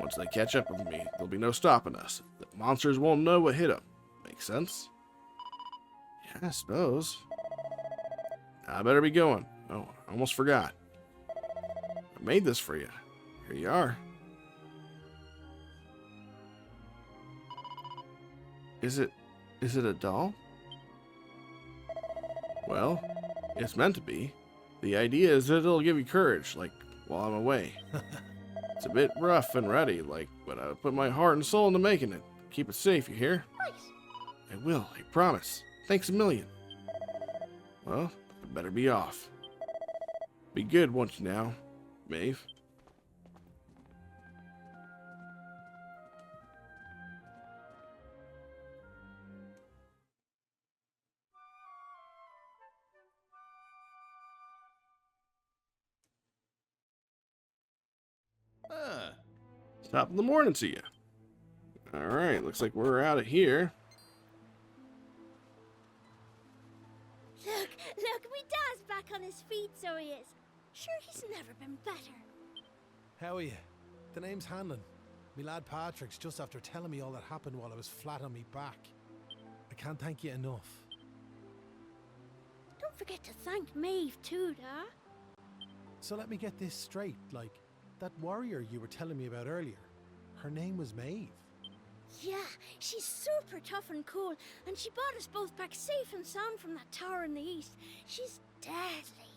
Speaker 1: Once they catch up with me, there'll be no stopping us. The monsters won't know what hit them. Make sense? Yeah, I suppose. I better be going. Oh, I almost forgot. I made this for you. Here you are. Is it a doll? Well, it's meant to be. The idea is that it'll give you courage, like, while I'm away. It's a bit rough and ready, like, but I put my heart and soul into making it. Keep it safe, you hear?
Speaker 3: Right.
Speaker 1: I will, I promise. Thanks a million. Well, I better be off. Be good, won't you now, Maeve? Top of the morning to you. Alright, looks like we're out of here.
Speaker 10: Look, me dad's back on his feet, so he is. Sure, he's never been better.
Speaker 11: How are you? The name's Hanlon. Me lad Patrick's just after telling me all that happened while I was flat on me back. I can't thank you enough.
Speaker 10: Don't forget to thank Maeve too, da.
Speaker 11: So let me get this straight, like, that warrior you were telling me about earlier, her name was Maeve.
Speaker 10: Yeah, she's super tough and cool, and she brought us both back safe and sound from that tower in the east. She's deadly.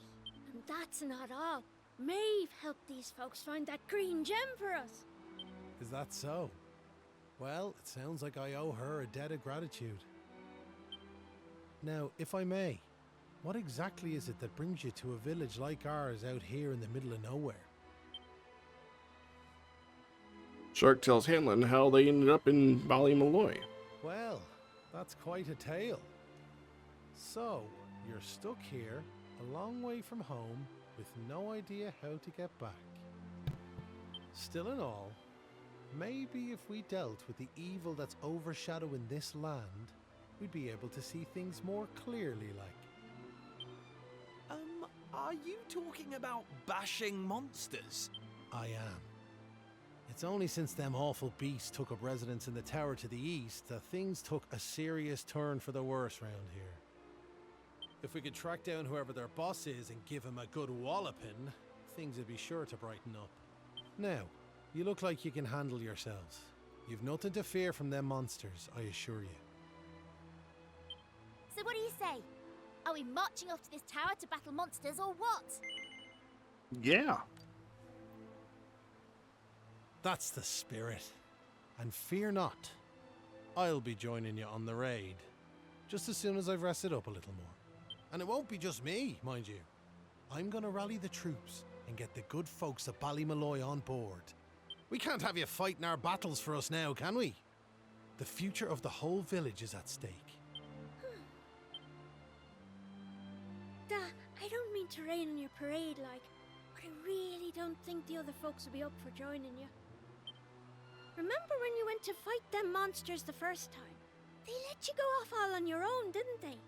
Speaker 10: And that's not all. Maeve helped these folks find that green gem for us.
Speaker 11: Is that so? Well, it sounds like I owe her a debt of gratitude. Now, if I may, what exactly is it that brings you to a village like ours out here in the middle of nowhere?
Speaker 1: Shark tells Hanlon how they ended up in Ballymaloy.
Speaker 11: Well, that's quite a tale. So, you're stuck here, a long way from home, with no idea how to get back. Still in all, maybe if we dealt with the evil that's overshadowing this land, we'd be able to see things more clearly, like.
Speaker 2: Are you talking about bashing monsters?
Speaker 11: I am. It's only since them awful beasts took up residence in the tower to the east that things took a serious turn for the worse round here. If we could track down whoever their boss is and give him a good walloping, things would be sure to brighten up. Now, you look like you can handle yourselves. You've nothing to fear from them monsters, I assure you.
Speaker 3: So what do you say? Are we marching off to this tower to battle monsters or what?
Speaker 1: Yeah.
Speaker 11: That's the spirit. And fear not. I'll be joining you on the raid, just as soon as I've rested up a little more. And it won't be just me, mind you. I'm gonna rally the troops and get the good folks of Ballymaloy on board. We can't have you fighting our battles for us now, can we? The future of the whole village is at stake.
Speaker 10: Da, I don't mean to rain on your parade, like, but I really don't think the other folks will be up for joining you. Remember when you went to fight them monsters the first time? They let you go off all on your own, didn't they?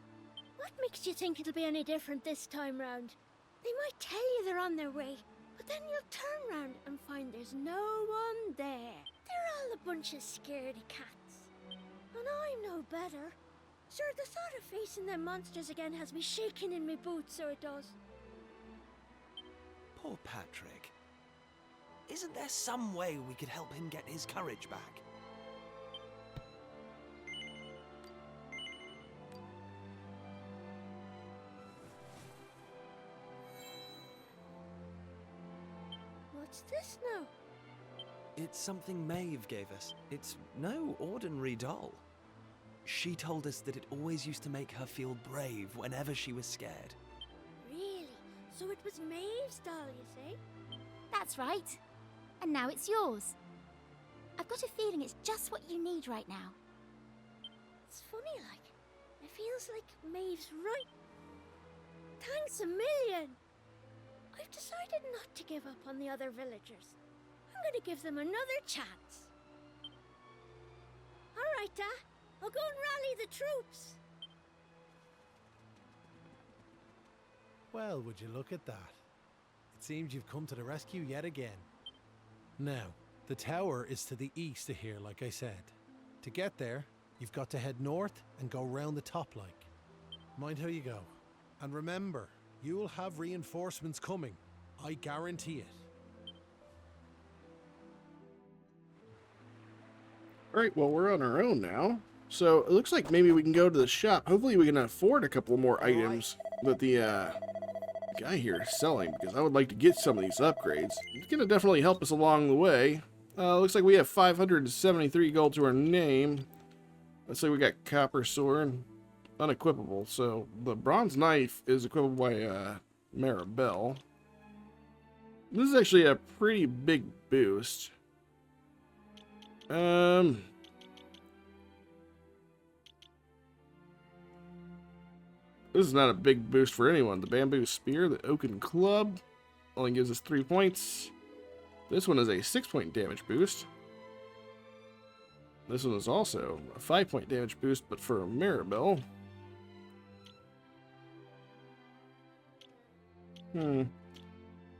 Speaker 10: What makes you think it'll be any different this time round? They might tell you they're on their way, but then you'll turn round and find there's no one there. They're all a bunch of scaredy cats. And I know better. Sir, the thought of facing them monsters again has me shaking in my boots, so it does.
Speaker 2: Poor Patrick. Isn't there some way we could help him get his courage back?
Speaker 10: What's this now?
Speaker 2: It's something Maeve gave us. It's no ordinary doll. She told us that it always used to make her feel brave whenever she was scared.
Speaker 10: Really? So it was Maeve's doll, you say?
Speaker 3: That's right. And now it's yours. I've got a feeling it's just what you need right now.
Speaker 10: It's funny, like. It feels like Maeve's right. Thanks a million! I've decided not to give up on the other villagers. I'm gonna give them another chance. Alright, I'll go and rally the troops.
Speaker 11: Well, would you look at that? It seems you've come to the rescue yet again. Now, the tower is to the east of here, like I said. To get there, you've got to head north and go round the top like. Mind how you go. And remember, you'll have reinforcements coming. I guarantee it.
Speaker 1: Alright, well, we're on our own now. So, it looks like maybe we can go to the shop. Hopefully we can afford a couple more items that the guy here is selling, because I would like to get some of these upgrades. It's going to definitely help us along the way. Looks like we have 573 gold to our name. Let's say we got copper sword, unequipable. So, the bronze knife is equipped by Maribel. This is actually a pretty big boost. This is not a big boost for anyone. The bamboo spear, the oaken club, only gives us 3 points. This one is a 6-point damage boost. This one is also a 5-point damage boost, but for a Mirabelle. How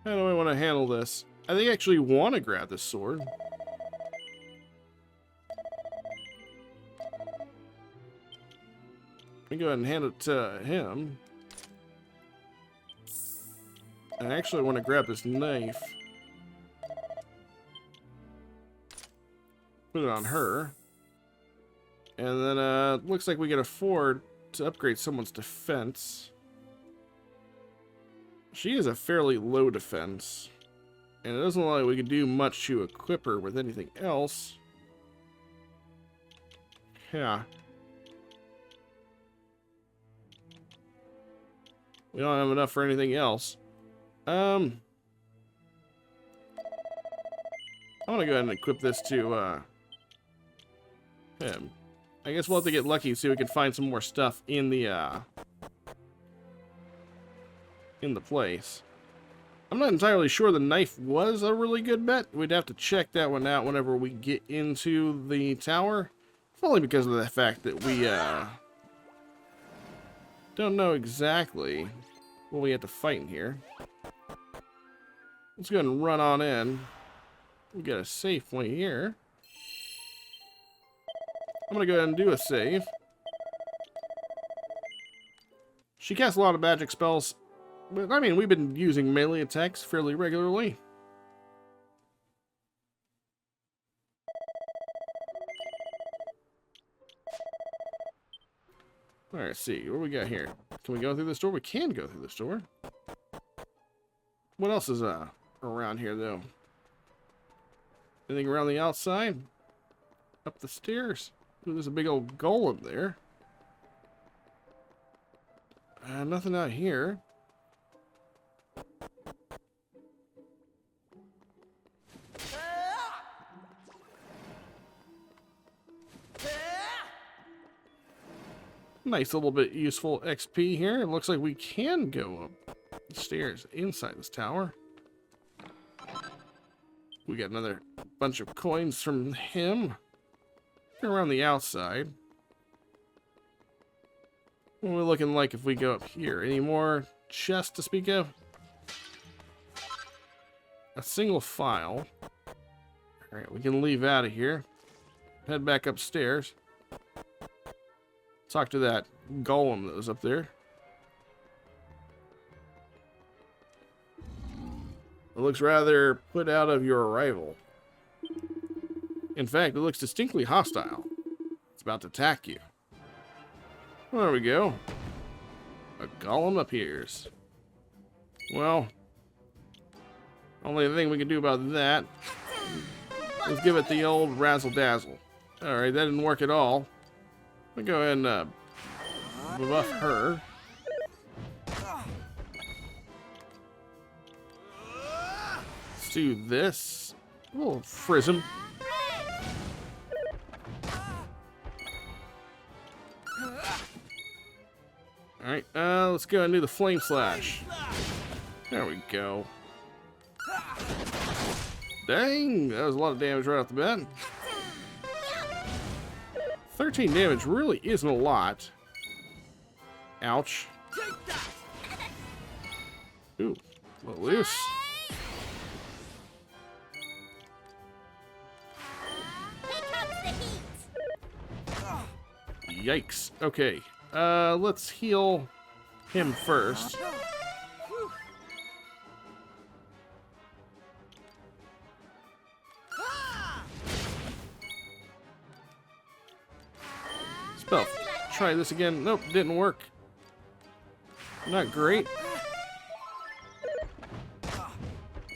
Speaker 1: do I want to handle this? I think I actually want to grab this sword. Let me go ahead and hand it to him. I actually want to grab this knife. Put it on her. And then, looks like we can afford to upgrade someone's defense. She is a fairly low defense. And it doesn't look like we could do much to equip her with anything else. Yeah. We don't have enough for anything else. I'm gonna go ahead and equip this to, him. I guess we'll have to get lucky and see if we can find some more stuff in the place. I'm not entirely sure the knife was a really good bet. We'd have to check that one out whenever we get into the tower. Only because of the fact that we, don't know exactly what we have to fight in here. Let's go ahead and run on in. We got a save point here. I'm gonna go ahead and do a save. She casts a lot of magic spells, but I mean, we've been using melee attacks fairly regularly. Alright, let's see. What do we got here? Can we go through this door? We can go through this door. What else is around here, though? Anything around the outside? Up the stairs? Ooh, there's a big old golem there. Nothing out here. Nice little bit useful XP here. It looks like we can go up the stairs inside this tower. We got another bunch of coins from him. Around the outside. What are we looking like if we go up here? Any more chests to speak of? A single file. Alright, we can leave out of here. Head back upstairs. Talk to that golem that was up there. It looks rather put out of your arrival. In fact, it looks distinctly hostile. It's about to attack you. Well, there we go. A golem appears. Well, only thing we can do about that is give it the old razzle-dazzle. Alright, that didn't work at all. Let me go ahead and buff her. Let's do this. A little frism. Alright, let's go and do the flame slash. There we go. Dang, that was a lot of damage right off the bat. 13 damage really isn't a lot. Ouch. Ooh, a little loose. Yikes. Okay. Let's heal him first. Spell. Try this again. Nope, didn't work. Not great.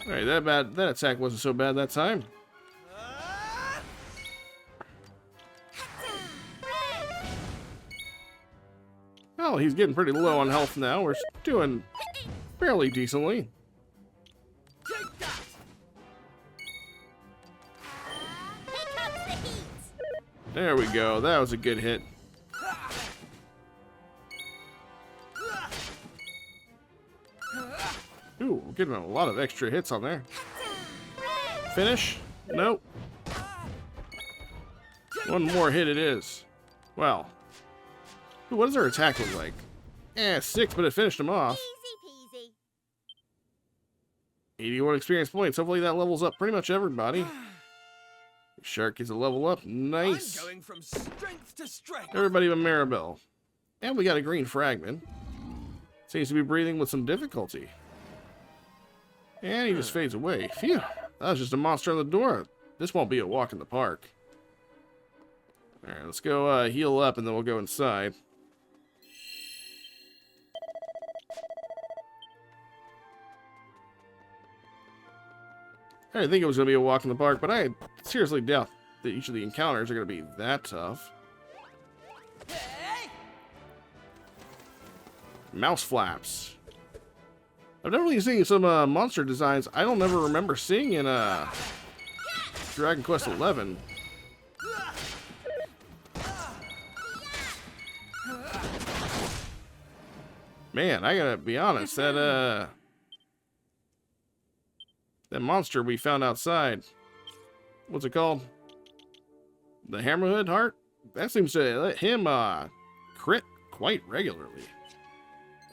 Speaker 1: Alright, that attack wasn't so bad that time. Well, he's getting pretty low on health now. We're doing fairly decently. There we go. That was a good hit. Ooh, we're getting a lot of extra hits on there. Finish? Nope. One more hit it is. Well. What does our attack look like? 6, but it finished him off.
Speaker 3: Easy peasy.
Speaker 1: 81 experience points. Hopefully that levels up pretty much everybody. Shark gets a level up. Nice.
Speaker 2: I'm going from strength to strength.
Speaker 1: Everybody but Maribel. And we got a green fragment. Seems to be breathing with some difficulty. And he just fades away. Phew. That was just a monster on the door. This won't be a walk in the park. Alright, let's go heal up and then we'll go inside. I didn't think it was going to be a walk in the park, but I seriously doubt that each of the encounters are going to be that tough. Mouse flaps. I've never really seen some monster designs I don't ever remember seeing in Dragon Quest XI. Man, I gotta be honest, that monster we found outside, what's it called? The Hammerhead Heart? That seems to let him crit quite regularly.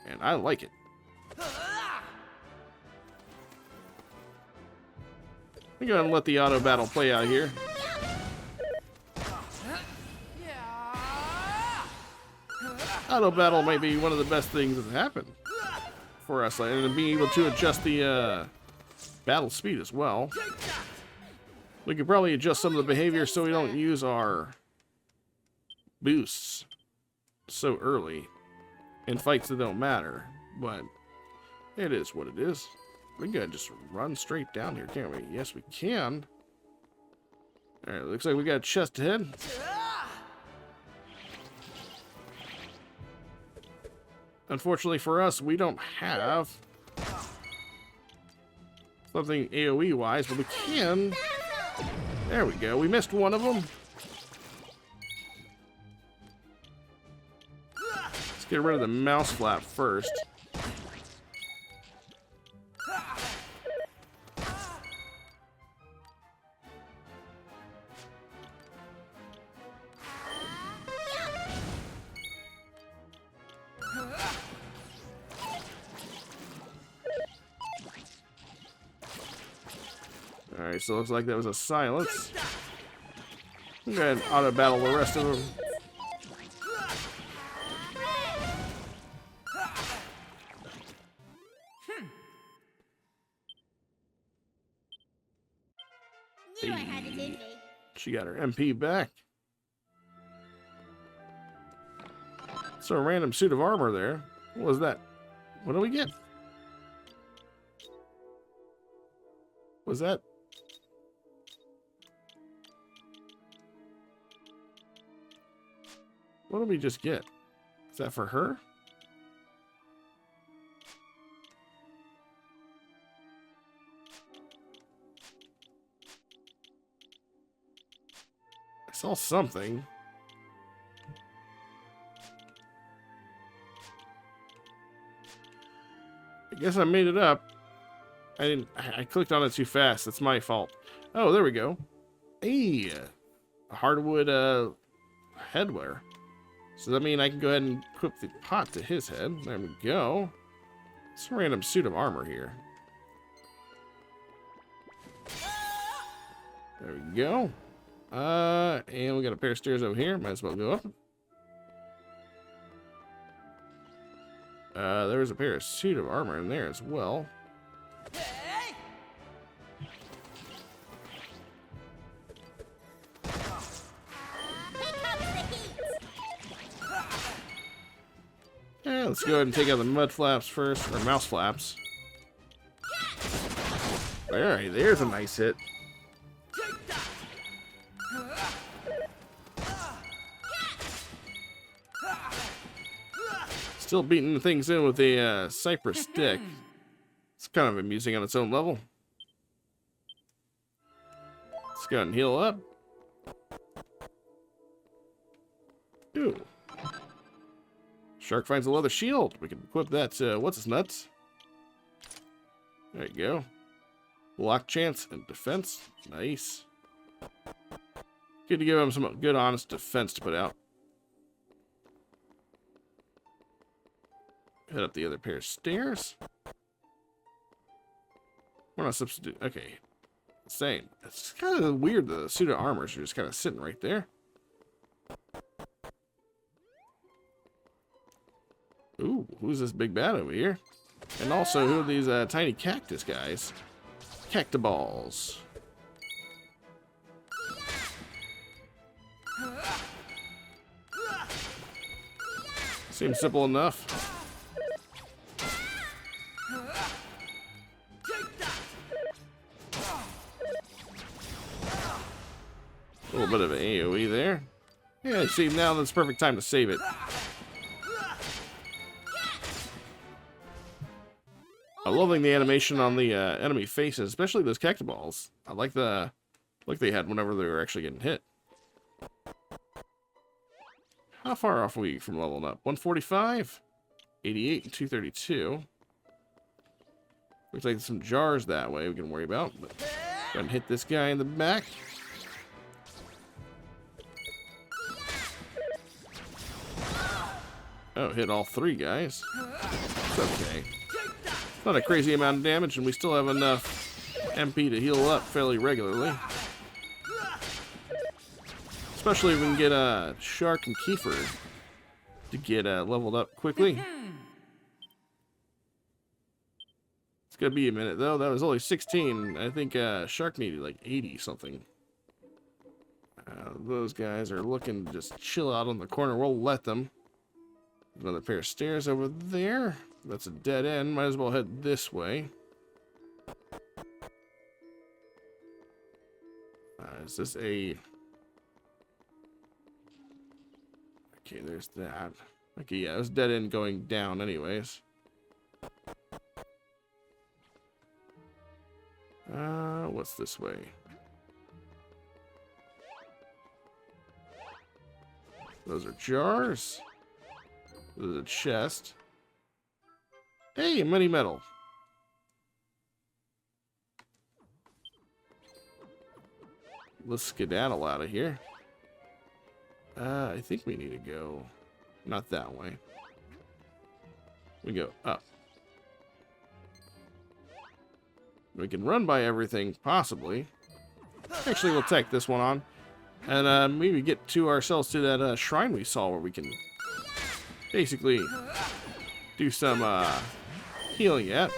Speaker 1: And I like it. We're going to let the auto battle play out here. Auto battle might be one of the best things that's happened for us, and being able to adjust the battle speed as well. We could probably adjust some of the behavior so we don't use our boosts so early in fights that don't matter, but it is what it is. We gotta just run straight down here, can't we? Yes, we can. Alright, looks like we got a chest ahead. Unfortunately for us, we don't have something AoE wise, but we can. There we go. We missed one of them. Let's get rid of the mouse flap first. Alright, so it looks like that was a silence. Go ahead and auto battle the rest of them.
Speaker 3: Knew I had it in me.
Speaker 1: She got her MP back. So a random suit of armor there. What was that? What do we get? Was that? What did we just get? Is that for her? I saw something. I guess I made it up. I clicked on it too fast. That's my fault. Oh, there we go. Hey, a hardwood headwear. So that means I can go ahead and equip the pot to his head. There we go. It's a random suit of armor here. There we go. And we got a pair of stairs over here. Might as well go up. There's a pair of suit of armor in there as well. Yeah, let's go ahead and take out the mud flaps first, or mouse flaps. Alright, there's a nice hit. Still beating things in with a cypress stick. It's kind of amusing on its own level. Let's go ahead and heal up. Ooh. Shark finds a leather shield. We can equip that to what's his nuts. There you go. Block chance and defense. Nice. Good to give him some good, honest defense to put out. Head up the other pair of stairs. We're not substitute. Okay. Same. It's kind of weird. The pseudo armors are just kind of sitting right there. Ooh, who's this big bad over here? And also, who are these tiny cactus guys? Cactaballs. Seems simple enough. A little bit of an AoE there. Yeah, see, now that's the perfect time to save it. I'm loving the animation on the enemy faces, especially those cactaballs. I like the look they had whenever they were actually getting hit. How far off are we from leveling up? 145, 88, and 232. Looks like some jars that way we can worry about. But go ahead and hit this guy in the back. Oh, hit all three guys. It's okay. Not a crazy amount of damage, and we still have enough MP to heal up fairly regularly. Especially if we can get Shark and Kiefer to get leveled up quickly. It's gonna be a minute though. That was only 16. I think Shark needed like 80 something. Those guys are looking to just chill out on the corner. We'll let them. Another pair of stairs over there. That's a dead end. Might as well head this way. Is this a... Okay, there's that. Okay, yeah, it was dead end going down anyways. What's this way? Those are jars. There's a chest. Hey, mini metal. Let's skedaddle out of here. I think we need to go not that way. We go up. We can run by everything, possibly. Actually, we'll take this one on. And maybe get to ourselves to that shrine we saw where we can basically do some healing at.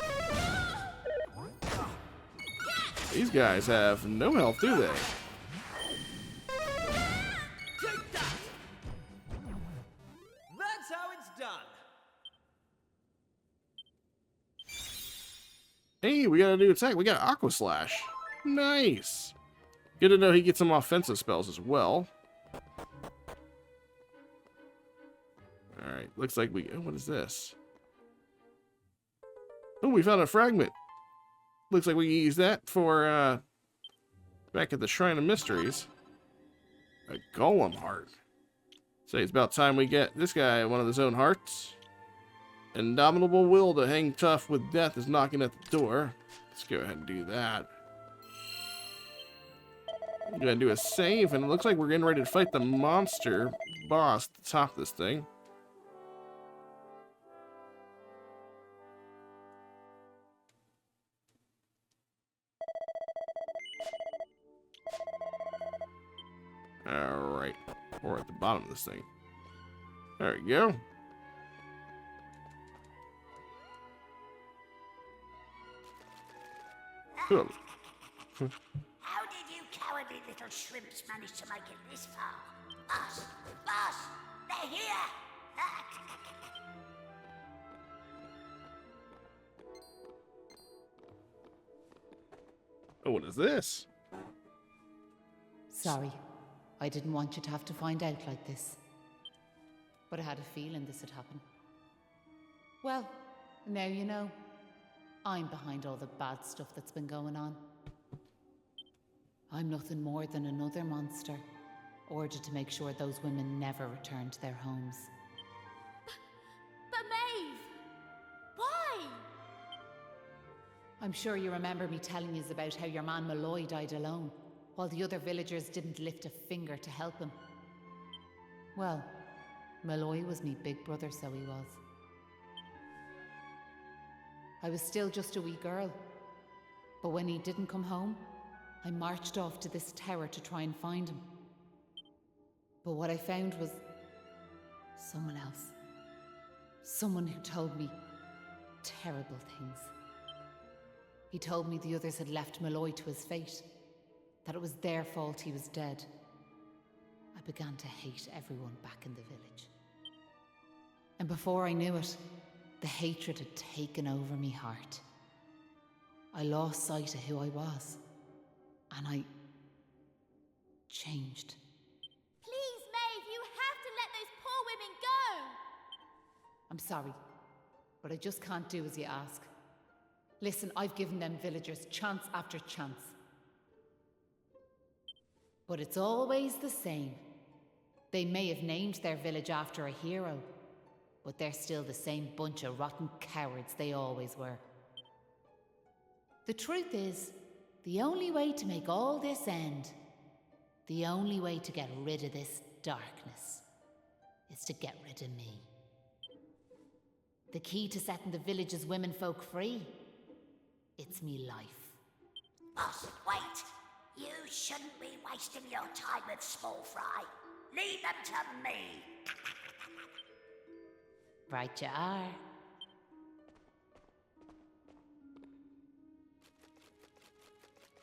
Speaker 1: These guys have no health, do they?
Speaker 2: That's how it's done.
Speaker 1: Hey, we got a new attack. We got Aqua Slash. Nice. Good to know he gets some offensive spells as well. Alright, looks like we... Oh, what is this? Oh, we found a fragment. Looks like we can use that for, back at the Shrine of Mysteries. A golem heart. So it's about time we get this guy one of his own hearts. Indomitable will to hang tough with death is knocking at the door. Let's go ahead and do that. I'm gonna do a save, and it looks like we're getting ready to fight the monster boss at the top of this thing. Alright. We're at the bottom of this thing. There we go. Cool.
Speaker 8: How did you cowardly little shrimps manage to make it this far? Boss! Boss! They're here!
Speaker 1: Oh, what is this?
Speaker 9: Sorry. I didn't want you to have to find out like this. But I had a feeling this would happen. Well, now you know. I'm behind all the bad stuff that's been going on. I'm nothing more than another monster, ordered to make sure those women never return to their homes.
Speaker 10: But Maeve! Why?
Speaker 9: I'm sure you remember me telling you about how your man Malloy died alone, while the other villagers didn't lift a finger to help him. Well, Malloy was me big brother, so he was. I was still just a wee girl, but when he didn't come home, I marched off to this tower to try and find him. But what I found was someone else. Someone who told me terrible things. He told me the others had left Malloy to his fate, that it was their fault he was dead. I began to hate everyone back in the village. And before I knew it, the hatred had taken over me heart. I lost sight of who I was, and I changed.
Speaker 3: Please, Maeve, you have to let those poor women go!
Speaker 9: I'm sorry, but I just can't do as you ask. Listen, I've given them villagers chance after chance. But it's always the same. They may have named their village after a hero, but they're still the same bunch of rotten cowards they always were. The truth is, the only way to make all this end, the only way to get rid of this darkness, is to get rid of me. The key to setting the village's womenfolk free, it's me life.
Speaker 8: Boss, wait! You shouldn't be wasting your time with small fry. Leave them to me.
Speaker 9: Right you are.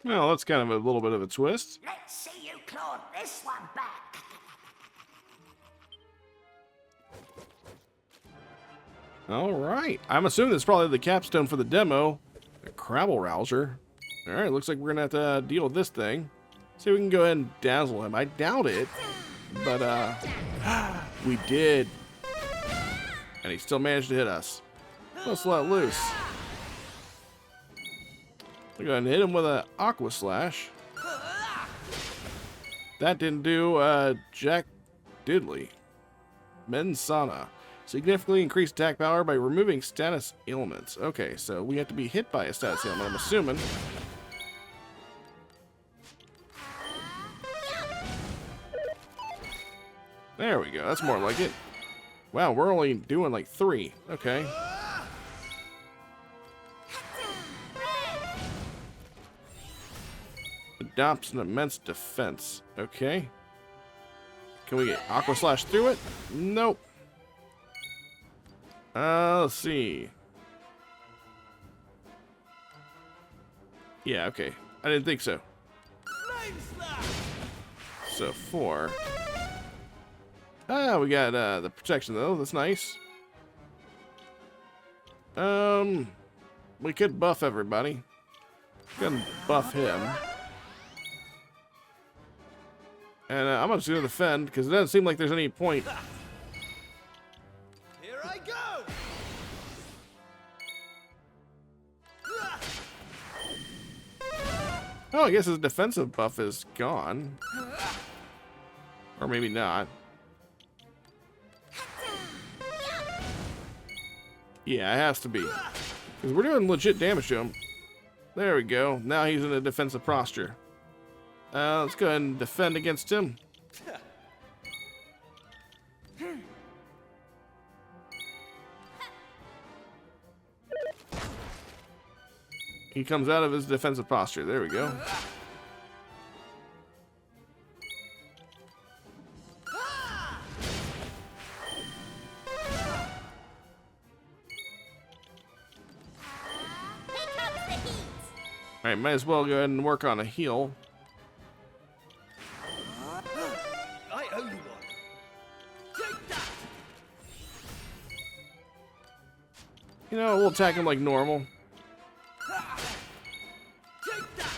Speaker 1: Well, that's kind of a little bit of a twist.
Speaker 8: Let's see you claw this one back.
Speaker 1: Alright. I'm assuming this is probably the capstone for the demo. A Crabble Rouser. Alright, looks like we're gonna have to deal with this thing. See if we can go ahead and dazzle him. I doubt it. But, we did. And he still managed to hit us. Let's let loose. We're going to hit him with an Aqua Slash. That didn't do jack diddly. Mensana. Significantly increased attack power by removing status ailments. Okay, so we have to be hit by a status ailment, I'm assuming. There we go, that's more like it. Wow, we're only doing like 3. Okay. Adopts an immense defense. Okay. Can we get Aqua Slash through it? Nope. Let's see. Yeah, okay. I didn't think so. So 4. Ah, we got the protection though. That's nice. We could buff everybody. Gonna buff him. And I'm just gonna defend because it doesn't seem like there's any point.
Speaker 2: Here I go.
Speaker 1: Oh, I guess his defensive buff is gone. Or maybe not. Yeah, it has to be. Because we're doing legit damage to him. There we go. Now he's in a defensive posture. Let's go ahead and defend against him. He comes out of his defensive posture. There we go. Alright, might as well go ahead and work on a heal.
Speaker 2: I owe you one. Take that.
Speaker 1: You know, we'll attack him like normal.
Speaker 2: Take that.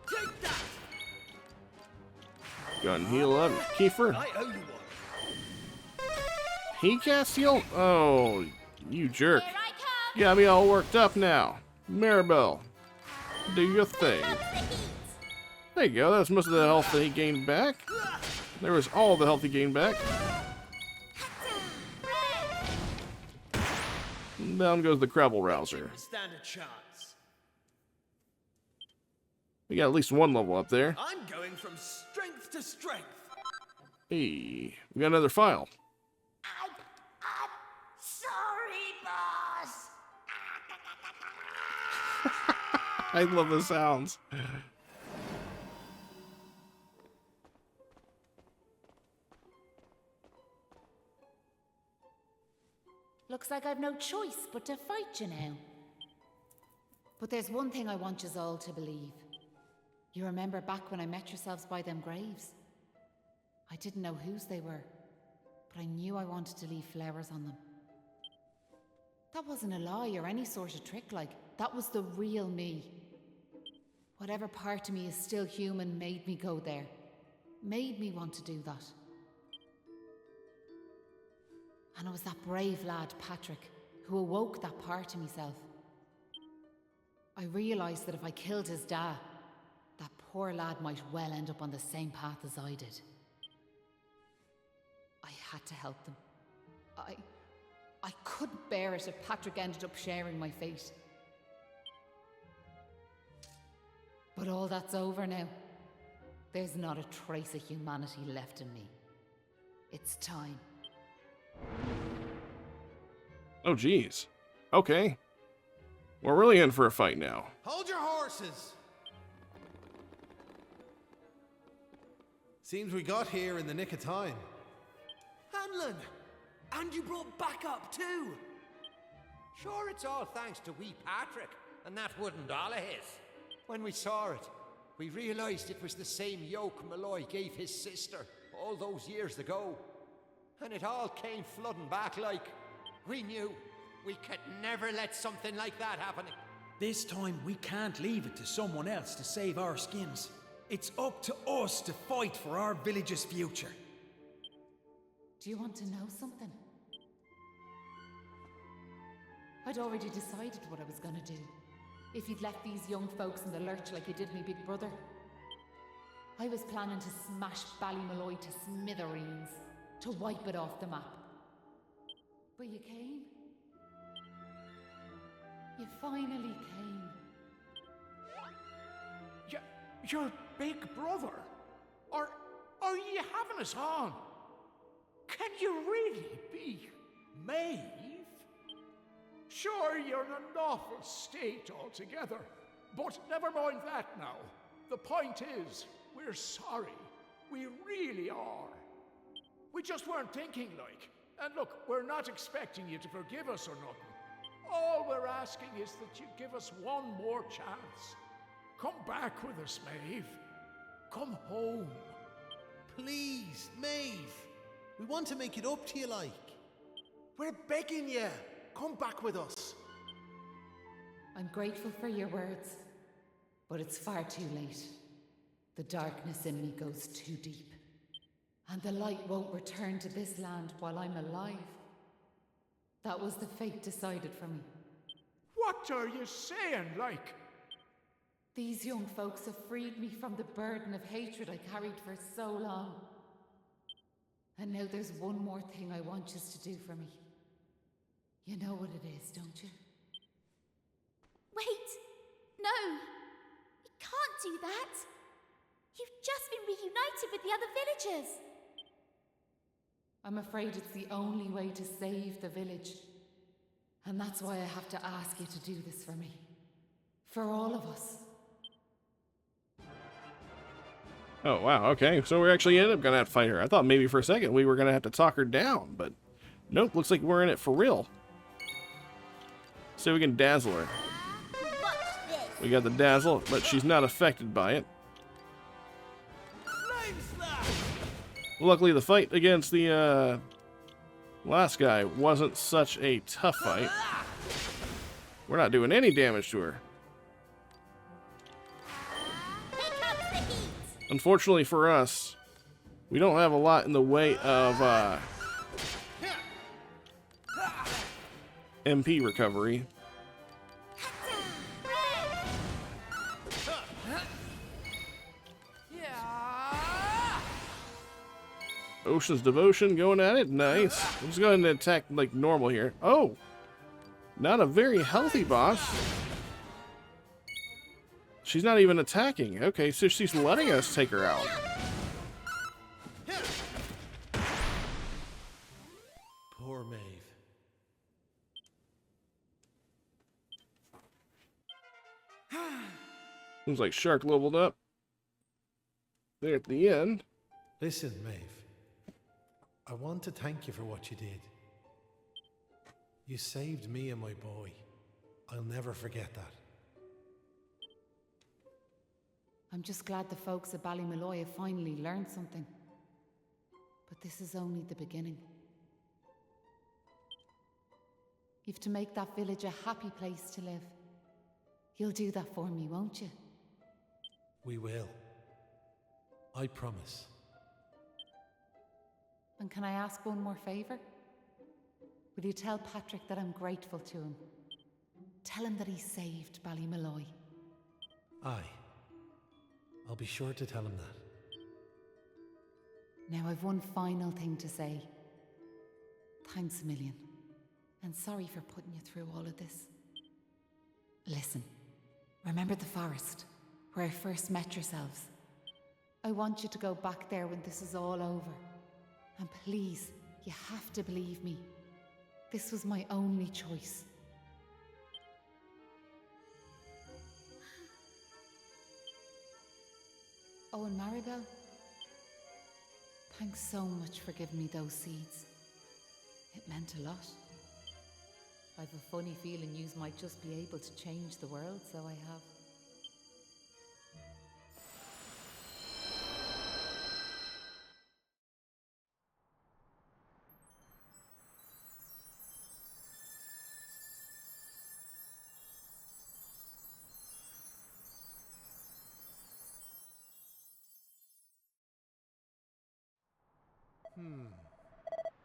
Speaker 2: Take that.
Speaker 1: Go ahead and heal up. Kiefer.
Speaker 2: I owe you one.
Speaker 1: He cast heal? Oh, you jerk.
Speaker 3: Here I come!
Speaker 1: Got me all worked up now. Maribel, do your thing.
Speaker 3: Comes the heat!
Speaker 1: There you go. That's most of the health that he gained back. There was all the health he gained back. And down goes the Crabble Rouser.
Speaker 2: Stand a chance.
Speaker 1: We got at least one level up there.
Speaker 2: I'm going from strength to strength.
Speaker 1: Hey, we got another file.
Speaker 8: I'm sorry, boss.
Speaker 1: I love the sounds.
Speaker 9: Looks like I've no choice but to fight you now. But there's one thing I want yous all to believe. You remember back when I met yourselves by them graves? I didn't know whose they were, but I knew I wanted to leave flowers on them. That wasn't a lie or any sort of trick, like, that was the real me. Whatever part of me is still human made me go there. Made me want to do that. And it was that brave lad, Patrick, who awoke that part of myself. I realised that if I killed his dad, that poor lad might well end up on the same path as I did. I had to help them. I couldn't bear it if Patrick ended up sharing my fate. But all that's over now. There's not a trace of humanity left in me. It's time.
Speaker 1: Oh, geez. Okay. We're really in for a fight now.
Speaker 11: Hold your horses! Seems we got here in the nick of time.
Speaker 2: Hanlon! And you brought back up too!
Speaker 12: Sure, it's all thanks to wee Patrick and that wooden doll of his. When we saw it, we realized it was the same yoke Malloy gave his sister all those years ago. And it all came flooding back like we knew we could never let something like that happen.
Speaker 13: This time we can't leave it to someone else to save our skins. It's up to us to fight for our village's future.
Speaker 9: Do you want to know something? I'd already decided what I was going to do. If you'd left these young folks in the lurch like you did me big brother. I was planning to smash Ballymalloy to smithereens, to wipe it off the map. But you came. You finally came.
Speaker 7: Your big brother? Or are you having us on? Can you really be Maeve? Sure, you're in an awful state altogether, but never mind that now. The point is, we're sorry. We really are. We just weren't thinking like. And look, we're not expecting you to forgive us or nothing. All we're asking is that you give us one more chance. Come back with us, Maeve. Come home.
Speaker 11: Please, Maeve. We want to make it up to you, like.
Speaker 13: We're begging you. Come back with us.
Speaker 9: I'm grateful for your words, but it's far too late. The darkness in me goes too deep, and the light won't return to this land while I'm alive. That was the fate decided for me.
Speaker 7: What are you saying, like?
Speaker 9: These young folks have freed me from the burden of hatred I carried for so long. And now there's one more thing I want you to do for me. You know what it is, don't you?
Speaker 3: Wait! No! You can't do that! You've just been reunited with the other villagers!
Speaker 9: I'm afraid it's the only way to save the village. And that's why I have to ask you to do this for me. For all of us.
Speaker 1: Oh, wow, okay. So we actually ended up gonna have to fight her. I thought maybe for a second we were gonna have to talk her down, but nope, looks like we're in it for real. So we can dazzle her. We got the dazzle, but she's not affected by it. Luckily, the fight against the last guy wasn't such a tough fight. We're not doing any damage to her. Unfortunately for us, we don't have a lot in the way of MP recovery. Ocean's Devotion going at it. Nice. I'm just going to attack like normal here. Oh! Not a very healthy boss. She's not even attacking. Okay, so she's letting us take her out.
Speaker 11: Poor Maeve.
Speaker 1: Seems like Shark leveled up. There at the end.
Speaker 11: Listen, Maeve. I want to thank you for what you did. You saved me and my boy. I'll never forget that.
Speaker 9: I'm just glad the folks at Ballymalloy have finally learned something. But this is only the beginning. You've to make that village a happy place to live. You'll do that for me, won't you?
Speaker 11: We will. I promise.
Speaker 9: And can I ask one more favour? Will you tell Patrick that I'm grateful to him? Tell him that he saved Ballymalloy.
Speaker 11: Aye. I'll be sure to tell him that.
Speaker 9: Now I've one final thing to say. Thanks a million. And sorry for putting you through all of this. Listen, remember the forest, where I first met yourselves? I want you to go back there when this is all over. And please, you have to believe me. This was my only choice. Oh, and Maribel, thanks so much for giving me those seeds. It meant a lot. I've a funny feeling yous might just be able to change the world, so I have.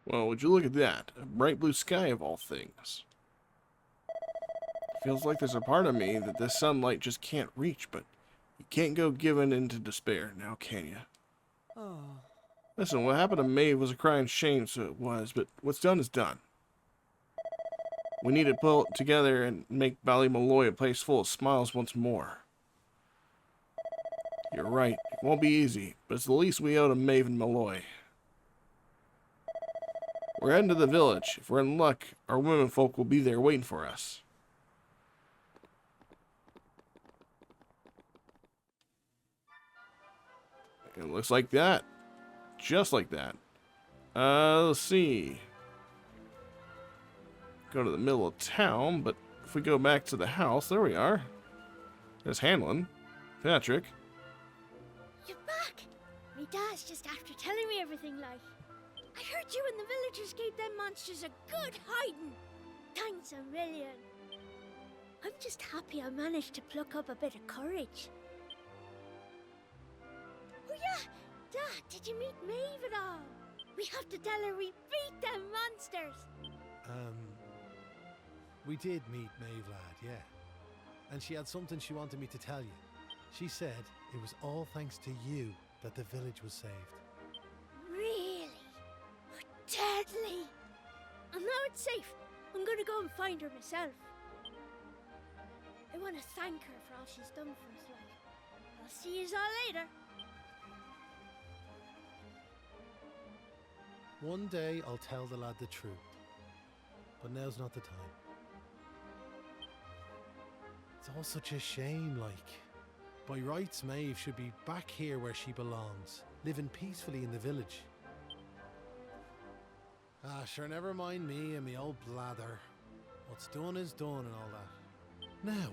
Speaker 1: Well, would you look at that? A bright blue sky of all things. Feels like there's a part of me that this sunlight just can't reach, but you can't go giving into despair, now can you?
Speaker 2: Oh.
Speaker 1: Listen, what happened to Maeve was a crying shame, so it was, but what's done is done. We need to pull it together and make Ballymalloy a place full of smiles once more. You're right, it won't be easy, but it's the least we owe to Maeve and Malloy. We're heading to the village. If we're in luck, our women folk will be there waiting for us. It looks like that. Just like that. Let's see. Go to the middle of town, but if we go back to the house, there we are. There's Hanlon. Patrick.
Speaker 10: You're back! Me dad's just after telling me everything, like. I heard you and the villagers gave them monsters a good hiding. Thanks a million. I'm just happy I managed to pluck up a bit of courage. Oh yeah, Dad, did you meet Maeve at all? We have to tell her we beat them monsters.
Speaker 11: We did meet Maeve, lad, yeah. And she had something she wanted me to tell you. She said it was all thanks to you that the village was saved.
Speaker 10: Really? Deadly! And now it's safe. I'm gonna go and find her myself. I want to thank her for all she's done for us, like. I'll see yous all later.
Speaker 11: One day I'll tell the lad the truth. But now's not the time. It's all such a shame, like. By rights, Maeve should be back here where she belongs, living peacefully in the village. Ah, sure, never mind me and me old blather. What's done is done and all that. Now,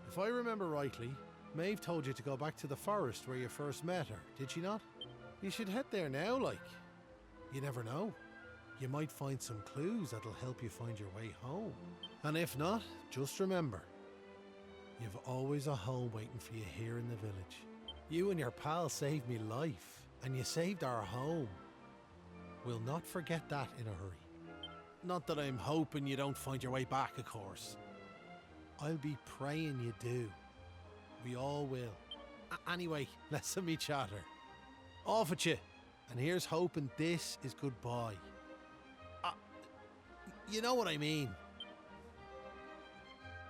Speaker 11: if I remember rightly, Maeve told you to go back to the forest where you first met her, did she not? You should head there now, like. You never know. You might find some clues that'll help you find your way home. And if not, just remember, you've always a home waiting for you here in the village. You and your pal saved me life, and you saved our home. We'll not forget that in a hurry. Not that I'm hoping you don't find your way back, of course. I'll be praying you do. We all will. Anyway, let's me chatter. Off at you. And here's hoping this is goodbye. You know what I mean.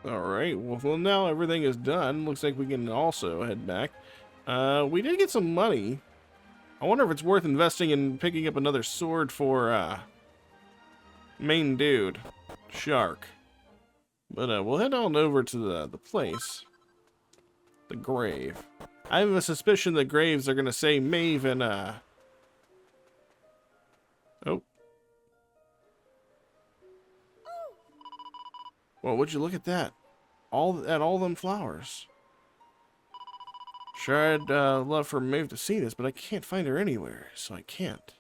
Speaker 1: Alright, well now everything is done. Looks like we can also head back. We did get some money. I wonder if it's worth investing in picking up another sword for, main dude, Shark. But, we'll head on over to the place. The grave. I have a suspicion that graves are gonna say Maeve and, oh. Well, would you look at that? All them flowers. Sure, I'd love for Maeve to see this, but I can't find her anywhere, so I can't.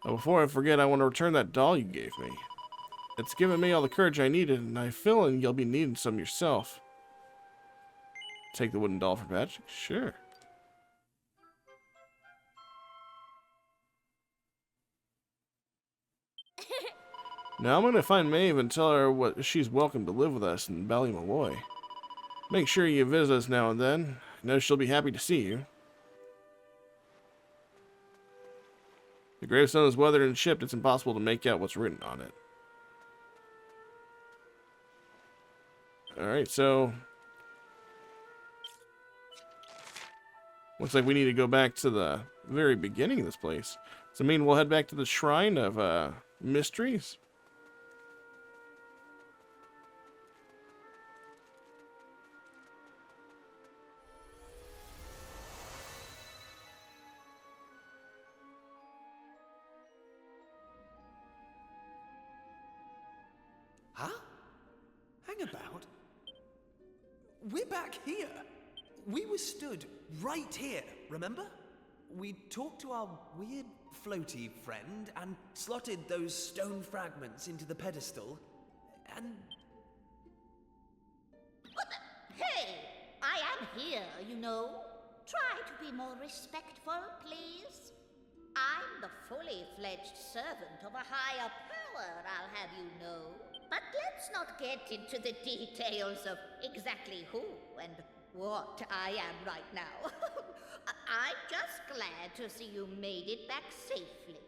Speaker 1: Before I forget, I want to return that doll you gave me. It's given me all the courage I needed, and I feel you'll be needing some yourself. Take the wooden doll for magic? Sure. Now I'm going to find Maeve and tell her she's welcome to live with us in Ballymaloy. Make sure you visit us now and then. I know she'll be happy to see you. The gravestone is weathered and chipped. It's impossible to make out what's written on it. Alright, so... looks like we need to go back to the very beginning of this place. Does that mean we'll head back to the Shrine of, Mysteries?
Speaker 2: Huh? Hang about. We're back here. We were stood right here, remember? We talked to our weird floaty friend and slotted those stone fragments into the pedestal, and...
Speaker 8: Hey, I am here, you know. Try to be more respectful, please. I'm the fully fledged servant of a higher power, I'll have you know. But let's not get into the details of exactly who and what I am right now. I'm just glad to see you made it back safely.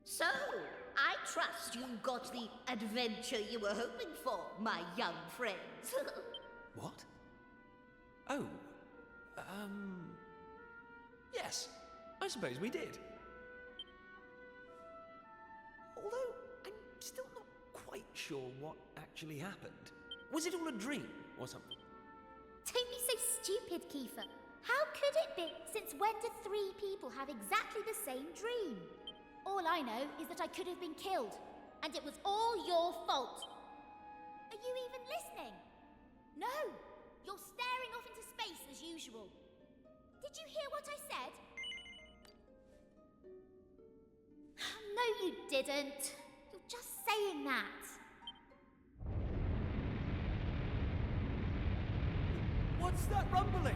Speaker 8: So, I trust you got the adventure you were hoping for, my young friends.
Speaker 2: What? Oh, yes, I suppose we did. Although, I'm still not quite sure what actually happened. Was it all a dream or something?
Speaker 3: Don't be so stupid, Kiefer. How could it be? Since when do three people have exactly the same dream? All I know is that I could have been killed, and it was all your fault. Are you even listening? No! You're staring off into space as usual. Did you hear what I said? No, you didn't. You're just saying that.
Speaker 2: What's that rumbling?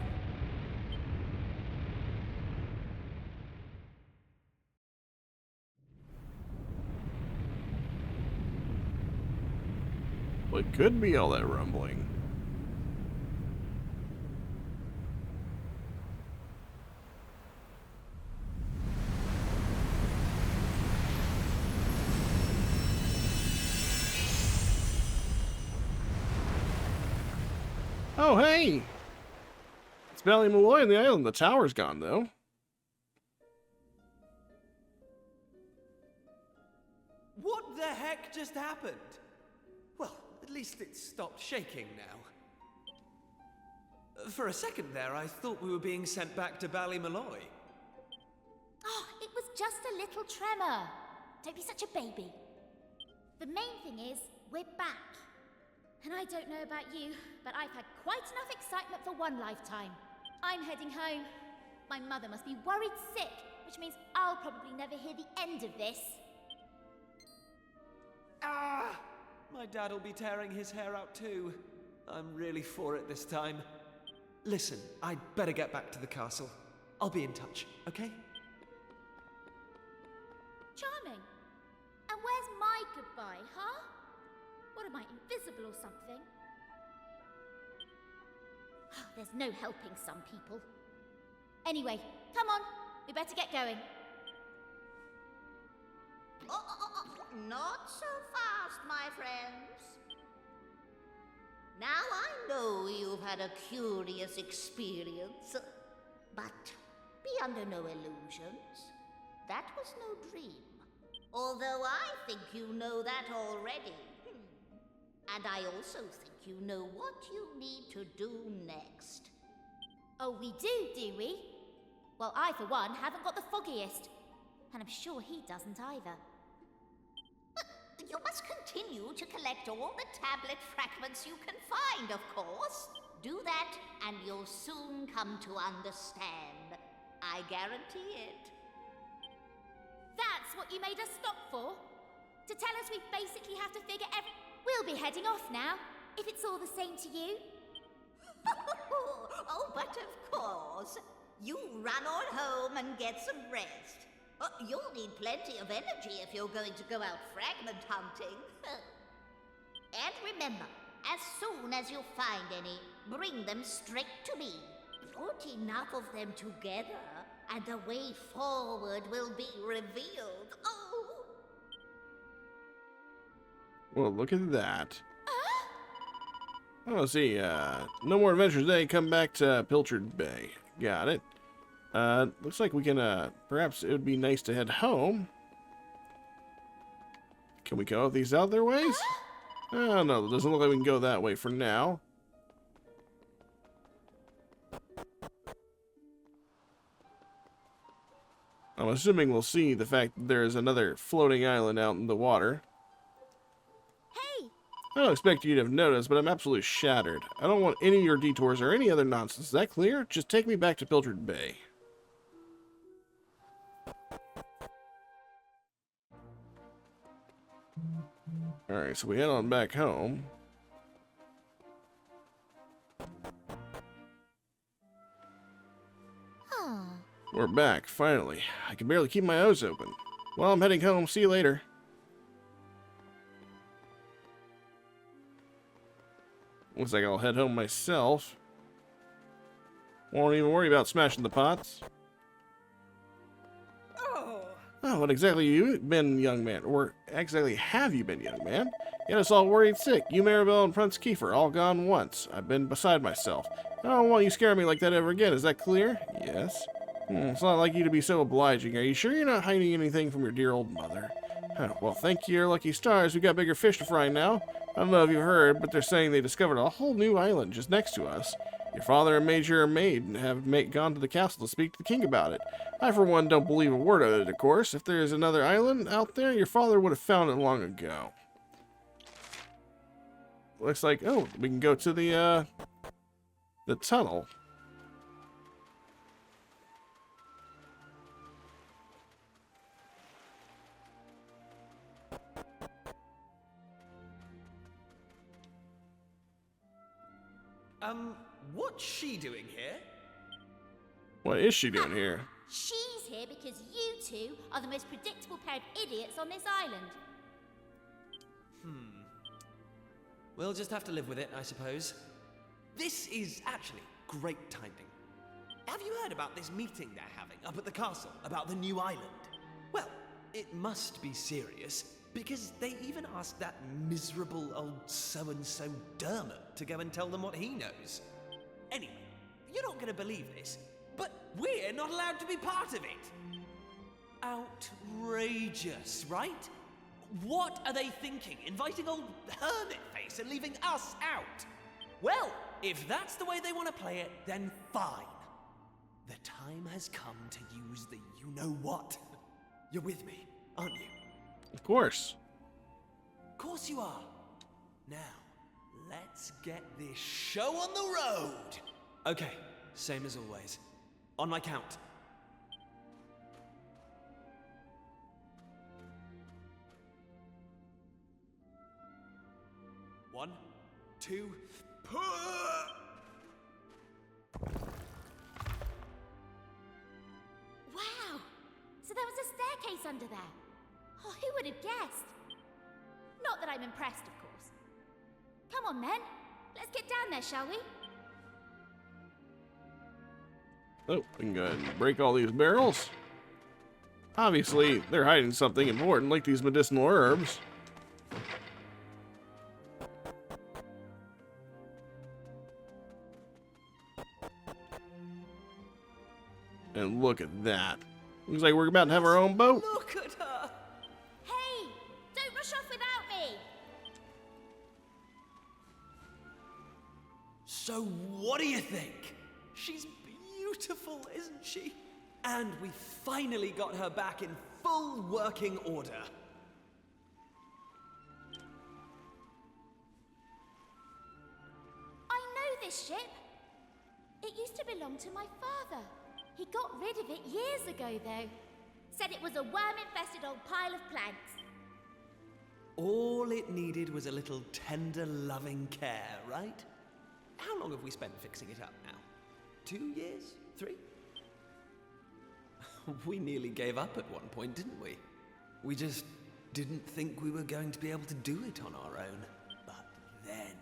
Speaker 1: Well, it could be all that rumbling. Oh, hey! It's Ballymaloy on the island. The tower's gone, though.
Speaker 2: What the heck just happened? Well, at least it stopped shaking now. For a second there, I thought we were being sent back to Ballymaloy.
Speaker 3: Oh, it was just a little tremor. Don't be such a baby. The main thing is, we're back. And I don't know about you, but I've had quite enough excitement for one lifetime. I'm heading home. My mother must be worried sick, which means I'll probably never hear the end of this.
Speaker 2: Ah! My dad'll be tearing his hair out too. I'm really for it this time. Listen, I'd better get back to the castle. I'll be in touch, okay?
Speaker 3: Charming. And where's my goodbye, huh? What am I, invisible or something? There's no helping some people. Anyway, come on, we better get going.
Speaker 8: Not so fast, my friends. Now I know you've had a curious experience, but be under no illusions. That was no dream. Although I think you know that already. And I also think you know what you need to do next.
Speaker 3: Oh, we do we? Well, I, for one, haven't got the foggiest. And I'm sure he doesn't either.
Speaker 8: You must continue to collect all the tablet fragments you can find, of course. Do that, and you'll soon come to understand. I guarantee it.
Speaker 3: That's what you made us stop for? To tell us we basically have to figure every... We'll be heading off now, if it's all the same to you.
Speaker 8: Oh, but of course. You run on home and get some rest. You'll need plenty of energy if you're going to go out fragment hunting. And remember, as soon as you find any, bring them straight to me. Put enough of them together, and the way forward will be revealed. Oh!
Speaker 1: Well, look at that. Oh, see, no more adventures today. Come back to Pilchard Bay. Got it. Looks like we can, perhaps it would be nice to head home. Can we go these other ways? Oh, no, it doesn't look like we can go that way for now. I'm assuming we'll see the fact that there's another floating island out in the water.
Speaker 3: Hey!
Speaker 1: I don't expect you to have noticed, but I'm absolutely shattered. I don't want any of your detours or any other nonsense. Is that clear? Just take me back to Pilchard Bay. Alright, so we head on back home. We're back, finally. I can barely keep my eyes open. Well, I'm heading home. See you later. Looks like I'll head home myself. Won't even worry about smashing the pots. Oh, what exactly you been, young man? Or exactly have you been, young man? You had us all worried sick. You, Maribel, and Prince Kiefer, all gone once. I've been beside myself. I don't want you scaring me like that ever again. Is that clear? Yes. It's not like you to be so obliging. Are you sure you're not hiding anything from your dear old mother? Oh, well, thank your lucky stars. We got bigger fish to fry now. I don't know if you've heard, but they're saying they discovered a whole new island just next to us. Your father and Major Maid have gone to the castle to speak to the king about it. I, for one, don't believe a word of it, of course. If there's another island out there, your father would have found it long ago. Looks like, oh, we can go to the tunnel.
Speaker 2: What's she doing here?
Speaker 1: What is she doing here?
Speaker 3: She's here because you two are the most predictable pair of idiots on this island.
Speaker 2: We'll just have to live with it, I suppose. This is actually great timing. Have you heard about this meeting they're having up at the castle about the new island? Well, it must be serious, because they even asked that miserable old so-and-so Dermot to go and tell them what he knows. Anyway, you're not going to believe this, but we're not allowed to be part of it. Outrageous, right? What are they thinking, inviting old Hermit-Face and leaving us out? Well, if that's the way they want to play it, then fine. The time has come to use the you-know-what. You're with me, aren't you?
Speaker 1: Of course.
Speaker 2: Of course you are. Now, let's get this show on the road. Okay, same as always. On my count. 1, 2, push!
Speaker 3: Wow! So there was a staircase under there. Oh, who would have guessed? Not that I'm impressed, of course. Come on, then. Let's get down there, shall we?
Speaker 1: Oh, we can go ahead and break all these barrels. Obviously, they're hiding something important, like these medicinal herbs. And look at that. Looks like we're about to have our own boat.
Speaker 2: Look at her!
Speaker 3: Hey, don't rush off without me.
Speaker 2: So what do you think? She's beautiful, isn't she? And we finally got her back in full working order.
Speaker 3: I know this ship. It used to belong to my father. He got rid of it years ago, though. Said it was a worm-infested old pile of planks.
Speaker 2: All it needed was a little tender, loving care, right? How long have we spent fixing it up now? 2 years? 3? We nearly gave up at one point, didn't we? We just didn't think we were going to be able to do it on our own. But then,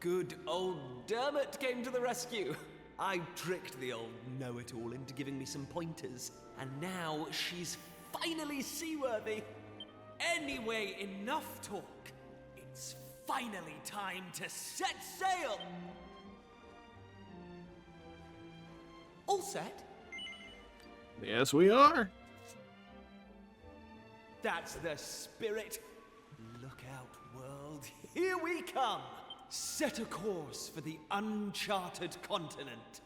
Speaker 2: good old Dermot came to the rescue. I tricked the old know-it-all into giving me some pointers, and now she's finally seaworthy. Anyway, enough talk. It's finally time to set sail! All set?
Speaker 1: Yes, we are.
Speaker 2: That's the spirit. Look out, world. Here we come. Set a course for the uncharted continent.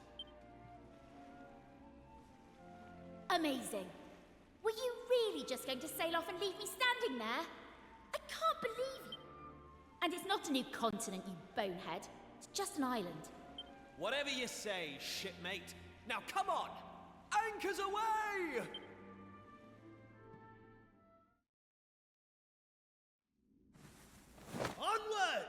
Speaker 3: Amazing. Were you really just going to sail off and leave me standing there? I can't believe you. And it's not a new continent, you bonehead. It's just an island.
Speaker 2: Whatever you say, shipmate. Now come on! Anchors away! Onward!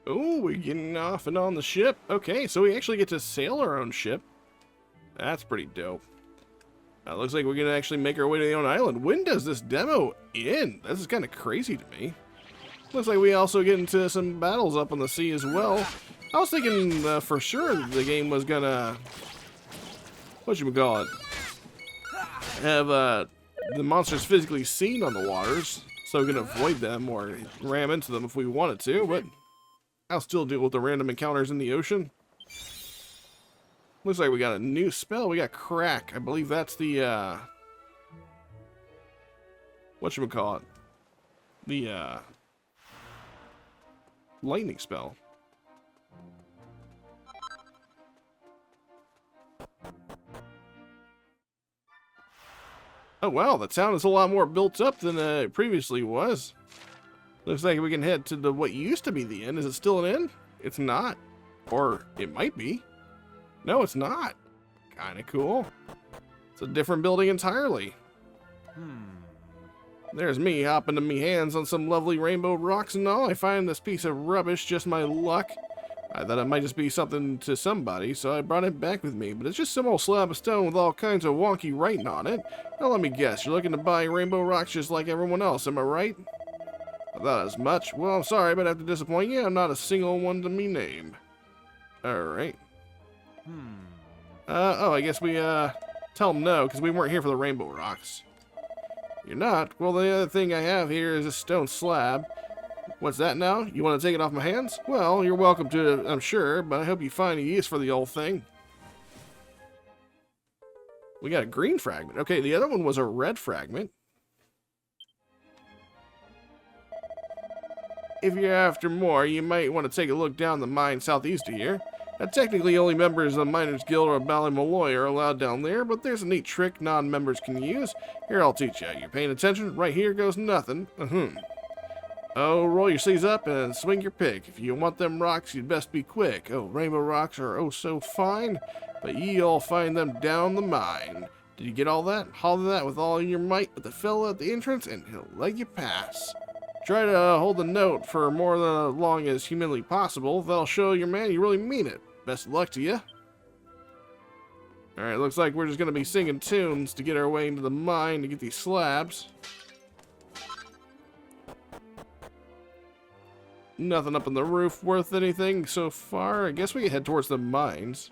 Speaker 1: Oh, we're getting off and on the ship. Okay, so we actually get to sail our own ship. That's pretty dope. Looks like we're going to actually make our way to the own island. When does this demo end? This is kind of crazy to me. Looks like we also get into some battles up on the sea as well. I was thinking for sure the game was going to... whatchamacallit? Have the monsters physically seen on the waters, so we can avoid them or ram into them if we wanted to, but I'll still deal with the random encounters in the ocean. Looks like we got a new spell. We got Crack. I believe that's the, whatchamacallit? The, lightning spell. Oh, wow. The town is a lot more built up than it previously was. Looks like we can head to what used to be the inn. Is it still an inn? It's not. Or it might be. No, it's not. Kinda cool. It's a different building entirely. There's me hopping to me hands on some lovely rainbow rocks and all. I find this piece of rubbish just my luck. I thought it might just be something to somebody, so I brought it back with me. But it's just some old slab of stone with all kinds of wonky writing on it. Now let me guess, you're looking to buy rainbow rocks just like everyone else, am I right? I thought as much. Well, I'm sorry, but I have to disappoint you. I'm not a single one to me name. Alright. Oh, I guess we, tell them no, because we weren't here for the rainbow rocks. You're not? Well, the other thing I have here is a stone slab. What's that now? You want to take it off my hands? Well, you're welcome to it, I'm sure, but I hope you find a use for the old thing. We got a green fragment. Okay, the other one was a red fragment. If you're after more, you might want to take a look down the mine southeast of here. Now, technically, only members of the Miners Guild or Ballymolloy are allowed down there, but there's a neat trick non-members can use. Here, I'll teach you. You're paying attention? Right here goes nothing. Oh, roll your sleeves up and swing your pick. If you want them rocks, you'd best be quick. Oh, rainbow rocks are oh so fine, but ye'll find them down the mine. Did you get all that? Holler that with all your might at the fellow at the entrance, and he'll let you pass. Try to hold the note for more than as long as humanly possible. That'll show your man you really mean it. Best of luck to you. Alright, looks like we're just going to be singing tunes to get our way into the mine to get these slabs. Nothing up on the roof worth anything so far. I guess we can head towards the mines.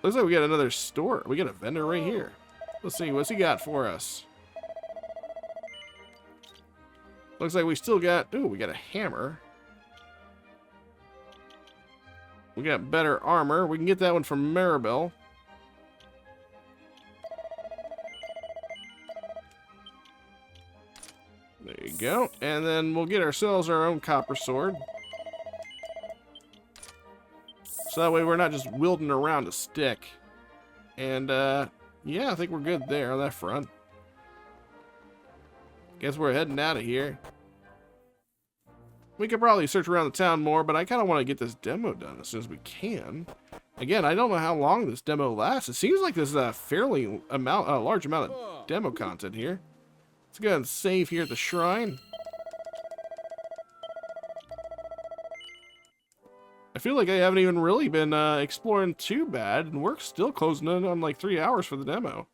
Speaker 1: Looks like we got another store. We got a vendor right here. Let's see, what's he got for us? Looks like we still got... Ooh, we got a hammer. We got better armor. We can get that one from Maribel. There you go. And then we'll get ourselves our own copper sword. So that way we're not just wielding around a stick. And, yeah, I think we're good there on that front. Guess we're heading out of here. We could probably search around the town more, but I kind of want to get this demo done as soon as we can. Again, I don't know how long this demo lasts. It seems like there's a fairly large amount of demo content here. Let's go ahead and save here at the shrine. I feel like I haven't even really been exploring too bad, and we're still closing in on like 3 hours for the demo.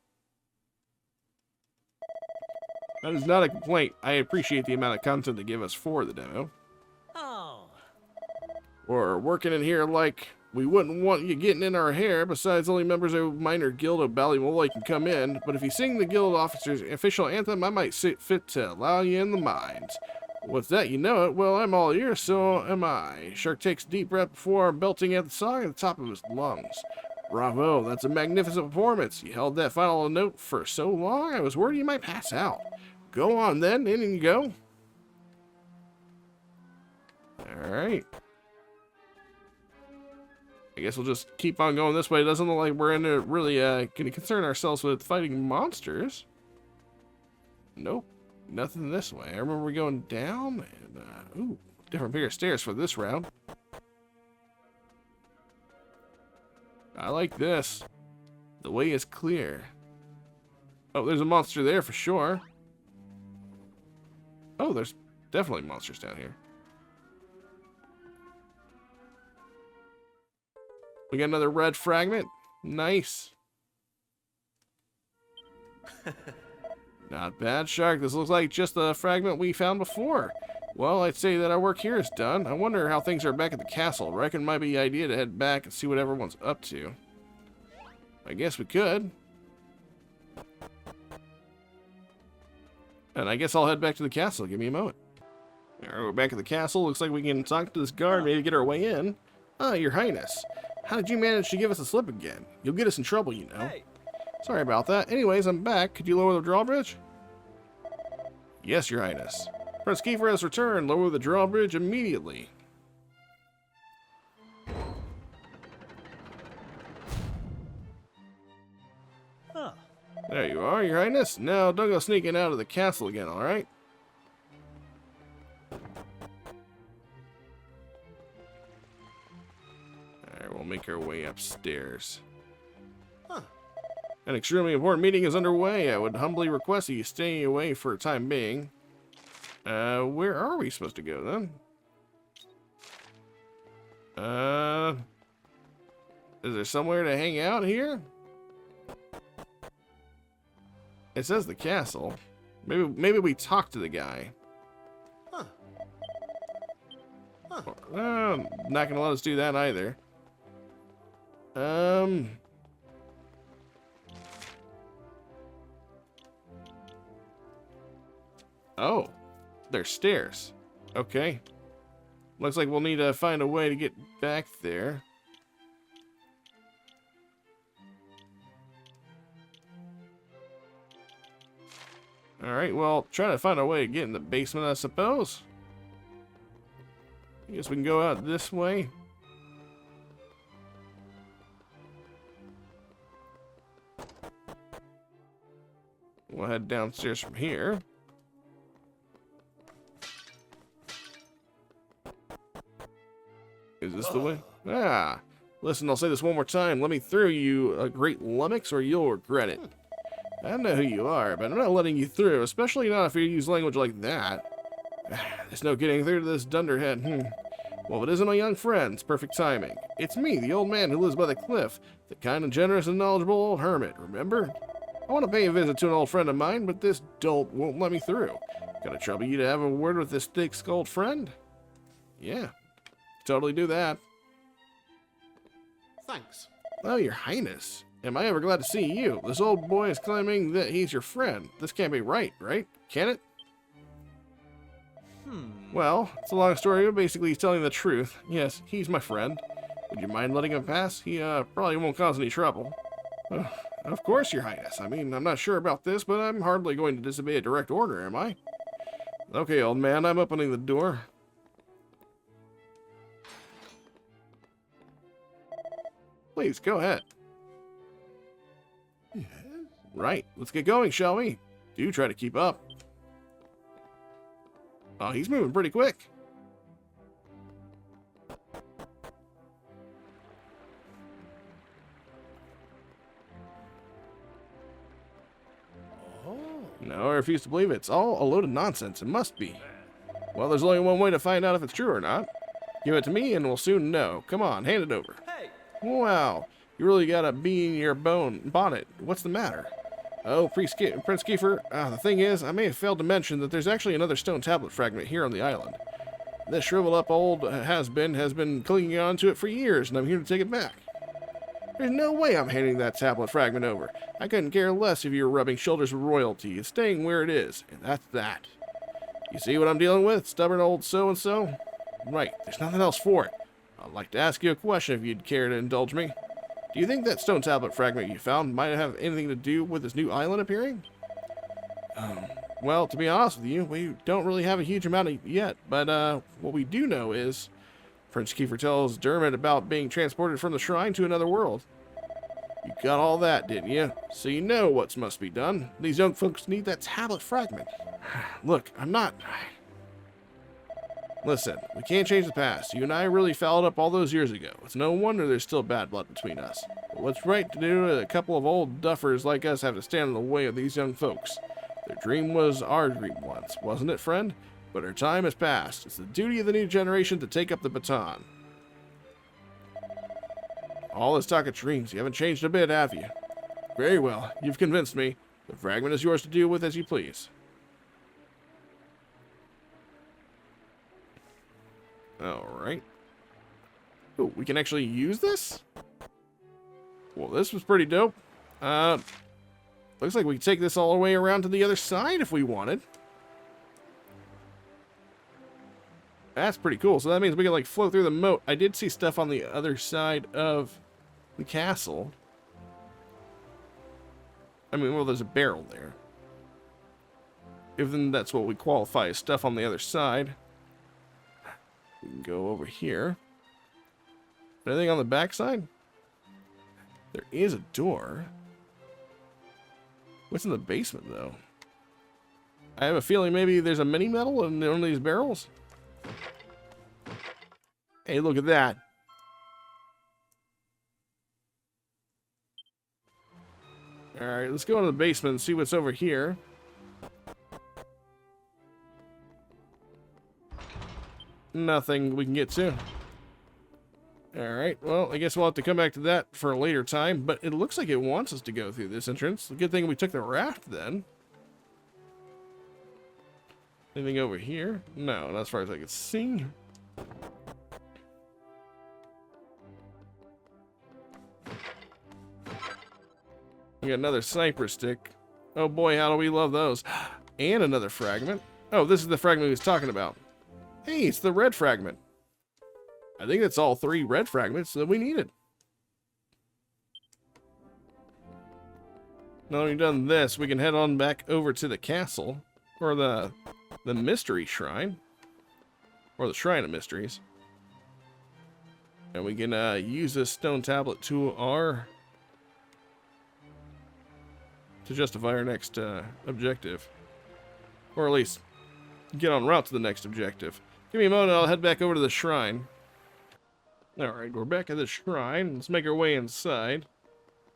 Speaker 1: That is not a complaint. I appreciate the amount of content they give us for the demo.
Speaker 2: Oh.
Speaker 1: We're working in here like we wouldn't want you getting in our hair. Besides, only members of minor guild of Ballymolloy can come in. But if you sing the guild officer's official anthem, I might see fit to allow you in the mines. What's that? You know it? Well, I'm all ears, so am I. Shark takes a deep breath before belting out the song at the top of his lungs. Bravo, that's a magnificent performance. You held that final note for so long, I was worried you might pass out. Go on then, in you go. Alright. I guess we'll just keep on going this way. It doesn't look like we're really going to concern ourselves with fighting monsters. Nope. Nothing this way. I remember we going down and, ooh, different pair of stairs for this round. I like this. The way is clear. Oh, there's a monster there for sure. Oh, there's definitely monsters down here. We got another red fragment. Nice. Not bad, Shark. This looks like just the fragment we found before. Well, I'd say that our work here is done. I wonder how things are back at the castle. Reckon it might be an idea to head back and see what everyone's up to. I guess we could. And I guess I'll head back to the castle. Give me a moment. Alright, we're back at the castle. Looks like we can talk to this guard, maybe get our way in. Ah, Your Highness. How did you manage to give us a slip again? You'll get us in trouble, you know.
Speaker 2: Hey.
Speaker 1: Sorry about that. Anyways, I'm back. Could you lower the drawbridge? Yes, Your Highness. Prince Kiefer has returned. Lower the drawbridge immediately.
Speaker 2: Huh.
Speaker 1: There you are, Your Highness. Now, don't go sneaking out of the castle again, alright? Alright, we'll make our way upstairs. An extremely important meeting is underway. I would humbly request that you stay away for a time being. Where are we supposed to go, then? Is there somewhere to hang out here? It says the castle. Maybe we talk to the guy. Not gonna let us do that either. Oh, there's stairs. Okay. Looks like we'll need to find a way to get back there. Alright, well, try to find a way to get in the basement, I suppose. I guess we can go out this way. We'll head downstairs from here. Is this the way? Ah! Listen, I'll say this one more time. Let me through, you great lummox, or you'll regret it. I don't know who you are, but I'm not letting you through, especially not if you use language like that. There's no getting through to this dunderhead. Well, if it isn't my young friend, it's perfect timing. It's me, the old man who lives by the cliff, the kind and generous and knowledgeable old hermit, remember? I want to pay a visit to an old friend of mine, but this dolt won't let me through. Gonna trouble you to have a word with this thick-skulled friend? Yeah, totally do that.
Speaker 14: Thanks.
Speaker 1: Oh, your highness. Am I ever glad to see you? This old boy is claiming that he's your friend. This can't be right, Can it? Well, it's a long story, but basically he's telling the truth. Yes, he's my friend. Would you mind letting him pass? He probably won't cause any trouble. Of course, your highness. I mean, I'm not sure about this, but I'm hardly going to disobey a direct order, am I? Okay, old man, I'm opening the door. Please, go ahead.
Speaker 14: Yes?
Speaker 1: Right, let's get going, shall we? Do try to keep up. Oh, he's moving pretty quick.
Speaker 11: Oh.
Speaker 1: No, I refuse to believe it. It's all a load of nonsense. It must be. Well, there's only one way to find out if it's true or not. Give it to me and we'll soon know. Come on, hand it over.
Speaker 2: Hey!
Speaker 1: Wow, you really got a bee in your bonnet. What's the matter? Oh, Prince Kiefer, the thing is, I may have failed to mention that there's actually another stone tablet fragment here on the island. This shriveled up old has-been clinging on to it for years, and I'm here to take it back. There's no way I'm handing that tablet fragment over. I couldn't care less if you were rubbing shoulders with royalty. It's staying where it is, and that's that. You see what I'm dealing with, stubborn old so-and-so? Right, there's nothing else for it. I'd like to ask you a question if you'd care to indulge me. Do you think that stone tablet fragment you found might have anything to do with this new island appearing? Well, to be honest with you, we don't really have a huge amount yet, but what we do know is Prince Kiefer tells Dermot about being transported from the shrine to another world. You got all that, didn't you? So you know what must be done. These young folks need that tablet fragment. Look, I'm not... Listen, we can't change the past. You and I really fouled up all those years ago. It's no wonder there's still bad blood between us. But what's right to do, a couple of old duffers like us have to stand in the way of these young folks. Their dream was our dream once, wasn't it, friend? But our time has passed. It's the duty of the new generation to take up the baton. All this talk of dreams, you haven't changed a bit, have you? Very well, you've convinced me. The fragment is yours to do with as you please. Alright. Oh, we can actually use this? Well, this was pretty dope. Looks like we can take this all the way around to the other side if we wanted. That's pretty cool. So that means we can, like, float through the moat. I did see stuff on the other side of the castle. I mean, well, there's a barrel there. Even that's what we qualify as stuff on the other side. We can go over here. Anything on the back side? There is a door. What's in the basement, though? I have a feeling maybe there's a mini metal in one of these barrels. Hey, look at that. Alright, let's go into the basement and see what's over here. Nothing we can get to. Alright, well, I guess we'll have to come back to that for a later time, but it looks like it wants us to go through this entrance. Good thing we took the raft then. Anything over here? No, not as far as I can see. We got another cypress stick. Oh boy, how do we love those. And another fragment. Oh, this is the fragment he was talking about. Hey, it's the red fragment. I think that's all 3 red fragments that we needed. Now that we've done this, we can head on back over to the castle. Or the mystery shrine. Or the shrine of mysteries. And we can use this stone tablet to justify our next objective. Or at least get en route to the next objective. Give me a moment, I'll head back over to the shrine. Alright, we're back at the shrine. Let's make our way inside.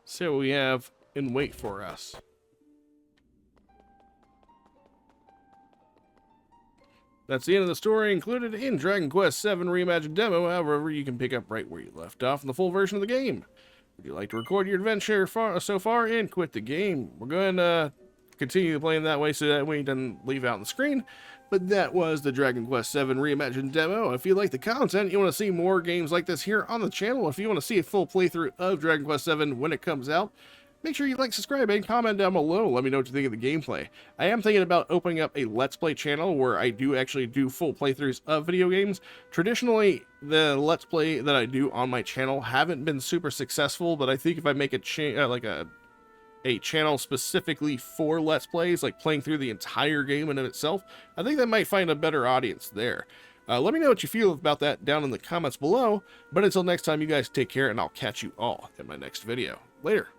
Speaker 1: See what we have in wait for us. That's the end of the story included in Dragon Quest VII Reimagined demo. However, you can pick up right where you left off in the full version of the game. Would you like to record your adventure so far and quit the game? We're going to continue playing that way so that we doesn't leave out on the screen. But that was the Dragon Quest VII Reimagined demo. If you like the content, you want to see more games like this here on the channel, if you want to see a full playthrough of Dragon Quest VII when it comes out, make sure you like, subscribe, and comment down below. Let me know what you think of the gameplay. I am thinking about opening up a Let's Play channel where I do actually do full playthroughs of video games. Traditionally, the Let's Play that I do on my channel haven't been super successful, but I think if I make a channel specifically for Let's Plays, like playing through the entire game in itself, I think that might find a better audience there. Let me know what you feel about that down in the comments below. But until next time, you guys take care, and I'll catch you all in my next video. Later.